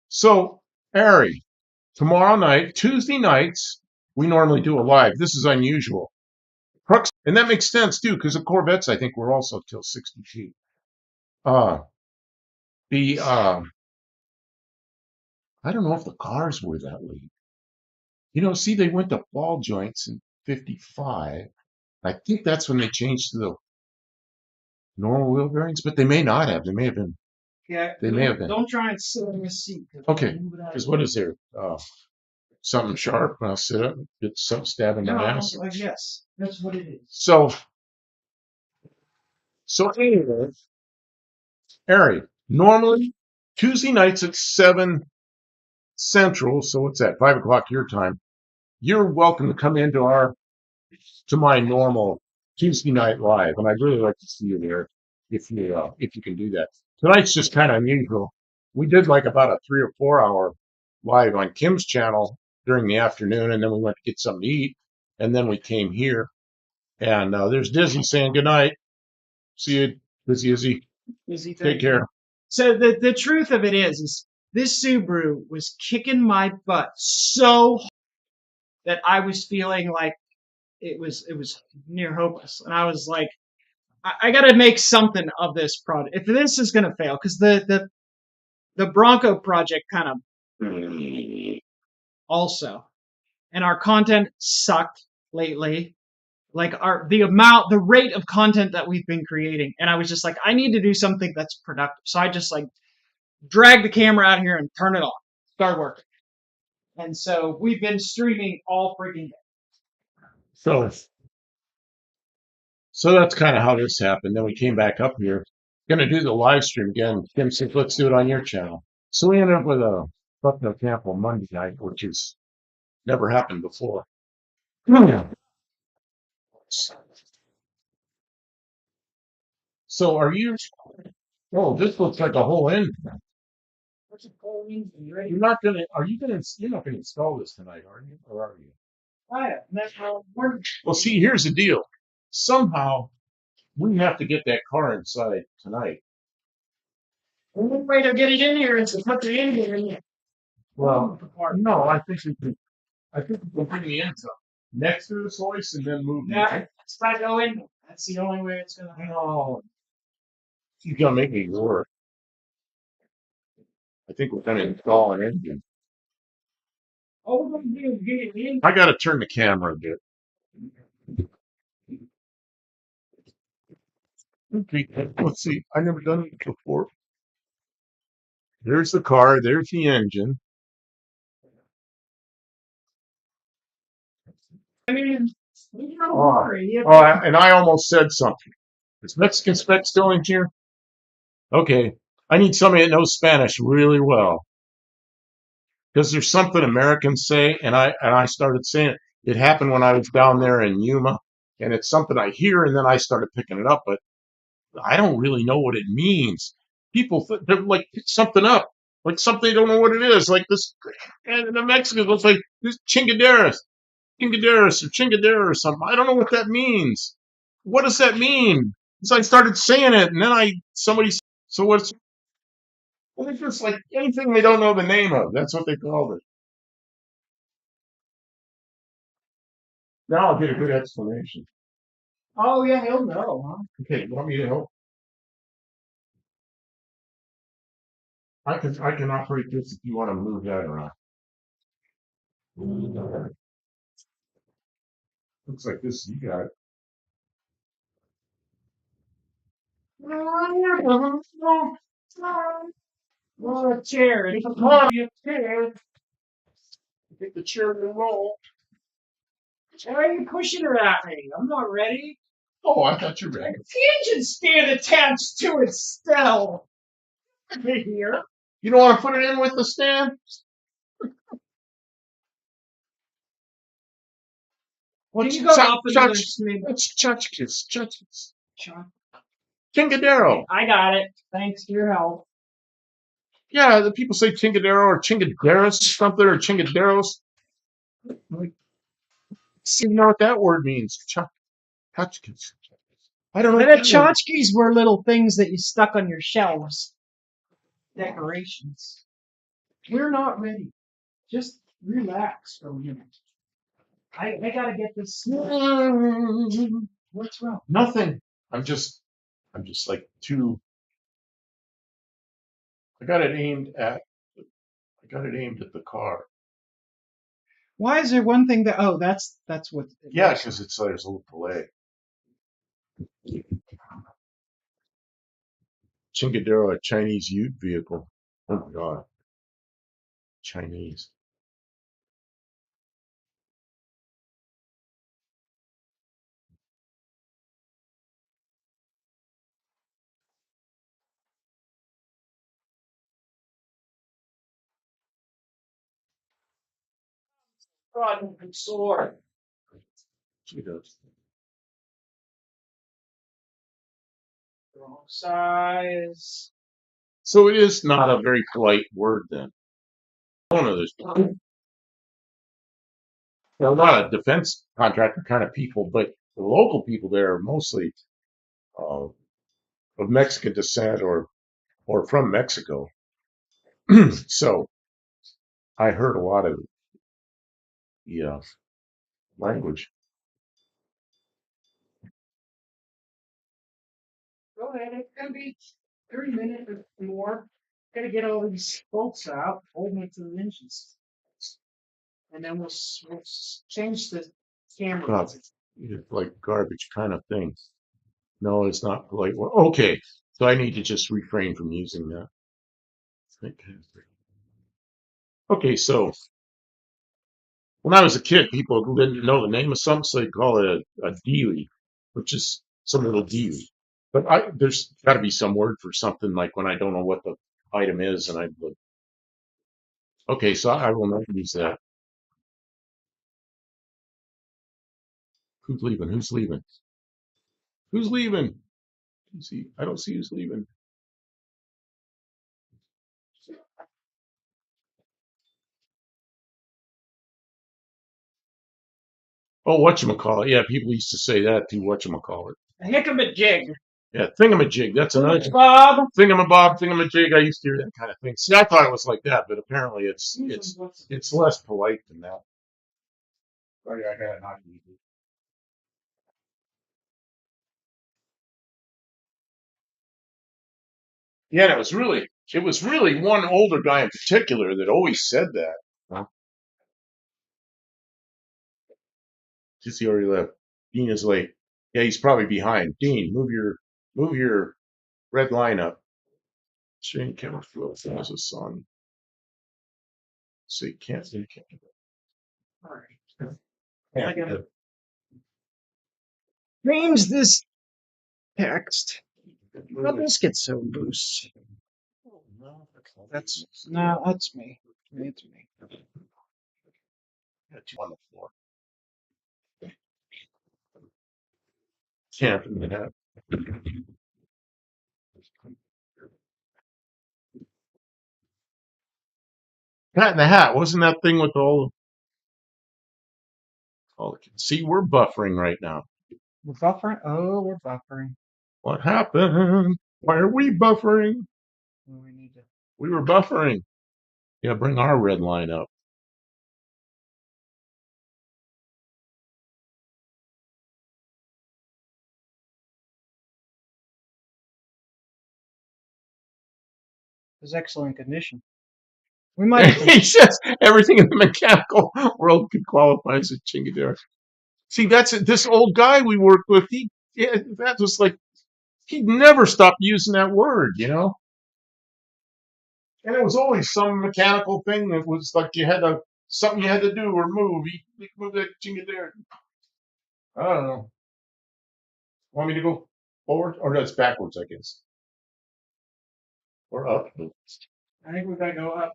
B: So, Ari, tomorrow night, Tuesday nights, we normally do a live. This is unusual. Crux, and that makes sense too, because the Corvettes, I think, were also till 60 feet. The I don't know if the cars were that late. See, they went to ball joints in 55. I think that's when they changed to the normal wheel bearings, but they may not have. They may have been.
A: Yeah.
B: They may have been.
A: Don't try and sit in this seat.
B: Okay. Because what is there? Something sharp when I sit up, get something stabbing my ass.
A: Yes, that's what it is.
B: So anyway, Ari, normally Tuesday nights at 7 Central, so what's that? 5 o'clock your time. You're welcome to come to my normal Tuesday night live, and I'd really like to see you there if you can do that. Tonight's just kind of unusual. We did like about a 3 or 4 hour live on Kim's channel during the afternoon, and then we went to get something to eat, and then we came here. And there's Dizzy saying good night. See you, Dizzy.
A: Izzy,
B: Take care.
A: So the truth of it is this Subaru was kicking my butt so hard that I was feeling like it was near hopeless, and I was like, I got to make something of this product if this is going to fail, because the Bronco project kind of also, and our content sucked lately. Like the rate of content that we've been creating, and I was just like, I need to do something that's productive. So I just like drag the camera out here and turn it on, start working. And so we've been streaming all freaking day.
B: So that's kind of how this happened. Then we came back up here. Gonna do the live stream again. Tim said, let's do it on your channel. So we ended up with a Bucknell Camp on Monday night, which has never happened before. So are you? Oh, this looks like a whole end. You're not gonna. Are you gonna? You're not gonna install this tonight, are you? Or are you? Well, see, here's the deal. Somehow we have to get that car inside tonight.
A: The only way to get it in here is to put the engine in.
B: Well, no, I think we can. I think we can bring the engine next to this hoist and then move.
A: Yeah, it's got to go in. That's the only way it's gonna happen.
B: No, you gotta make me work. I think we're gonna install an engine.
A: All we're gonna do is get it in.
B: I gotta turn the camera a bit. Okay, let's see. I never done it before. There's the car. There's the engine.
A: I mean, we don't
B: Oh,
A: worry.
B: and I almost said something. Is Mexican Spec still in here? Okay. I need somebody that knows Spanish really well. Because there's something Americans say, and I started saying it. It happened when I was down there in Yuma, and it's something I hear, and then I started picking it up, but I don't really know what it means. People they're like pick something up, like something they don't know what it is, like this. And the Mexicans will say this chingaderas, chingaderas or chingadera or something. I don't know what that means. What does that mean? So I started saying it, and then somebody. So what's? Well, it's just like anything they don't know the name of. That's what they called it. Now I'll get a good explanation.
A: Oh yeah, he'll know, huh?
B: Okay, you want me to help? I can operate this if you want to move that around. Looks like this. You got it.
A: Well, a chair.
B: It's a chair. Take the chair and roll.
A: Why are you pushing her at me? I'm not ready.
B: Oh, I thought you were ready.
A: The engine stand attached to it still. Here.
B: You don't want to put it in with the stand?
A: Can you go up and just
B: It's Chachkis.
A: Chuck.
B: Chingadero.
A: I got it. Thanks for your help.
B: Yeah, the people say Chingadero or Chingaderos something or Chingaderos. Like, see, you know what that word means? Chachkis. I don't know.
A: The tchotchkes were little things that you stuck on your shelves. Decorations. We're not ready. Just relax for a minute. I gotta get this. What's wrong?
B: Nothing. I'm just like too. I got it aimed at the car.
A: Why is there one thing that? Oh, that's what.
B: Yeah, because there's a little delay. Chingadero, a Chinese ute vehicle. Oh my God. Chinese.
A: God, I'm sore.
B: She does.
A: Wrong size.
B: So it is not a very polite word then. One of those. They're not a defense contractor kind of people, but the local people there are mostly uh, of Mexican descent or from Mexico. So I heard a lot of the language.
A: Go ahead. It's gonna be 30 minutes or more. Gotta get all these bolts out, hold them to the inches, and then we'll change the camera.
B: God, it's like garbage kind of thing. No, it's not polite. Well, okay, so I need to just refrain from using that. Okay, so when I was a kid, people who didn't know the name of something, so they call it a dealie, which is some little dealie. But there's got to be some word for something like when I don't know what the item is, and I look. Okay, so I will not use that. Who's leaving? Who's leaving? Who's leaving? See, I don't see who's leaving. Oh, whatchamacallit. Yeah, people used to say that too. Whatchamacallit.
A: A jig.
B: Yeah, thingamajig. That's another
A: Bob.
B: thingamabob, thingamajig. I used to hear that kind of thing. See, I thought it was like that, but apparently it's less polite than that. Sorry, I got it not easy. Yeah, and it was really one older guy in particular that always said that. Huh? Just he already left. Dean is late. Yeah, he's probably behind. Dean, move your red line up. Shane Camerfield has a son. So you can't.
A: All right.
B: Yeah,
A: I gotta change this text. How this get so loose? That's no, that's me. It's me.
B: got two on the floor. Can't in the hat. Cat in the Hat. Wasn't that thing with all the kids? See, we're buffering right now.
A: We're buffering. Oh, we're buffering.
B: What happened? Why are we buffering?
A: We need to.
B: We were buffering. Yeah, bring our red line up.
A: It's excellent condition. We might have to.
B: He says everything in the mechanical world could qualify as a chingadera. See, that's it. This old guy we worked with. That was like he never stopped using that word. And it was always some mechanical thing that was like something you had to do or move. You move that chingadera. I don't know. Want me to go forward or that's backwards? I guess or up.
A: I think we gotta go up.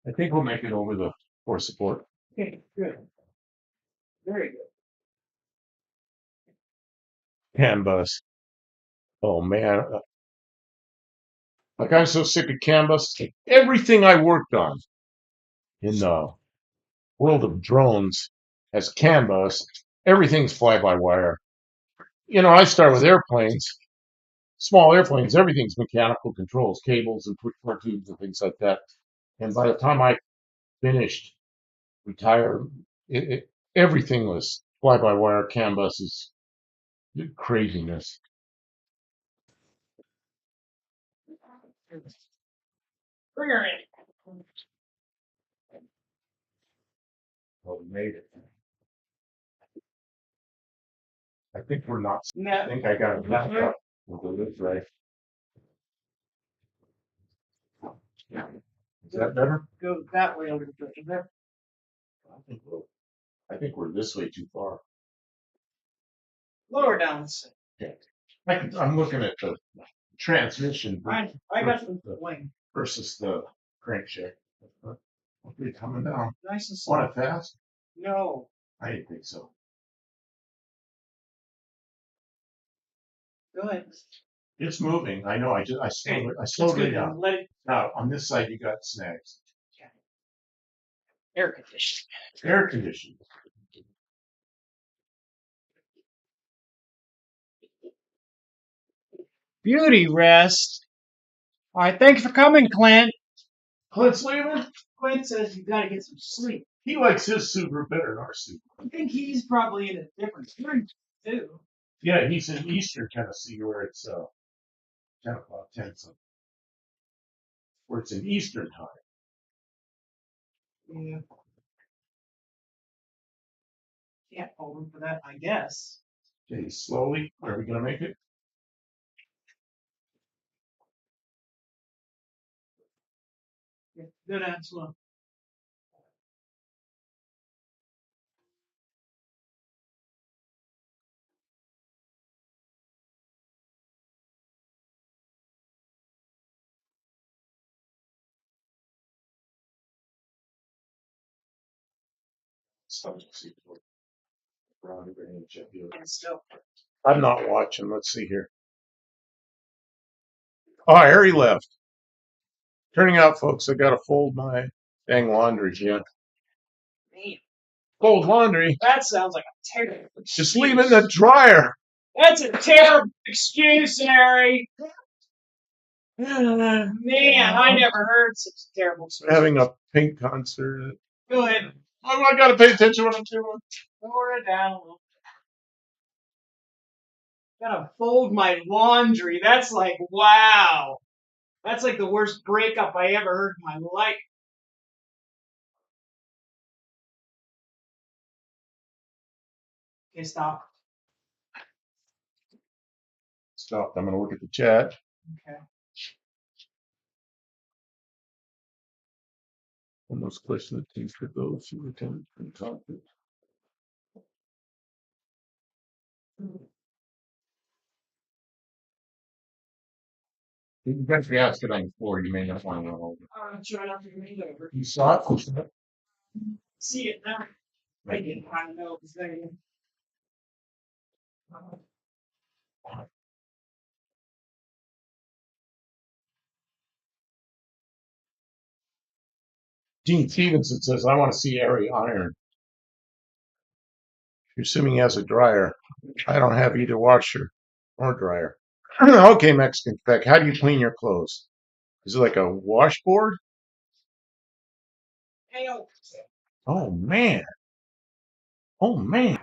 B: I think we'll make it over the core support.
A: Okay, good. Very good.
B: CAN bus. Oh man, like I'm so sick of CAN bus. Everything I worked on in the world of drones has CAN bus. Everything's fly by wire. I start with airplanes, small airplanes. Everything's mechanical controls, cables and push pull tubes and things like that. And by the time I finished, retired, everything was fly by wire. CAN buses, craziness.
A: Bring her in.
B: Well, we made it. I think we're not. I
A: No.
B: think I got it back up. We'll go this way. Is that better?
A: Go that way a little bit. Is that?
B: I think we're this way too far.
A: Lower down.
B: Okay. I'm looking at the transmission
A: I got the wing.
B: versus the crankshaft. Okay, coming down.
A: Nice and
B: Want
A: slow.
B: it fast?
A: No.
B: I didn't think so.
A: Go ahead.
B: It's moving. I know. I slowed it. I
A: That's
B: slowed
A: good.
B: it
A: Then
B: down.
A: let it
B: Now on this side you got snags.
A: air condition.
B: Air conditioning.
A: Beauty rest. All right. Thanks for coming, Clint.
B: Clint's leaving.
A: Clint says you got to get some sleep.
B: He likes his Subaru better than our Subaru.
A: I think he's probably in a different room too.
B: Yeah, he's in Eastern Tennessee where it's 10 o'clock, 10 something. Where it's in Eastern time.
A: Yeah. Can't hold him for that, I guess.
B: Okay, slowly. Are we gonna make it?
A: Yeah, go down slow. And still.
B: I'm not watching. Let's see here. Oh, Harry left. Turning out, folks, I gotta fold my dang laundry again.
A: Man,
B: Fold laundry.
A: that sounds like a terrible excuse.
B: Just leave it in the dryer.
A: That's a terrible excuse, Harry. Man, I never heard such a terrible excuse.
B: Having a Pink concert.
A: Go ahead.
B: I gotta pay attention what I'm doing.
A: Lower it down a little. Gotta fold my laundry. That's like, wow. That's like the worst breakup I ever heard in my life. Okay, stop.
B: Stop. I'm gonna look at the chat.
A: Okay.
B: Almost question the teams for those who attended the conference. You can actually ask it on the floor. You may not want to know.
A: Try not to read over.
B: You saw it?
A: See it now. I didn't kind of know it was there.
B: Gene Stevenson says, I want to see Harry iron. You're assuming he has a dryer. I don't have either washer or dryer. Okay, Mexican Spec, how do you clean your clothes? Is it like a washboard? Oh, man. Oh, man.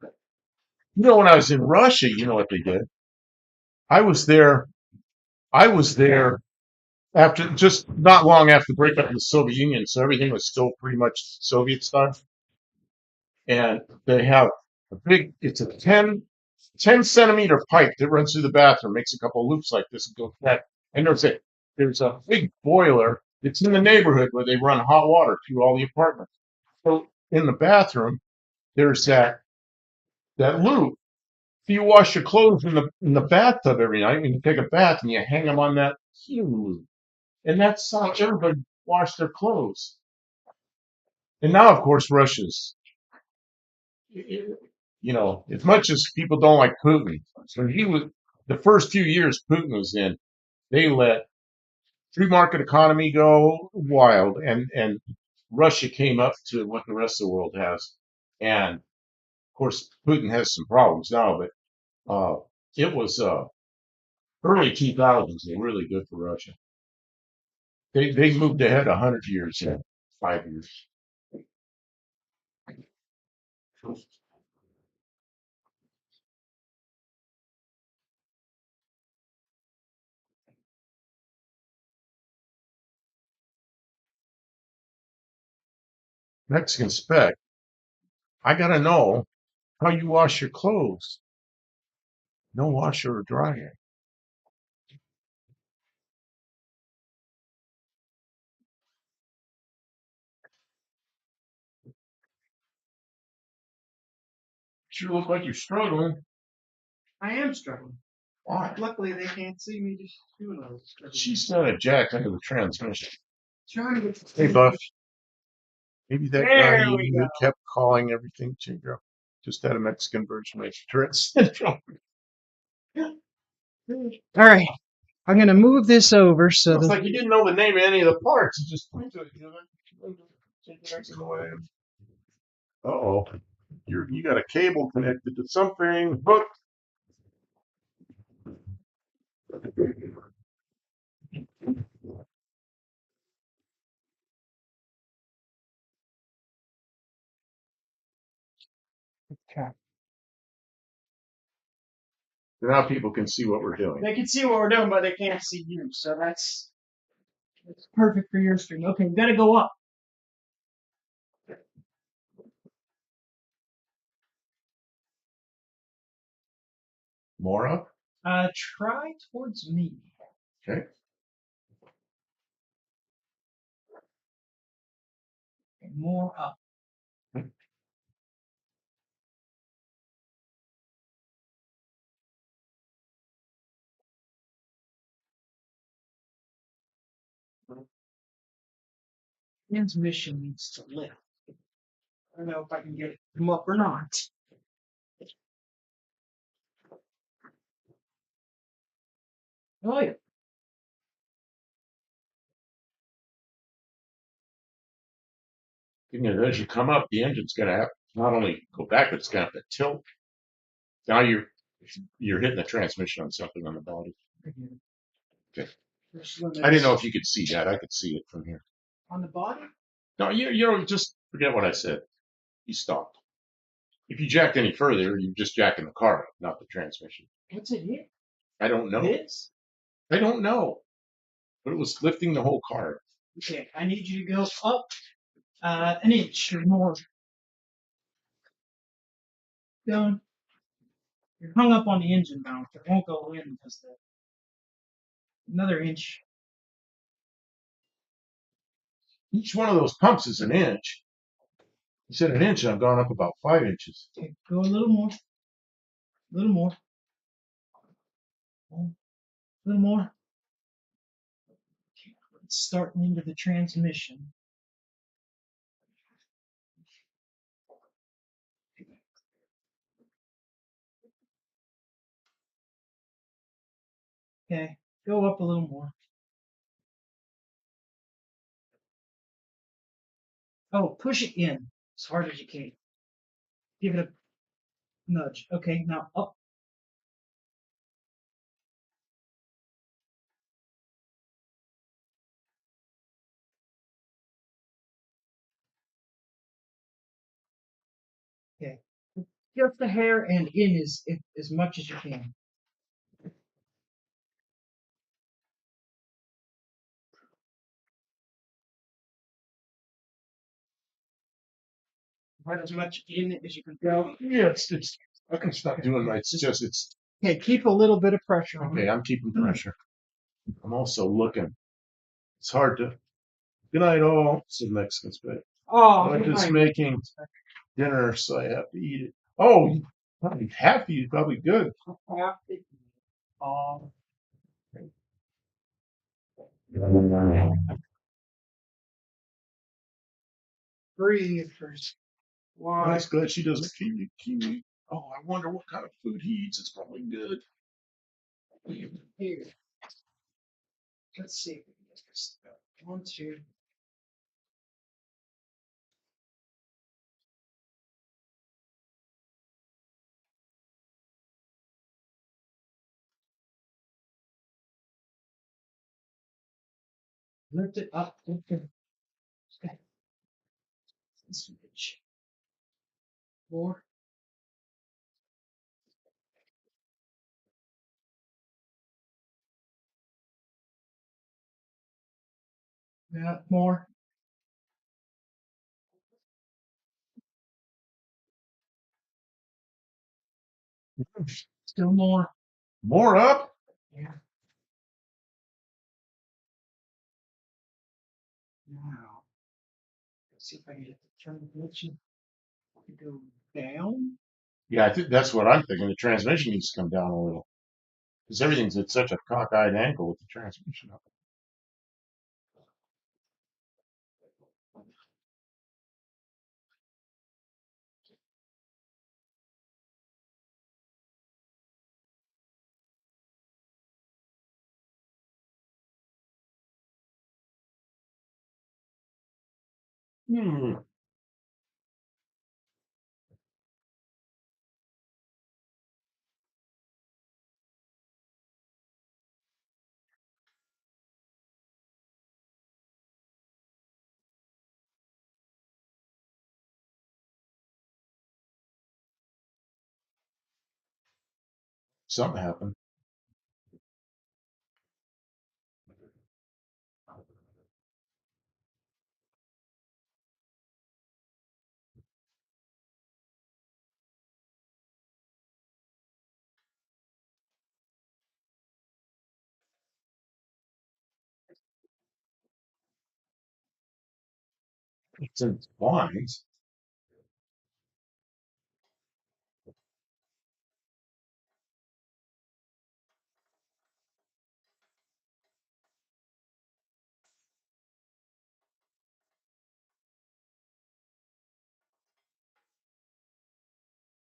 B: You know, when I was in Russia, you know what they did? I was there. I was there after just not long after the breakup of the Soviet Union, so everything was still pretty much Soviet stuff. And they have it's a 10 centimeter pipe that runs through the bathroom, makes a couple of loops like this and goes back. And there's a big boiler that's in the neighborhood where they run hot water through all the apartments. So in the bathroom, there's that loop. So you wash your clothes in the bathtub every night when you take a bath and you hang them on that heater loop. And that's how everybody washed their clothes. And now, of course, Russia's, you know, as much as people don't like Putin, so the first few years Putin was in, they let free market economy go wild, and Russia came up to what the rest of the world has. And of course, Putin has some problems now, but it was early 2000s were really good for Russia. They moved ahead 100 years in 5 years. Mexican Spec, I gotta know how you wash your clothes. No washer or dryer. Sure look like you're struggling.
A: I am struggling.
B: Why?
A: Luckily, they can't see me just doing all this.
B: She's got a jack under the transmission.
A: Trying to get.
B: Hey, Buff. Maybe that guy
A: There we
B: who
A: go.
B: kept calling everything Chingo just had a Mexican version of Tourette's syndrome.
A: All right, I'm gonna move this over so
B: It's
A: that
B: like you didn't know the name of any of the parts. You just point to it. You know, that's in the way. Uh-oh. You got a cable connected to something. Hooked. Now people can see what we're doing.
A: they can see what we're doing, but they can't see you. So that's perfect for your stream. Okay, we gotta go up.
B: More up?
A: Try towards me.
B: Okay.
A: And more up. Transmission needs to lift. I don't know if I can get it to come up or not. Oh yeah.
B: As you come up, the engine's going to have not only go back, but it's going to have to tilt. Now you're hitting the transmission on something on the body. Okay. I didn't know if you could see that. I could see it from here.
A: On the body?
B: No, you don't just forget what I said. You stopped. If you jacked any further, you're just jacking the car up, not the transmission.
A: What's it hit?
B: I don't know.
A: This?
B: I don't know. But it was lifting the whole car.
A: Okay, I need you to go up an inch or more. Going. You're hung up on the engine mount. It won't go in because the another inch.
B: Each one of those pumps is an inch. You said an inch, and I've gone up about 5 inches.
A: Okay, go a little more. A little more. A little more. Okay, it's starting into the transmission. Okay, go up a little more. Oh, push it in as hard as you can. Give it a nudge. Okay, now up. Okay, just the hair and in as much as you can. Right as much in as you can go.
B: Yeah, it's I can stop doing that. It's
A: Okay, keep a little bit of pressure on
B: okay.
A: it.
B: I'm keeping pressure. I'm also looking. It's hard to. Good night, all. Said Mexicans, but
A: Oh,
B: I'm just
A: fine.
B: making dinner, so I have to eat it. Oh, probably half of you probably good.
A: Half it. Breathe first.
B: I'm
A: Why?
B: just glad she doesn't kiwi. Oh, I wonder what kind of food he eats. It's probably good.
A: Here. Let's see if we can get this. 1, 2. Lift it up. Lift it. Okay. 4. Yeah, more. Still more.
B: More up?
A: Yeah. Now, let's see if I can get the transmission to go down.
B: Yeah, I think that's what I'm thinking. The transmission needs to come down a little. because everything's at such a cockeyed angle with the transmission up. Hmm. Something happened. It's in lines.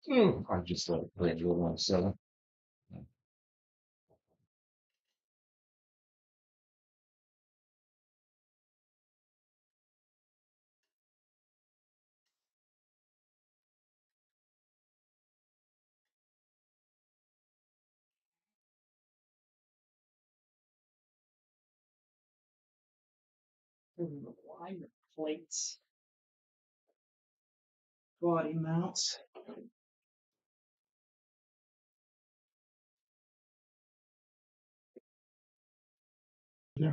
B: I just let it play a little on 7.
A: Alignment plates, body mounts.
B: Yeah.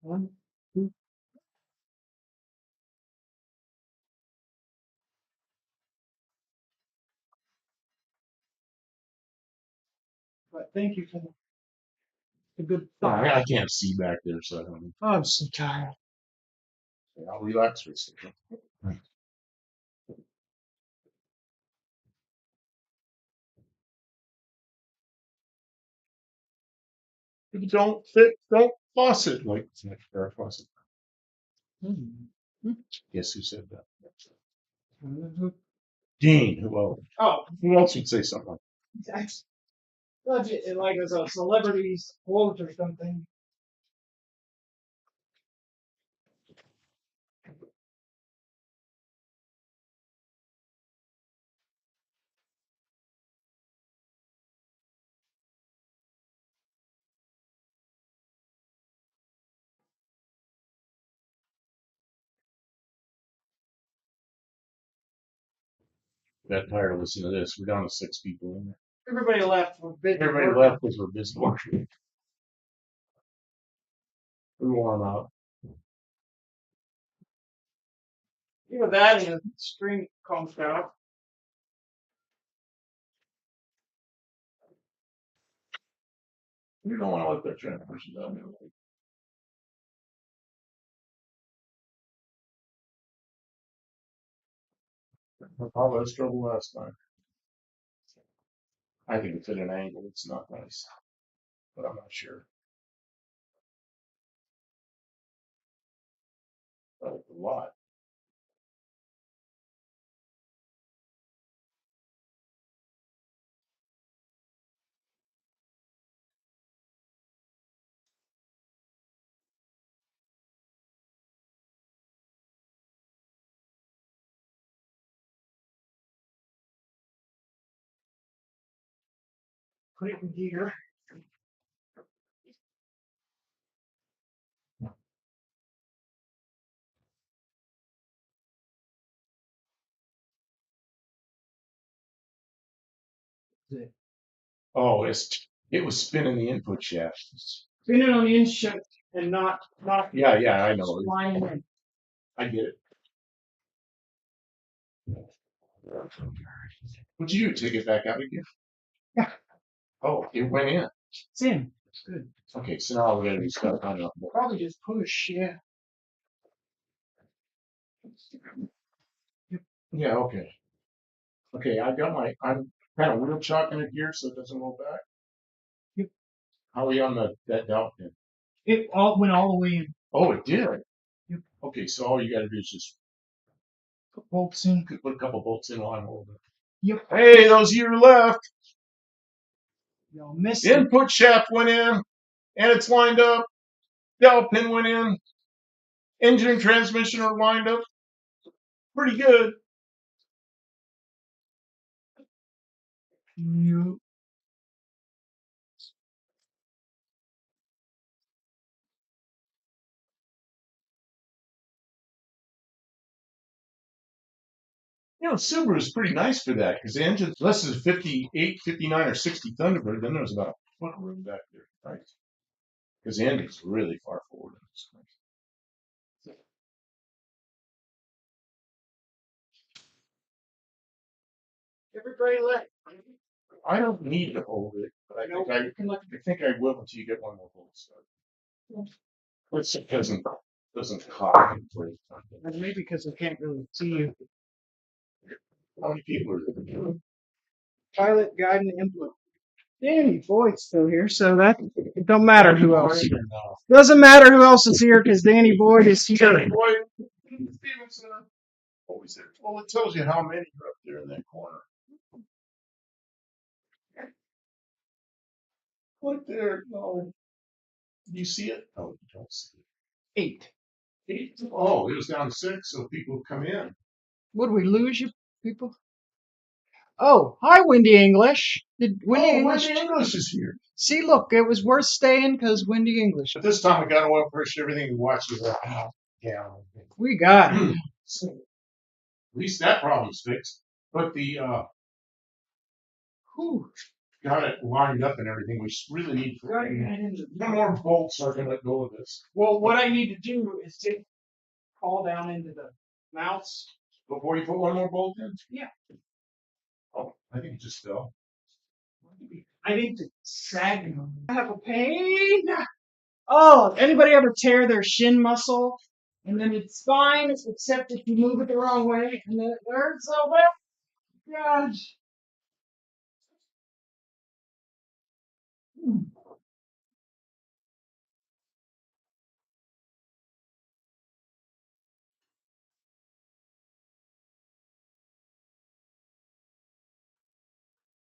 A: One, two. But thank you for the good thought.
B: I can't see back there, so I don't know.
A: Oh, I'm so tired.
B: I'll relax for a second. Don't fuss it like it's an extra faucet.
A: Mm-hmm.
B: Guess who said that?
A: Mm-hmm.
B: Dean. Who else?
A: Oh,
B: Who else would say something like
A: that's like as a celebrity's quote or something.
B: that? Tired of listening to this. We're down to 6 people in there.
A: Everybody left for big.
B: Everybody left because we're busy working. We warm out.
A: Either that and a string comes out.
B: You don't want to let that transmission down. All that trouble last time. I think it's at an angle. It's not nice, but I'm not sure. But it's a lot.
A: Put it in gear.
B: Oh, it was spinning the input shaft.
A: Spin it on the inshift and not.
B: Yeah, I know.
A: Line in.
B: I get it. What'd you do? Take it back out again? Oh, it went in.
A: It's in. It's good.
B: Okay, so now we're gonna do stuff on up.
A: Probably just push, yeah.
B: Yeah, okay. Okay, I'm kind of wheel chalking it here so it doesn't roll back.
A: Yep.
B: How are we on that dowel pin?
A: It all went all the way in.
B: Oh, it did.
A: Yep.
B: Okay, so all you gotta do is just
A: Put bolts in.
B: put a couple bolts in while I'm holding it.
A: Yep.
B: Hey, those of you who left,
A: Y'all missed it.
B: input shaft went in, and it's lined up. Dowel pin went in. Engine and transmission are lined up. Pretty good.
A: Yep.
B: You know, Subaru is pretty nice for that because the engine, unless it's a 58, 59, or 60 Thunderbird, then there's about a foot of room back there, right? Because the engine's really far forward in this car.
A: Everybody left.
B: I don't need to hold it, but I think I will until you get one more bolt started. Which it doesn't cock in place.
A: Maybe because I can't really see you.
B: How many people are there?
A: Pilot, guide, and input. Danny Boyd's still here, so that it don't matter who else. Doesn't matter who else is here because Danny Boyd is here.
B: Boyd Stevenson. Always there. Well, it tells you how many are up there in that corner. Right there. No. Do you see it? Oh, you don't see it.
A: 8.
B: 8? Oh, it was down to 6, so people would come in.
A: Would we lose you people? Oh, hi, Windy English. Did Windy English?
B: Windy English is here.
A: See, look, it was worth staying because Windy English.
B: But this time I got oil pressure, everything, and watch you right now. Yeah.
A: We got it.
B: So, at least that problem's fixed. But the got it lined up and everything. We really need no more bolts are gonna let go of this.
A: Well, what I need to do is take call down into the mounts.
B: Before you put one more bolt in?
A: Yeah.
B: Oh, I think it just fell.
A: I need to sag them. I have a pain. Oh, anybody ever tear their shin muscle? And then it's fine, except if you move it the wrong way, and then it hurts so bad. Gosh.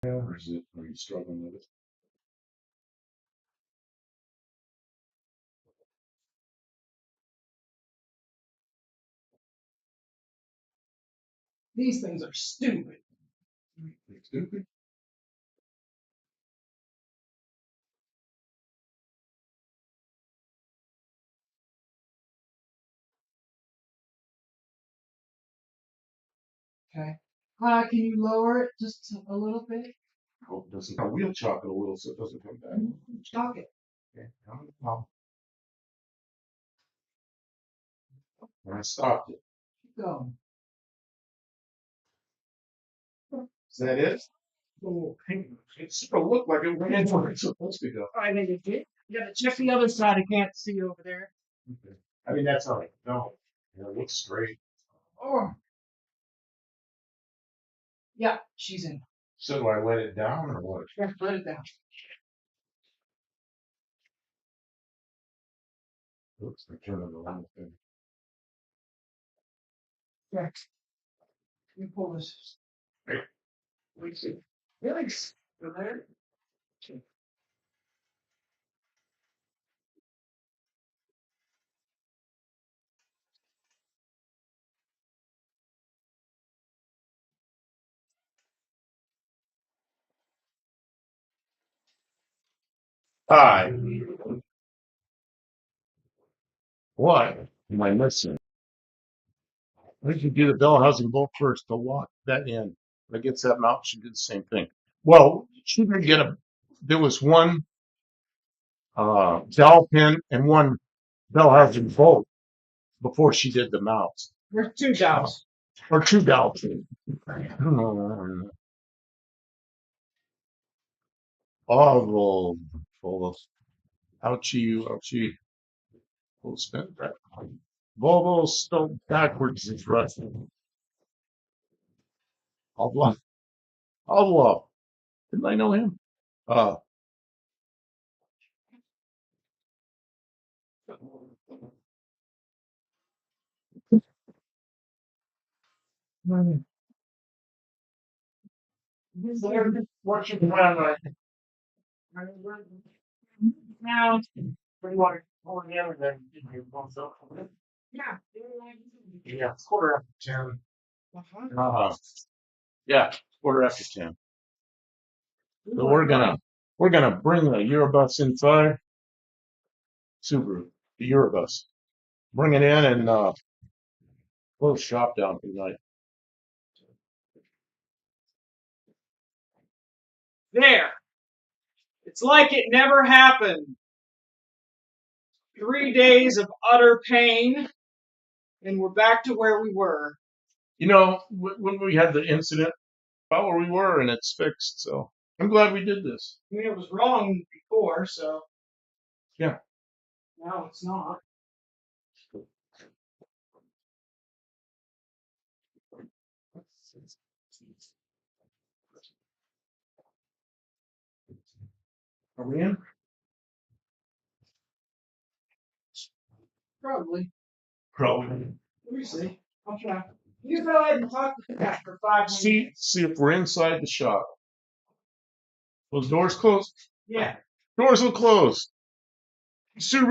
B: Or is it? Are you struggling with it?
A: These things are stupid.
B: Stupid.
A: Okay. Can you lower it just a little bit?
B: Hope it doesn't. I wheel chop it a little so it doesn't come back.
A: Chalk it.
B: Okay. And I stopped it.
A: Keep going.
B: Is that it? Oh, it sort of looked like it went in where it's supposed to go.
A: I think it did. You gotta check the other side. I can't see over there.
B: Okay. I mean, that's all right. No, it looks straight.
A: Oh. Yeah, she's in.
B: So do I let it down or what?
A: Yeah, let it down.
B: Oops, I turned it around.
A: Yeah. You pull this.
B: Right.
A: Wait, see. Really? Go there. Okay.
B: Hi. What am I missing? I think you do the bell housing bolt first to lock that in. That gets that mount, she did the same thing. Well, she did get there was one dowel pin and one bell housing bolt before she did the mounts.
A: There's 2 dowels.
B: Or 2 dowel pins. I don't know. Oh, Volvo. Ouchie, ouchie. Full spin back. Volvo spelled backwards is Russian. Allah. Allah. Didn't I know him? Uh, what's your plan right now? Pretty much over the other day. Yeah, quarter after 10. Yeah, quarter after 10. So we're gonna bring the Eurobus inside. Subaru, the Eurobus. Bring it in and close shop down tonight.
A: There. It's like it never happened. 3 days of utter pain, and we're back to where we were.
B: You know, when we had the incident, about where we were, and it's fixed. So I'm glad we did this.
A: I mean, it was wrong before, so
B: Yeah.
A: now it's not.
B: Are we in?
A: Probably.
B: Probably.
A: Let me see. I'll try. You go ahead and talk to that for 5 minutes.
B: See if we're inside the shop. Those doors closed?
A: Yeah.
B: Doors will close. Subaru